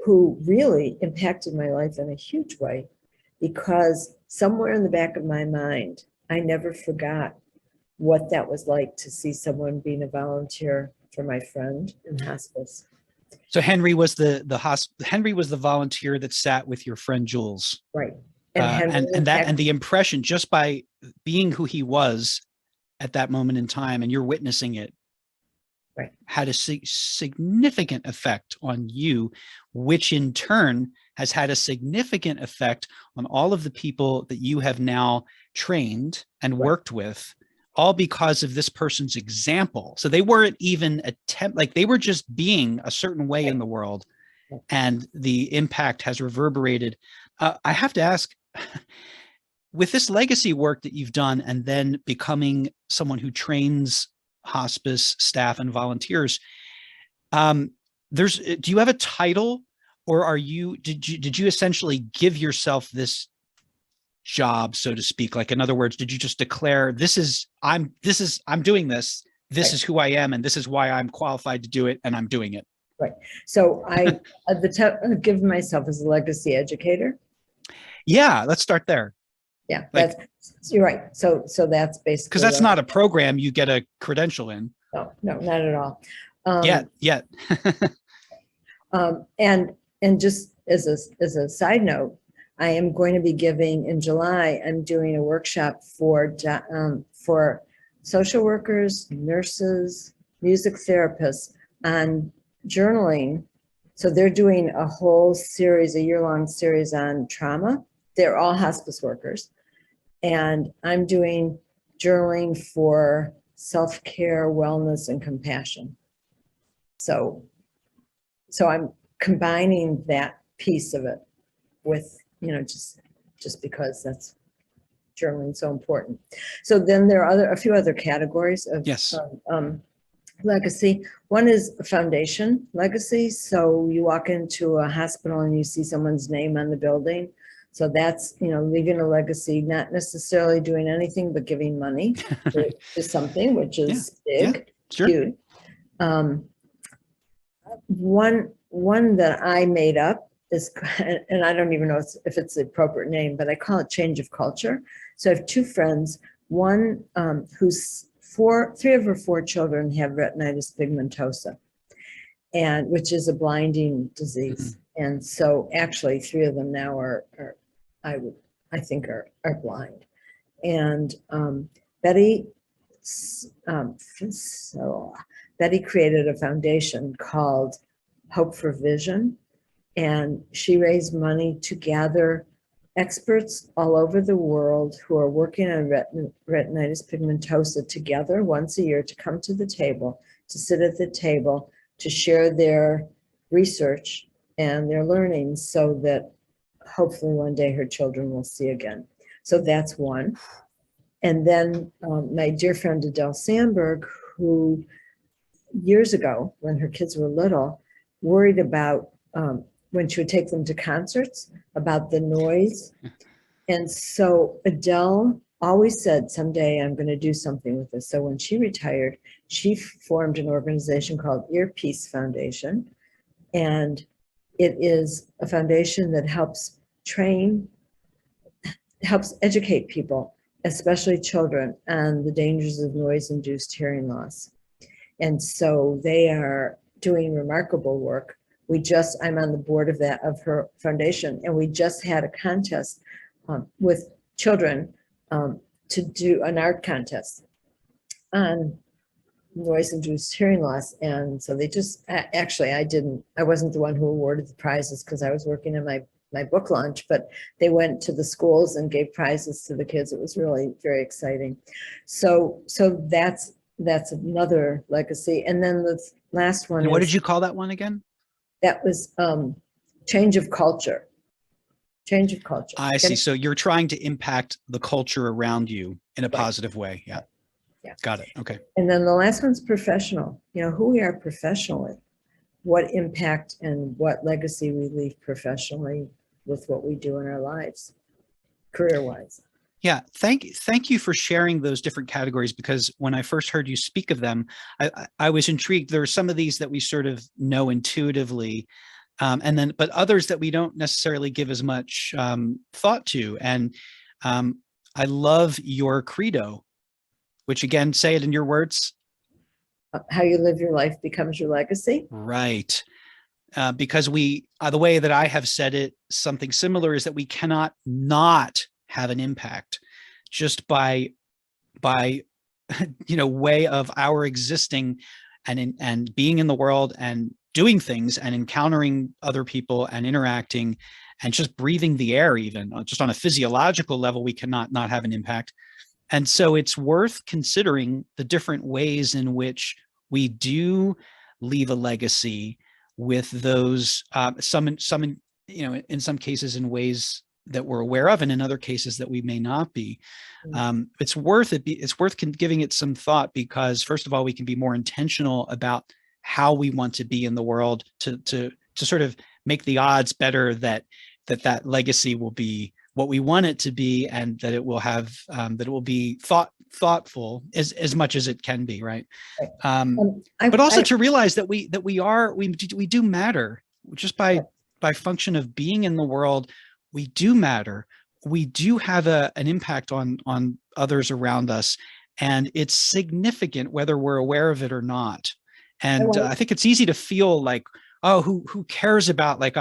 who really impacted my life in a huge way, because somewhere in the back of my mind, I never forgot what that was like to see someone being a volunteer for my friend in hospice. So Henry was the volunteer that sat with your friend Jules, right? And the impression, just by being who he was at that moment in time, and you're witnessing it, right, had a significant effect on you, which in turn has had a significant effect on all of the people that you have now trained and right, worked with, all because of this person's example. So they weren't even they were just being a certain way right in the world, and the impact has reverberated. I have to ask, with this legacy work that you've done, and then becoming someone who trains hospice staff and volunteers, do you have a title, or did you essentially give yourself this job, so to speak? Like, in other words, did you just declare, I'm doing this, this Right. is who I am, and this is why I'm qualified to do it, and I'm doing it? Right. So I give myself as a legacy educator. Yeah, let's start there. Yeah, Like, you're right. So that's basically, because that's not a program you get a credential in. No, not at all. Yet. And just as a side note, I am going to be giving in July. I'm doing a workshop for social workers, nurses, music therapists on journaling. So they're doing a whole series, a year-long series on trauma. They're all hospice workers. And I'm doing journaling for self-care, wellness, and compassion. So I'm combining that piece of it with, just because that's journaling so important. So then there are a few other categories of Yes. Legacy. One is foundation legacy. So you walk into a hospital and you see someone's name on the building. So that's, leaving a legacy, not necessarily doing anything but giving money to something, which is big, sure. huge. One that I made up is, and I don't even know if it's the appropriate name, but I call it change of culture. So I have two friends, one who's three of her four children have retinitis pigmentosa, and which is a blinding disease. Mm-hmm. And so actually three of them now I think are blind. And Betty created a foundation called Hope for Vision, and she raised money to gather experts all over the world who are working on retinitis pigmentosa together once a year to come to the table, to sit at the table, to share their research and their learnings so that hopefully one day her children will see again. So that's one. And then my dear friend Adele Sandberg, who years ago, when her kids were little, worried about when she would take them to concerts, about the noise. And so Adele always said, someday I'm going to do something with this. So when she retired, she formed an organization called Earpiece Foundation. And it is a foundation that helps educate people, especially children, on the dangers of noise-induced hearing loss. And so they are doing remarkable work. I'm on the board of her foundation, and we just had a contest with children to do an art contest on noise-induced hearing loss. And so they just, actually, I wasn't the one who awarded the prizes because I was working on my book launch, but they went to the schools and gave prizes to the kids. It was really very exciting. So that's another legacy. And then the last one. And what did you call that one again? That was change of culture. Change of culture. I see. So you're trying to impact the culture around you in a positive way. Yeah. Yeah. Got it. Okay. And then the last one's professional. Who we are professionally, what impact and what legacy we leave professionally with what we do in our lives, career-wise. Yeah, thank you for sharing those different categories, because when I first heard you speak of them, I was intrigued. There are some of these that we sort of know intuitively, but others that we don't necessarily give as much thought to. And I love your credo, which, again, say it in your words. How you live your life becomes your legacy. Right. Because the way that I have said it, something similar, is that we cannot not have an impact just by way of our existing and being in the world and doing things and encountering other people and interacting and just breathing the air. Even just on a physiological level, we cannot not have an impact. And so it's worth considering the different ways in which we do leave a legacy with those, in some cases in ways that we're aware of, and in other cases that we may not be. It's worth giving it some thought, because first of all, we can be more intentional about how we want to be in the world to sort of make the odds better that legacy will be what we want it to be, and that it will have that it will be thoughtful as much as it can be, right? But also to realize that we do matter just by function of being in the world. We do matter. We do have an impact on others around us, and it's significant whether we're aware of it or not. And I think it's easy to feel like, oh, who cares about, like,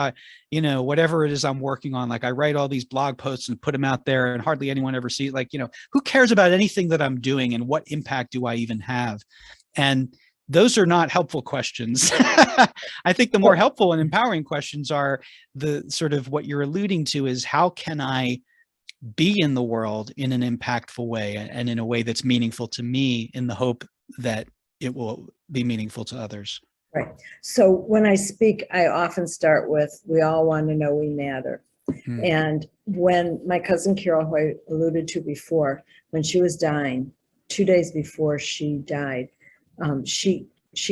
whatever it is I'm working on. Like, I write all these blog posts and put them out there and hardly anyone ever sees, like, who cares about anything that I'm doing, and what impact do I even have? And those are not helpful questions. I think the more helpful and empowering questions are the sort of what you're alluding to, is how can I be in the world in an impactful way, and in a way that's meaningful to me, in the hope that it will be meaningful to others. Right. So when I speak, I often start with, we all want to know we matter. And when my cousin Carol, who I alluded to before, when she was dying, 2 days before she died, she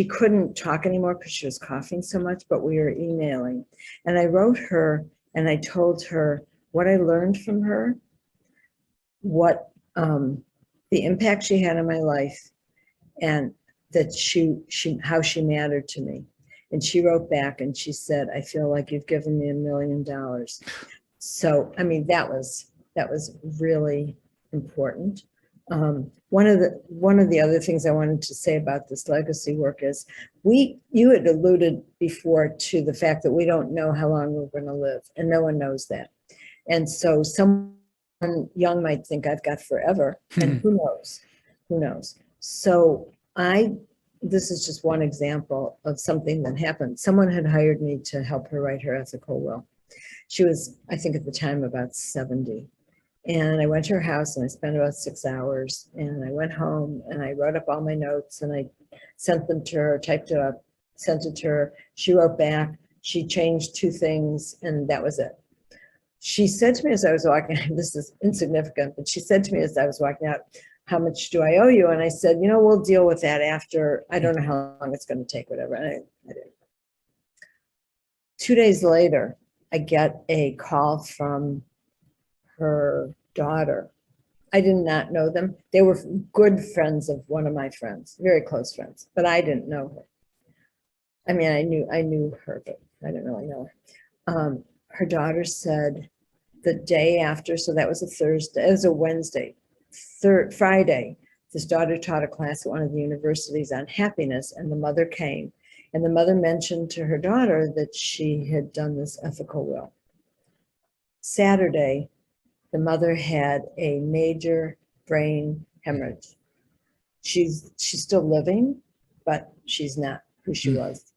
couldn't talk anymore because she was coughing so much, but we were emailing. And I wrote her and I told her what I learned from her, what the impact she had on my life, and that how she mattered to me. And she wrote back and she said, I feel like you've given me $1 million. So, I mean, that was really important. One of the other things I wanted to say about this legacy work is, you had alluded before to the fact that we don't know how long we're going to live, and no one knows that. And so someone young might think I've got forever, and who knows? So this is just one example of something that happened. Someone had hired me to help her write her ethical will. She was, I think at the time, about 70. And I went to her house and I spent about 6 hours, and I went home and I wrote up all my notes and I sent them to her, typed it up, sent it to her. She wrote back, she changed 2 things, and that was it. She said to me as I was walking, this is insignificant, but she said to me as I was walking out, how much do I owe you? And I said, we'll deal with that after. I don't know how long it's going to take, whatever. And I did. 2 days later, I get a call from her daughter. I did not know them. They were good friends of one of my friends, very close friends, but I didn't know her. I mean, I knew her, but I didn't really know her. Her daughter said the day after, so that was a Thursday, it was a Wednesday. Friday, this daughter taught a class at one of the universities on happiness, and the mother came, and the mother mentioned to her daughter that she had done this ethical will. Saturday, the mother had a major brain hemorrhage. She's still living, but she's not who she was.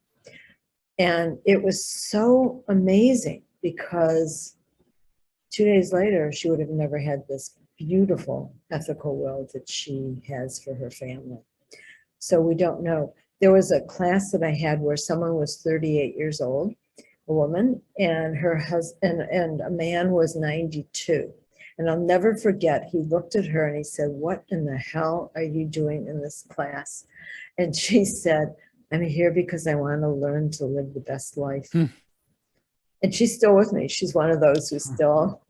And it was so amazing, because 2 days later, she would have never had this beautiful ethical will that she has for her family. So we don't know. There was a class that I had where someone was 38 years old, a woman, and her husband, and a man was 92. And I'll never forget, he looked at her and he said, what in the hell are you doing in this class? And she said, I'm here because I want to learn to live the best life. And she's still with me. She's one of those who's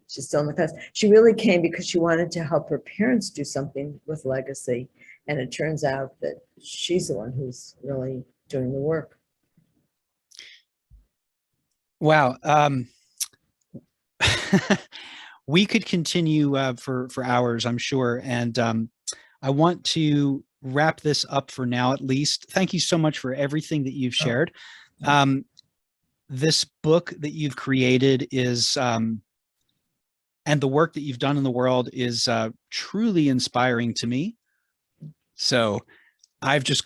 she's still in the class. She really came because she wanted to help her parents do something with legacy. And it turns out that she's the one who's really doing the work. Wow. We could continue for hours, I'm sure. And I want to wrap this up for now, at least. Thank you so much for everything that you've shared. This book that you've created is, and the work that you've done in the world is truly inspiring to me. So I'm just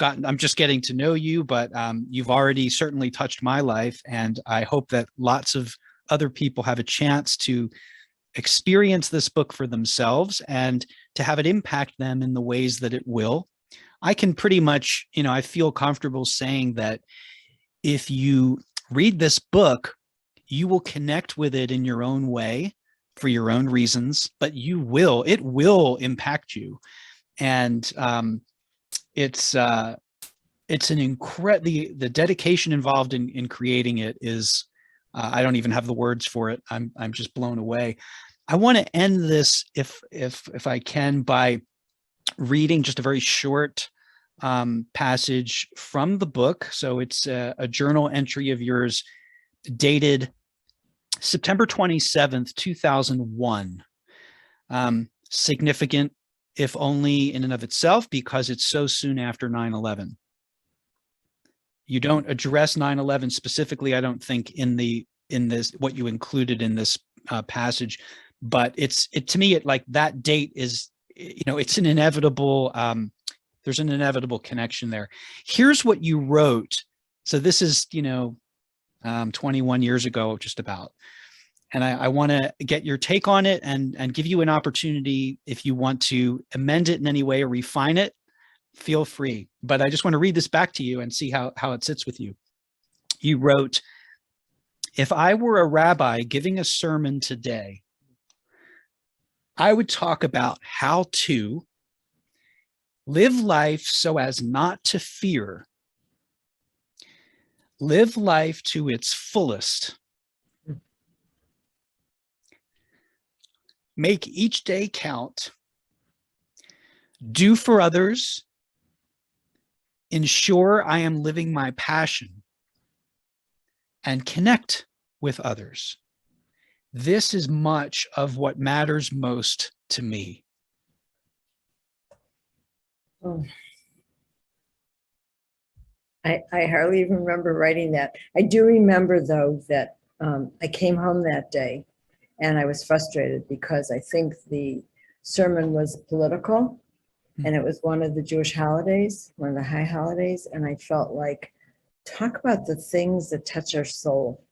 getting to know you, but you've already certainly touched my life. And I hope that lots of other people have a chance to experience this book for themselves and to have it impact them in the ways that it will. I can pretty much, I feel comfortable saying that if you read this book, you will connect with it in your own way for your own reasons, but it will impact you. And it's it's an incredible, the dedication involved in creating it is, I don't even have the words for it. I'm just blown away. I want to end this, if I can, by reading just a very short passage from the book. So it's a journal entry of yours dated September 27th, 2001. Significant, if only in and of itself, because it's so soon after 9/11. You don't address 9/11 specifically, I don't think, in this what you included in this passage, but to me, it like that date is, it's an inevitable, there's an inevitable connection there. Here's what you wrote. So this is 21 years ago, just about. And I want to get your take on it and give you an opportunity, if you want to amend it in any way or refine it, feel free. But I just want to read this back to you and see how it sits with you. You wrote, "If I were a rabbi giving a sermon today, I would talk about how to live life so as not to fear, live life to its fullest, make each day count, do for others, ensure I am living my passion, and connect with others. This is much of what matters most to me." Oh. I hardly even remember writing that. I do remember, though, that I came home that day and I was frustrated because I think the sermon was political and it was one of the Jewish holidays, one of the high holidays. And I felt like, talk about the things that touch our soul.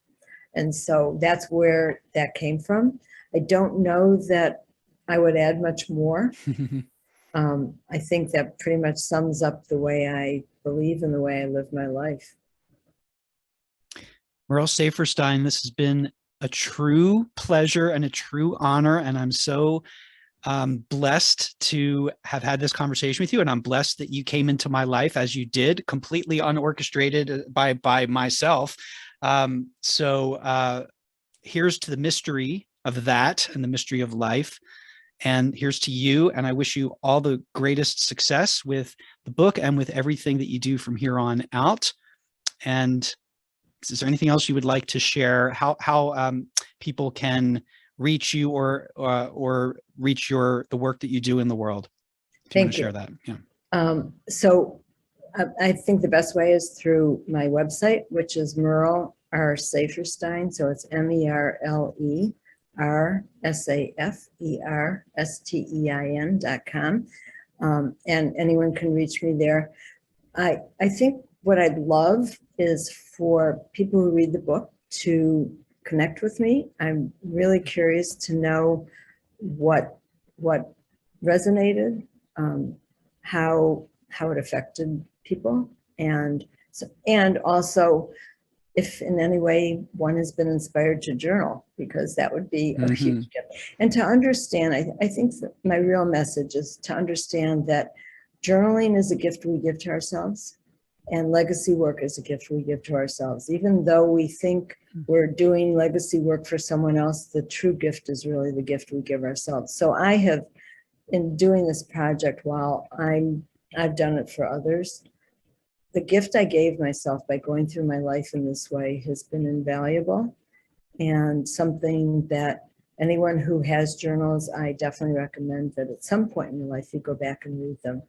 And so that's where that came from. I don't know that I would add much more. I think that pretty much sums up the way I believe and the way I live my life. Merle Saferstein, this has been a true pleasure and a true honor. And I'm so blessed to have had this conversation with you. And I'm blessed that you came into my life as you did, completely unorchestrated by myself. So here's to the mystery of that and the mystery of life. And here's to you. And I wish you all the greatest success with the book and with everything that you do from here on out. And is there anything else you would like to share? How people can reach you or reach the work that you do in the world? Do you want to share that? Yeah. So I think the best way is through my website, which is Merle R. Saferstein. So it's MERLE RSAFERSTEIN.com. And anyone can reach me there. I think what I'd love is for people who read the book to connect with me. I'm really curious to know what resonated, how it affected people, and also if in any way one has been inspired to journal, because that would be a huge gift. And to understand, I think that my real message is to understand that journaling is a gift we give to ourselves, and legacy work is a gift we give to ourselves. Even though we think we're doing legacy work for someone else, the true gift is really the gift we give ourselves. So I have, in doing this project, while I've done it for others, the gift I gave myself by going through my life in this way has been invaluable, and something that anyone who has journals, I definitely recommend that at some point in your life you go back and read them.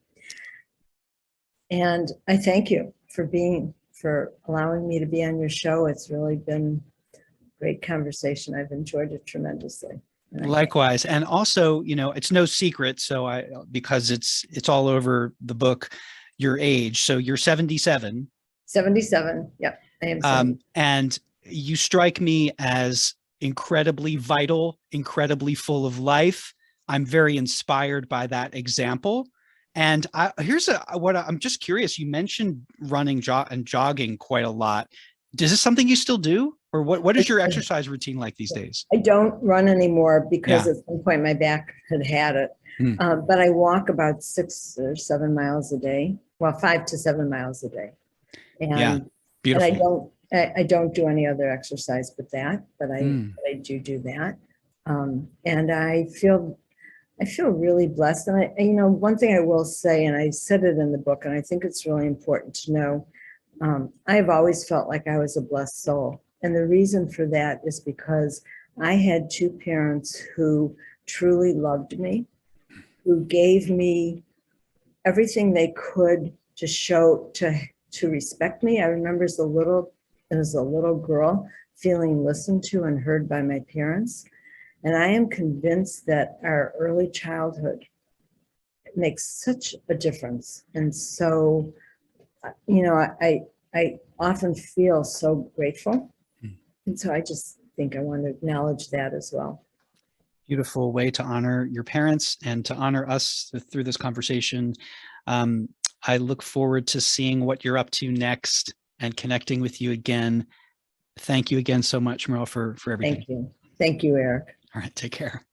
And I thank you for allowing me to be on your show. It's really been a great conversation. I've enjoyed it tremendously. Likewise. And also, it's no secret. So because it's all over the book, your age. So you're 77. 77. Yep. I am 77. And you strike me as incredibly vital, incredibly full of life. I'm very inspired by that example. And here's what I'm just curious. You mentioned running and jogging quite a lot. Is this something you still do? Or what is your exercise routine like these days? I don't run anymore because at some point my back had it. Mm. But I walk about 6 or 7 miles a day. Well, 5 to 7 miles a day. Yeah. And Beautiful. I don't do any other exercise but that, but Mm. I do that. And I feel really blessed. And one thing I will say, and I said it in the book, and I think it's really important to know, I've always felt like I was a blessed soul. And the reason for that is because I had two parents who truly loved me, who gave me everything they could to show, to respect me. I remember as a little girl feeling listened to and heard by my parents. And I am convinced that our early childhood makes such a difference. And so, I often feel so grateful. Mm. And so I just think I want to acknowledge that as well. Beautiful way to honor your parents and to honor us through this conversation. I look forward to seeing what you're up to next and connecting with you again. Thank you again so much, Merle, for everything. Thank you. Thank you, Eric. All right, take care.